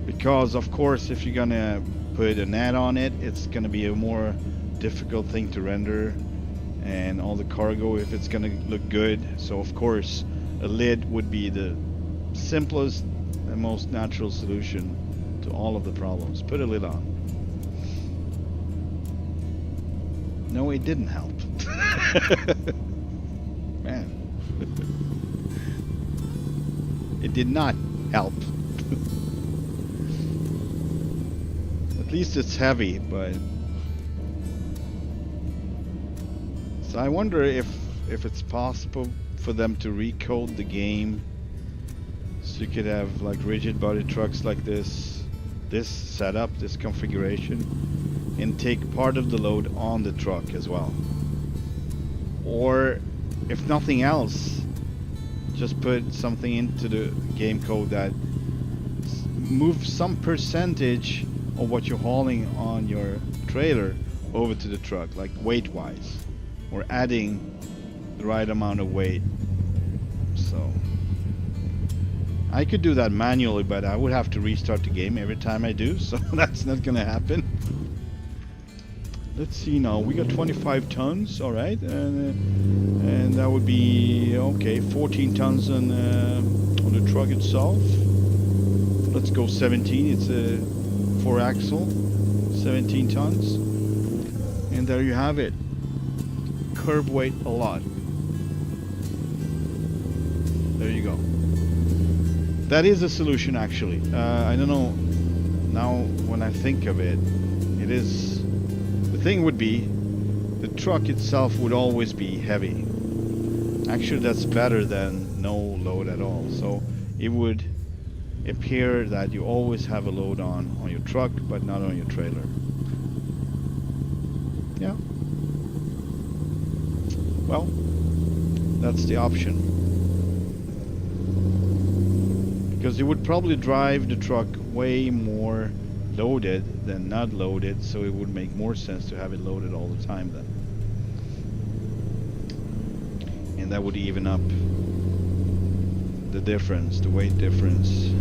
Because of course, if you're gonna put a net on it, it's gonna be a more difficult thing to render, and all the cargo if it's gonna look good. So of course, a lid would be the simplest and most natural solution to all of the problems. Put a lid on. No, it didn't help. Man. It did not help. At least it's heavy, but... So I wonder if it's possible for them to recode the game so you could have like rigid body trucks like this setup, this configuration, and take part of the load on the truck as well. Or if nothing else, just put something into the game code that moves some percentage of what you're hauling on your trailer over to the truck, like weight wise, or adding the right amount of weight. So I could do that manually, but I would have to restart the game every time I do, so that's not gonna happen. Let's see now, we got 25 tons, alright, and that would be, okay, 14 tons on the truck itself. Let's go 17, it's a 4-axle, 17 tons. And there you have it. Curb weight a lot. There you go. That is a solution actually. I don't know, now when I think of it, it is... The thing would be, the truck itself would always be heavy. Actually, that's better than no load at all. So it would appear that you always have a load on your truck, but not on your trailer. Yeah. Well, that's the option. Because you would probably drive the truck way more loaded than not loaded, so it would make more sense to have it loaded all the time then. And that would even up the difference, the weight difference.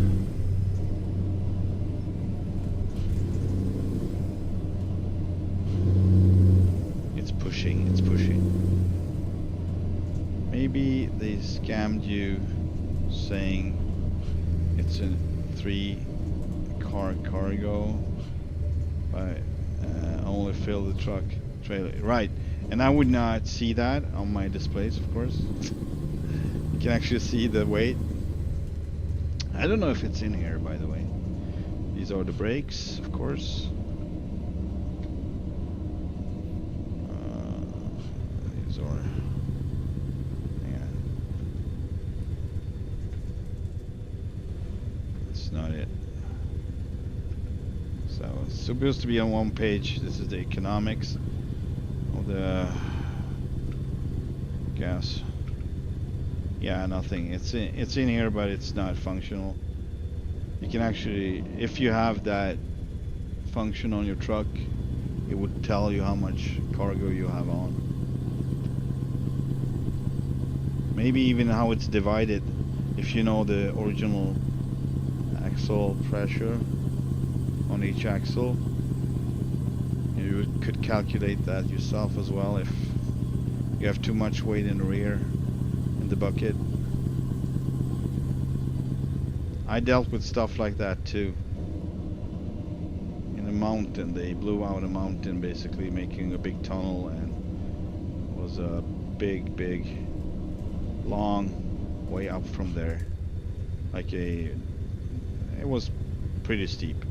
It's pushing, it's pushing. Maybe they scammed you saying it's a 3-car cargo, but only fill the truck trailer. Right, and I would not see that on my displays, of course. You can actually see the weight. I don't know if it's in here, by the way. These are the brakes, of course. These are... Hang on. That's not it. So it's supposed to be on one page. This is the economics of the gas. Yeah, nothing. It's in here, but it's not functional. You can actually, if you have that function on your truck, it would tell you how much cargo you have on. Maybe even how it's divided. If you know the original axle pressure on each axle, you could calculate that yourself as well if you have too much weight in the rear in the bucket. I dealt with stuff like that too. In a mountain, they blew out a mountain basically, making a big tunnel, and it was a big long way up from there. It was pretty steep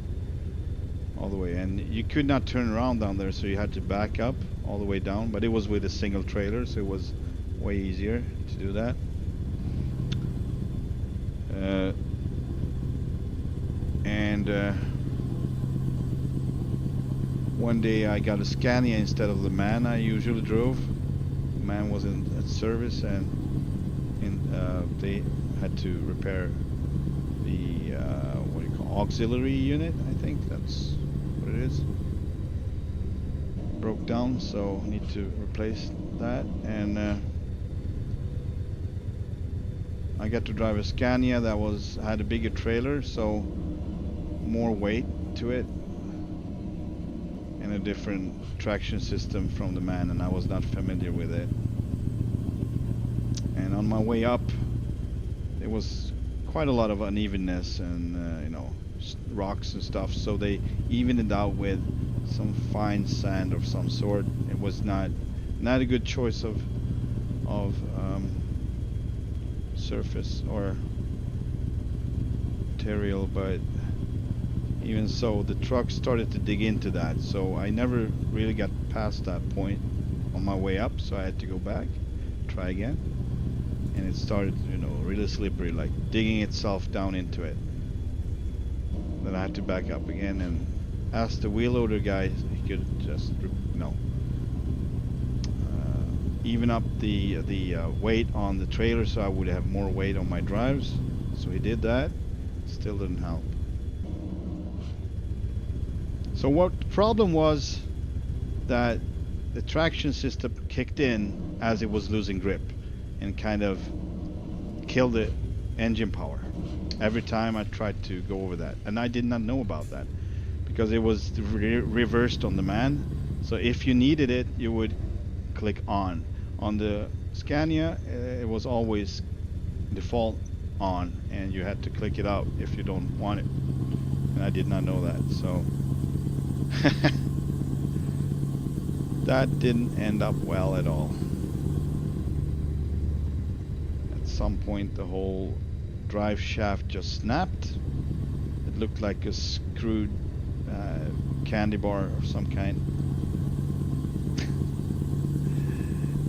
all the way, and you could not turn around down there, so you had to back up all the way down, but it was with a single trailer, so it was way easier to do that. And one day I got a Scania instead of the MAN I usually drove. The MAN was in at service, and they had to repair the what do you call, auxiliary unit. I think that's what it is. Broke down, so I need to replace that. And I got to drive a Scania that had a bigger trailer, so more weight to it, and a different traction system from the MAN, and I was not familiar with it. And on my way up, there was quite a lot of unevenness and you know, rocks and stuff, so they evened it out with some fine sand of some sort. It was not a good choice of surface or material, but even so, the truck started to dig into that, so I never really got past that point on my way up, so I had to go back, try again, and it started, you know, really slippery, like digging itself down into it. Then I had to back up again and ask the wheel loader guy if he could just, you know, even up the weight on the trailer so I would have more weight on my drives. So he did that. Still didn't help. So what the problem was that the traction system kicked in as it was losing grip and kind of killed the engine power every time I tried to go over that. And I did not know about that because it was reversed on the MAN. So if you needed it, you would click on. On the Scania, it was always default on, and you had to click it out if you don't want it. And I did not know that, so that didn't end up well at all. At some point, the whole drive shaft just snapped. It looked like a screwed candy bar of some kind.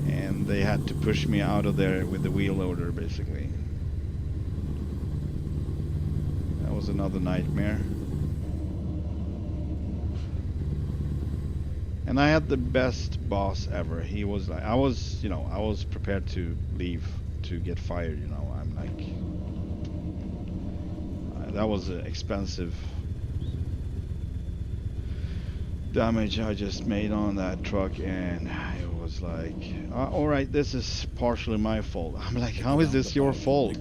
And they had to push me out of there with the wheel loader, basically. That was another nightmare. And I had the best boss ever. He was like, I was prepared to leave, to get fired, you know. I'm like, that was an expensive damage I just made on that truck, and it was like, all right, this is partially my fault. I'm like, how is this your fault?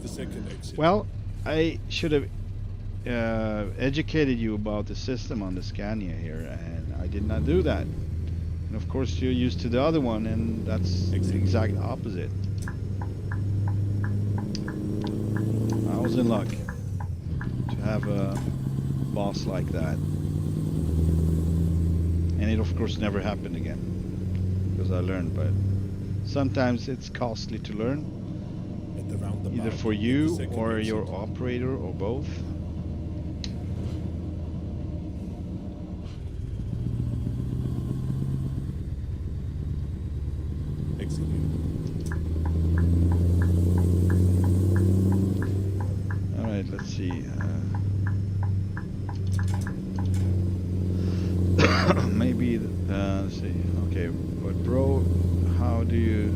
Well, I should have educated you about the system on the Scania here, and I did not do that. And of course you're used to the other one, and that's the exact opposite. I was in luck to have a boss like that. And it of course never happened again, because I learned, but sometimes it's costly to learn, either for you or your operator or both. Alright, let's see. Maybe, let's see. Okay, but bro, how do you...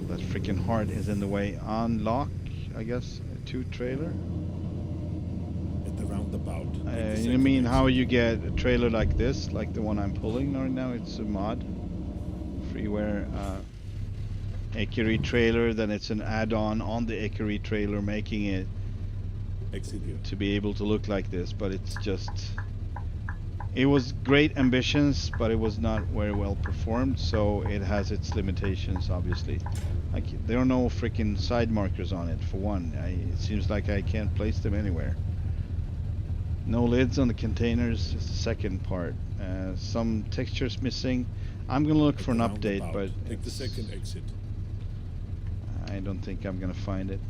That freaking heart is in the way. Unlock, I guess, a 2 trailer? At the roundabout. You mean how you get a trailer like this, like the one I'm pulling right now? It's a mod. Freeware Ekeri trailer, then it's an add-on on the Ekeri trailer, making it to be able to look like this, but it's just... It was great ambitions, but it was not very well performed, so it has its limitations, obviously. Like, there are no freaking side markers on it, for one. It seems like I can't place them anywhere. No lids on the containers is the second part. Some textures missing. I'm gonna look for an update, but take the second exit. I don't think I'm gonna find it.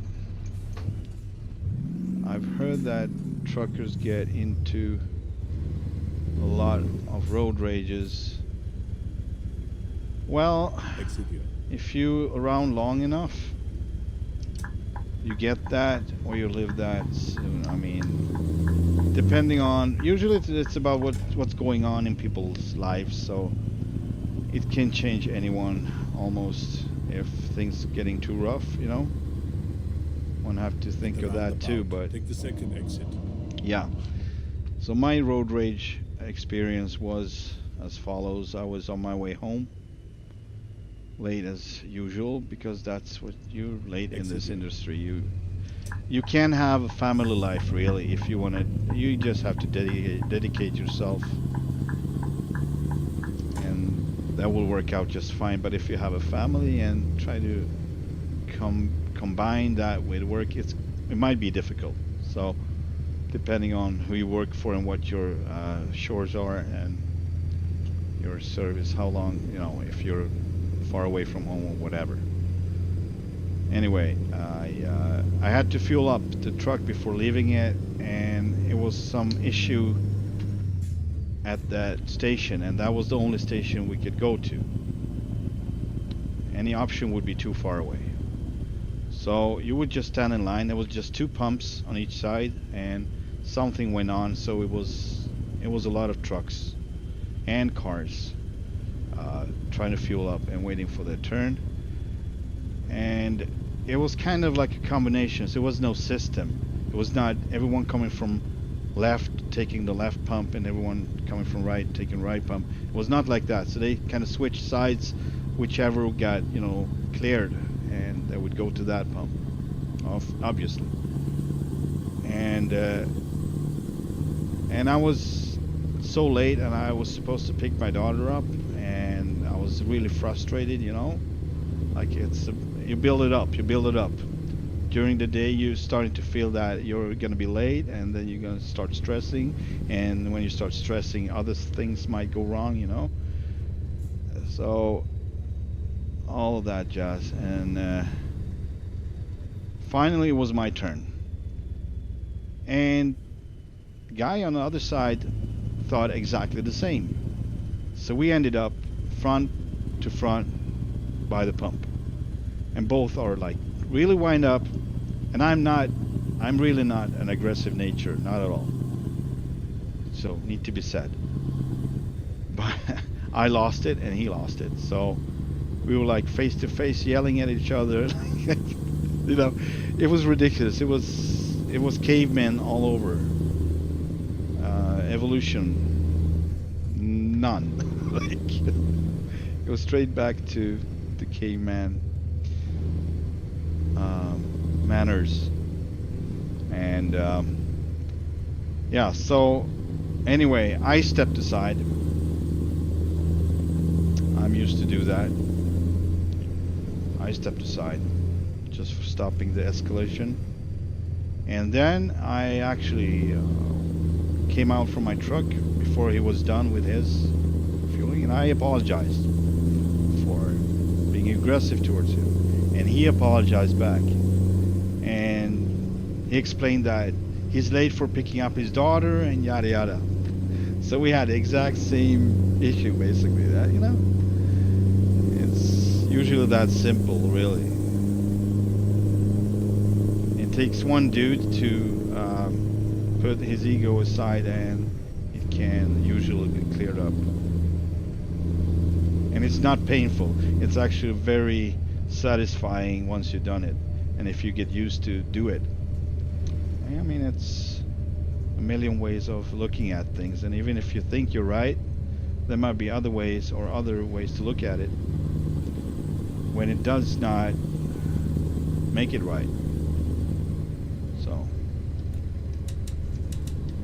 I've heard that truckers get into a lot of road rages. Well, if you around long enough, you get that or you live that soon. I mean, depending on, usually it's about what's going on in people's lives, so it can change anyone almost if things getting too rough, you know. One have to think of that too, but Take the second exit. yeah. So my road rage experience was as follows. I was on my way home late as usual, because that's what you're late in this industry. You can have a family life really if you want to. You just have to dedicate yourself, and that will work out just fine. But if you have a family and try to combine that with work, it might be difficult. So depending on who you work for and what your chores are and your service, how long, you know, if you're far away from home or whatever. Anyway, I had to fuel up the truck before leaving it, and it was some issue at that station, and that was the only station we could go to. Any option would be too far away. So you would just stand in line. There was just 2 pumps on each side, and something went on, so it was a lot of trucks and cars trying to fuel up and waiting for their turn. And it was kind of like a combination, so there was no system. It was not everyone coming from left taking the left pump and everyone coming from right taking right pump. It was not like that, so they kind of switched sides, whichever got, you know, cleared, and they would go to that pump, obviously. And I was so late, and I was supposed to pick my daughter up, and I was really frustrated, you know. Like you build it up. During the day, you're starting to feel that you're going to be late, and then you're going to start stressing. And when you start stressing, other things might go wrong, you know. So all of that jazz, and finally it was my turn. And the guy on the other side thought exactly the same. So we ended up front to front by the pump. And both are like really wind up, and I'm really not an aggressive nature, not at all. So need to be said. But I lost it and he lost it. So we were like face to face yelling at each other. You know, it was ridiculous. It was cavemen all over. Evolution, none. Like, it was straight back to the caveman manners. And yeah, so anyway, I stepped aside. I'm used to do that. I stepped aside just for stopping the escalation. And then I actually came out from my truck before he was done with his fueling, and I apologized for being aggressive towards him. And he apologized back. And he explained that he's late for picking up his daughter and yada yada. So we had the exact same issue, basically. That, you know, it's usually that simple, really. It takes one dude to put his ego aside, and it can usually be cleared up. And it's not painful. It's actually very satisfying once you've done it, and if you get used to do it. I mean, it's a million ways of looking at things, and even if you think you're right, there might be other ways to look at it when it does not make it right. So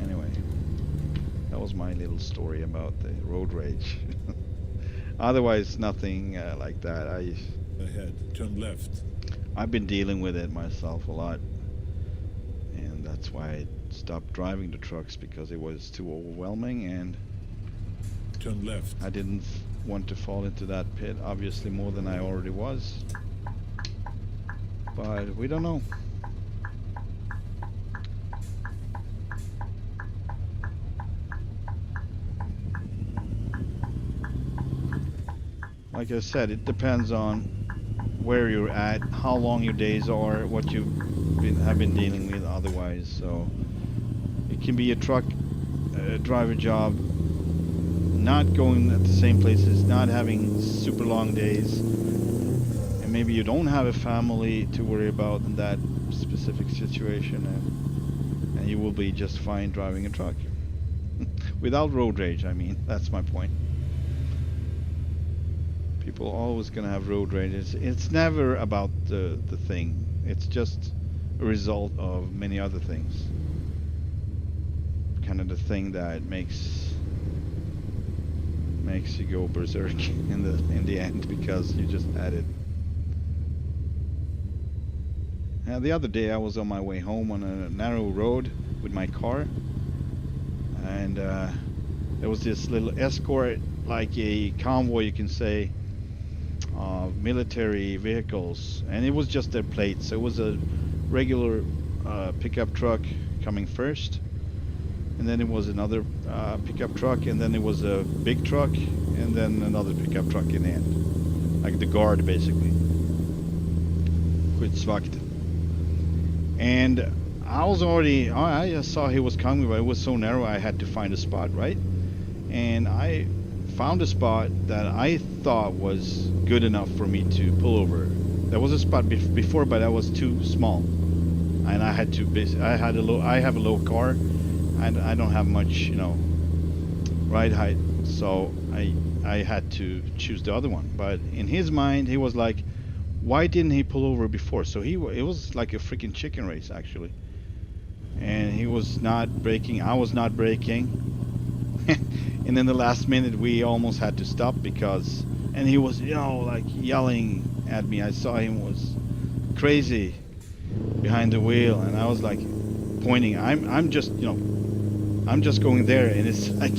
anyway, that was my little story about the road rage. Otherwise, nothing like that. Ahead, turn left. I've been dealing with it myself a lot, and that's why I stopped driving the trucks, because it was too overwhelming, and turn left. I didn't want to fall into that pit, obviously more than I already was. But we don't know. Like I said, it depends on where you're at, how long your days are, what you have been dealing with otherwise. So it can be a truck driver job, not going at the same places, not having super long days, and maybe you don't have a family to worry about in that specific situation, and you will be just fine driving a truck without road rage. I mean, that's my point. People are always gonna have road rage. It's never about the thing. It's just a result of many other things. Kind of the thing that makes you go berserk in the end because you just had it. The other day I was on my way home on a narrow road with my car, and there was this little escort, like a convoy, you can say, of military vehicles, and it was just their plates. So it was a regular pickup truck coming first, and then it was another pickup truck, and then it was a big truck, and then another pickup truck in the end, like the guard basically. Skyddsvakt. And I just saw he was coming, but it was so narrow I had to find a spot, right? And I found a spot that I thought was good enough for me to pull over. There was a spot before, but that was too small, and I had to. I have a low car, and I don't have much, you know, ride height, so I had to choose the other one. But in his mind, he was like, why didn't he pull over before? So it was like a freaking chicken race actually, and he was not braking. I was not braking. And in the last minute we almost had to stop because, and he was, you know, like yelling at me. I saw him was crazy behind the wheel, and I was like pointing. I'm just, you know, I'm just going there, and it's like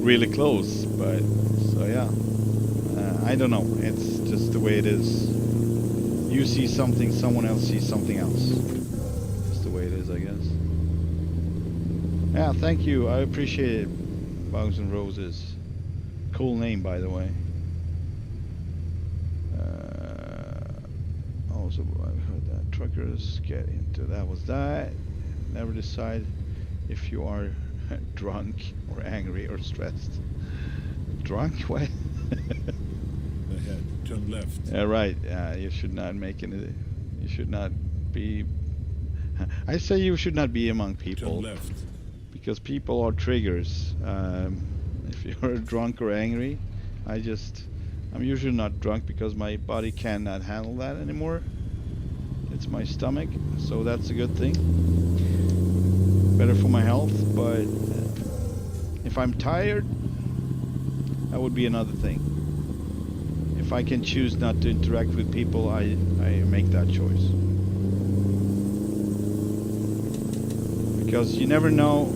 really close. But so yeah, I don't know. It's just the way it is. You see something, someone else sees something else. Just the way it is, I guess. Yeah, thank you. I appreciate it. Bugs and Roses. Cool name, by the way. Also, I've heard that truckers get into that. Was that? Never decide if you are drunk or angry or stressed. Drunk? What? Ahead, turn left. Yeah, right. You should not make any. You should not be. I say you should not be among people. Turn left. Because people are triggers. If you're drunk or angry, I'm usually not drunk because my body cannot handle that anymore. It's my stomach, so that's a good thing. Better for my health, but if I'm tired, that would be another thing. If I can choose not to interact with people, I make that choice. Because you never know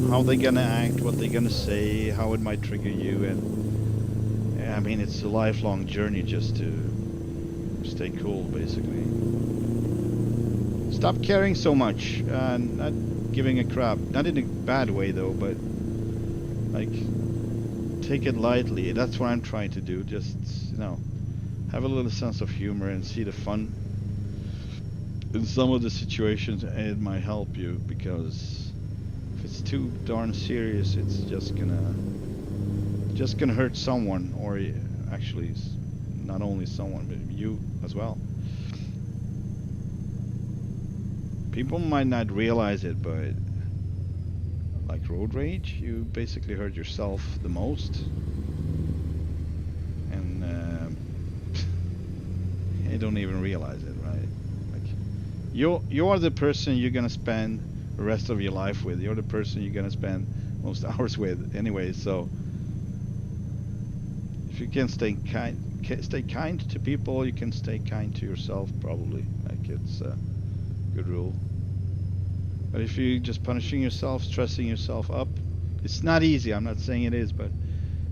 how they're gonna act, what they're gonna say, how it might trigger you, and I mean, it's a lifelong journey just to stay cool, basically. Stop caring so much, not giving a crap, not in a bad way though, but like, take it lightly. That's what I'm trying to do, just, you know, have a little sense of humor and see the fun in some of the situations. It might help you, because if it's too darn serious, it's just gonna hurt someone, or actually not only someone, but you as well. People might not realize it, but like road rage, you basically hurt yourself the most, and you don't even realize it, right? Like you are the person you're gonna spend the rest of your life with. You're the person you're gonna spend most hours with anyway. So if you can stay kind to people, you can stay kind to yourself, probably. Like, it's a good rule. But if you're just punishing yourself, stressing yourself up, it's not easy. I'm not saying it is, but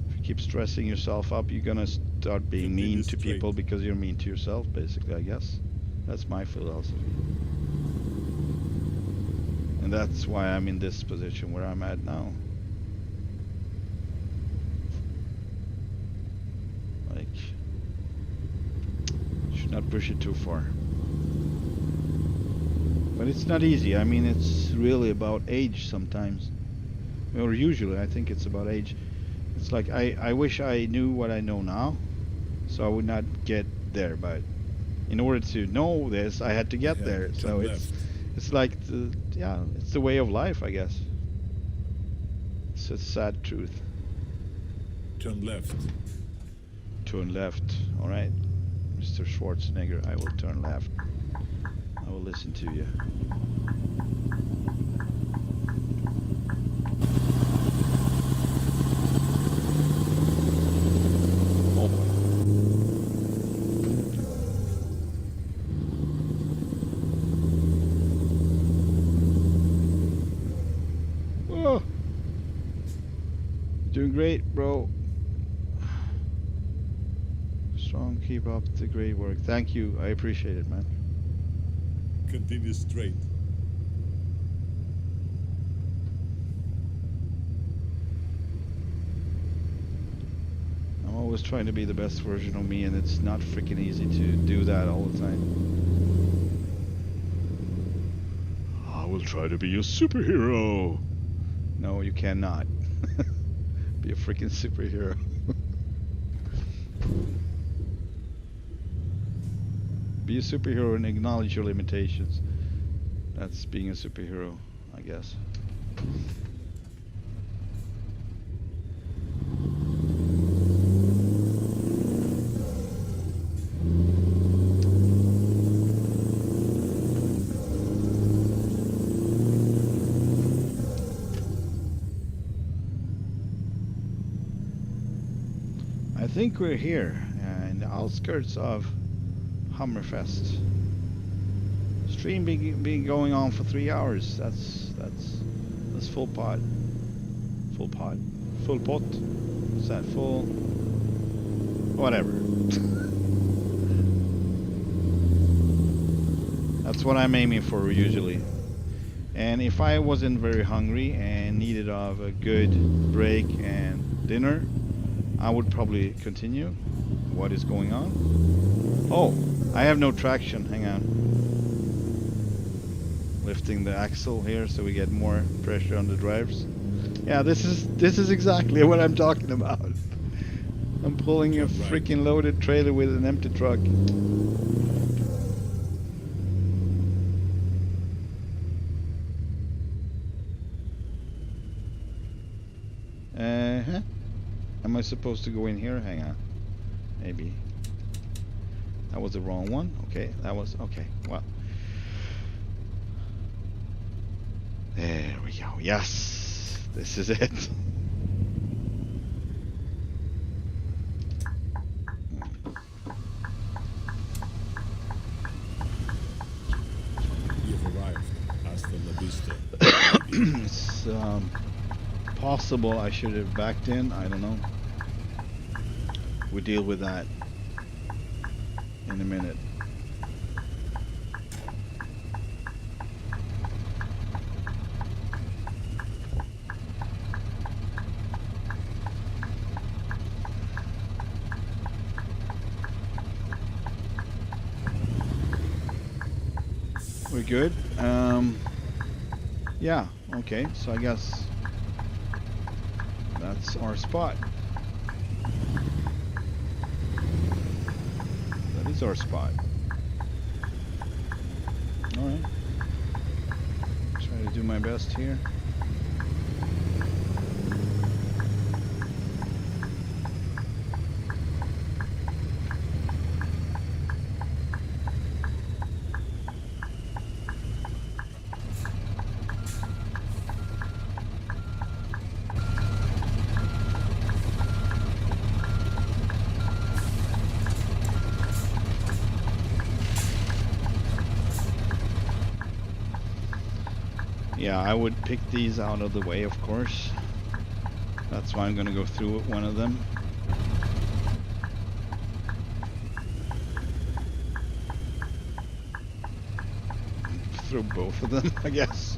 if you keep stressing yourself up, you're gonna start being mean to people because you're mean to yourself, basically, I guess. That's my philosophy. And that's why I'm in this position where I'm at now. Like, should not push it too far. it's not easy. I mean, it's really about age sometimes. Or usually, I think it's about age. It's like I wish I knew what I know now, so I would not get there. But in order to know this, I had to get Ahead, there. turn So left. it's like it's the way of life, I guess. It's a sad truth. Turn left. Turn left. All right, Mr. Schwarzenegger, I will turn left. I will listen to you. Oh boy. Whoa. Doing great, bro. Strong, keep up the great work. Thank you. I appreciate it, man. Continue straight. I'm always trying to be the best version of me, and it's not freaking easy to do that all the time. I will try to be a superhero. No, you cannot. Be a freaking superhero. Be a superhero and acknowledge your limitations. That's being a superhero, I guess. I think we're here in the outskirts of Hammerfest. Stream been going on for 3 hours. That's full pot. Full pot. Full pot. Is that full? Whatever. That's what I'm aiming for usually. And if I wasn't very hungry and needed of a good break and dinner, I would probably continue. What is going on? Oh, I have no traction. Hang on. Lifting the axle here so we get more pressure on the drives. Yeah, this is exactly what I'm talking about. I'm pulling a freaking loaded trailer with an empty truck. Am I supposed to go in here? Hang on. Maybe. That was the wrong one. Okay, that was... Okay, well. There we go. Yes! This is it. You've arrived. Hasta la vista. It's possible I should have backed in. I don't know. We'll deal with that in a minute. We're good. Yeah, okay, so I guess that's our spot. That is our spot. Alright. Try to do my best here. Yeah, I would pick these out of the way, of course. That's why I'm gonna go through one of them. Through both of them, I guess.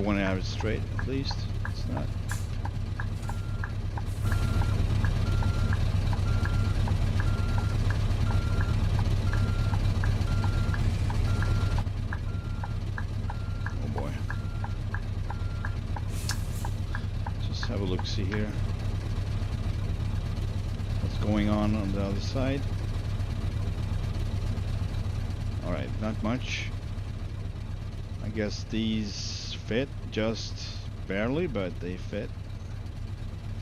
want to have it straight at least. It's not. Oh boy. Just have a look, see here. What's going on the other side? Alright, not much. I guess these fit just barely, but they fit.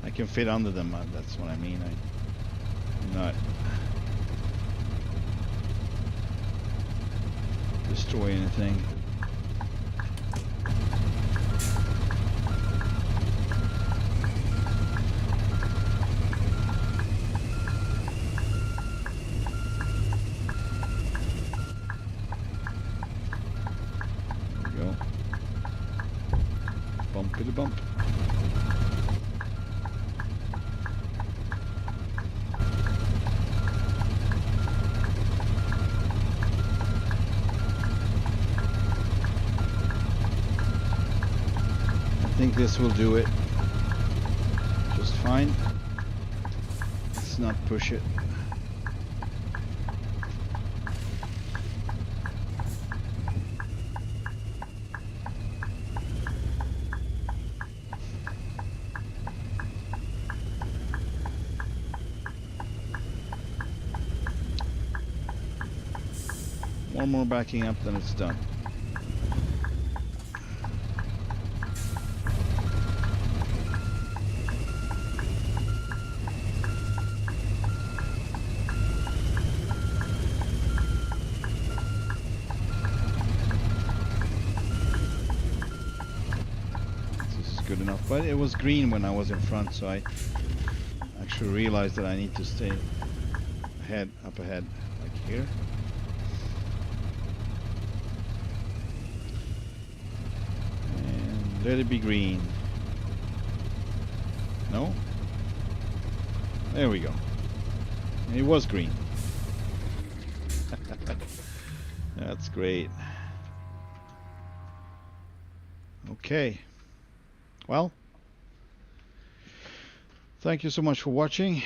I can fit under them, that's what I mean. I'm not destroy anything. Bumpity bump. I think this will do it just fine. Let's not push it. One more backing up, then it's done. This is good enough, but it was green when I was in front, so I actually realized that I need to stay ahead, up ahead, like here. Let it be green. No? There we go. It was green. That's great. Okay. Well, thank you so much for watching,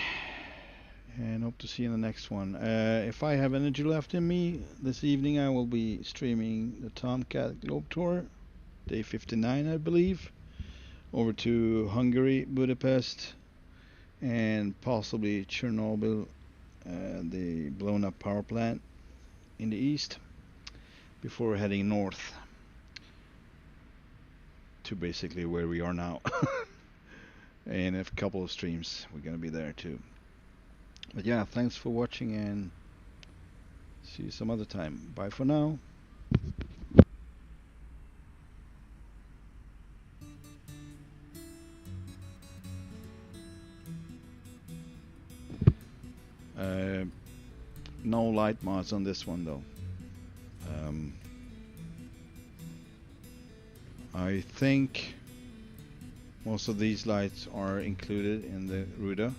and hope to see you in the next one. If I have energy left in me, this evening I will be streaming the Tomcat Globe Tour. Day 59, I believe, over to Hungary, Budapest, and possibly Chernobyl, the blown up power plant in the east, before heading north to basically where we are now. And a couple of streams, we're gonna be there too. But yeah, thanks for watching, and see you some other time. Bye for now. No light mods on this one though. I think most of these lights are included in the Ruda,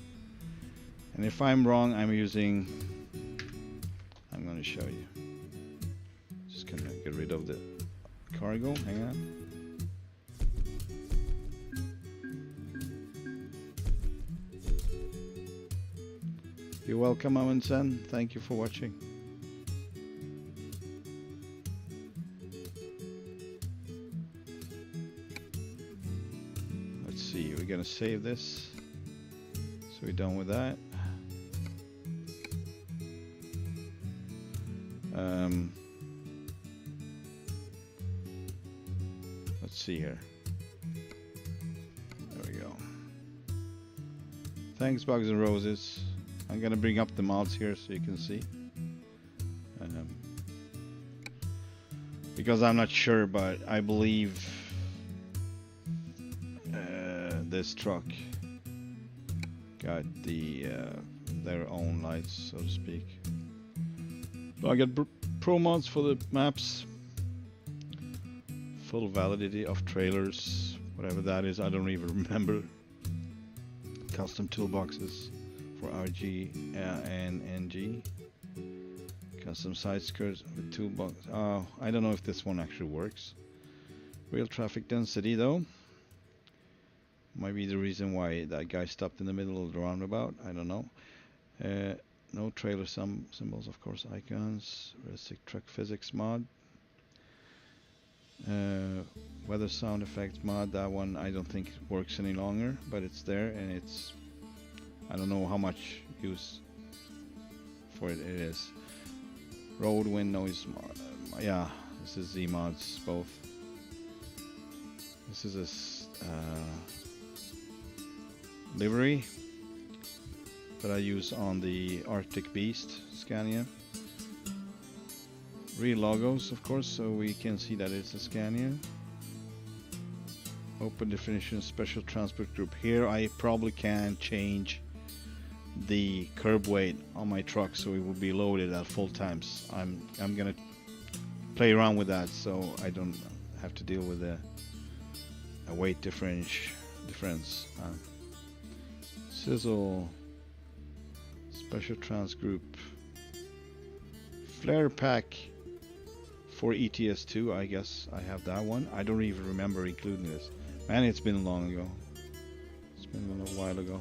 and if I'm wrong, I'm going to show you. Just gonna get rid of the cargo. Hang on. You're welcome, Amundsen. Thank you for watching. Let's see, we're gonna save this. So we're done with that. Let's see here. There we go. Thanks, Bugs and Roses. I'm gonna bring up the mods here so you can see. Because I'm not sure, but I believe this truck got their own lights, so to speak. So I got pro mods for the maps, full validity of trailers, whatever that is, I don't even remember. Custom toolboxes for RG and NG. Custom side skirts with toolbox. Oh, I don't know if this one actually works. Real traffic density though. Might be the reason why that guy stopped in the middle of the roundabout. I don't know. No trailer symbols, of course. Icons. Realistic truck physics mod. Weather sound effects mod. That one I don't think works any longer, but it's there, and it's, I don't know how much use for it is. Road wind noise mod. Yeah, this is Z mods both. This is a livery that I use on the Arctic Beast Scania. Real logos, of course, so we can see that it's a Scania. Open definition special transport group. Here I probably can change the curb weight on my truck so it will be loaded at full times. I'm gonna play around with that so I don't have to deal with a weight difference. Sizzle special trans group. Flare pack for ETS2, I guess I have that one. I don't even remember including this. Man, it's been long ago. It's been a little while ago.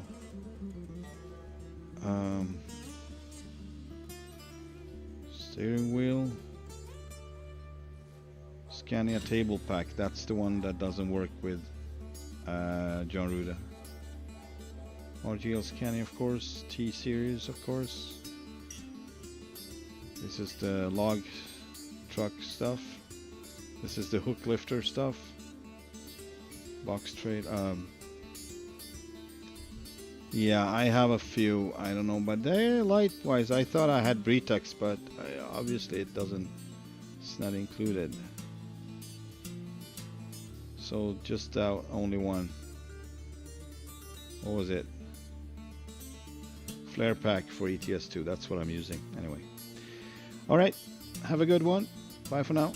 Steering wheel. Scania table pack. That's the one that doesn't work with Jon Ruda. RGL Scania, of course. T-Series, of course. This is the log truck stuff. This is the hook lifter stuff. Box trade. Yeah, I have a few. I don't know, but they're light-wise. I thought I had Britex, but obviously it doesn't. It's not included. So just only one. What was it? Flare pack for ETS2. That's what I'm using anyway. All right. Have a good one. Bye for now.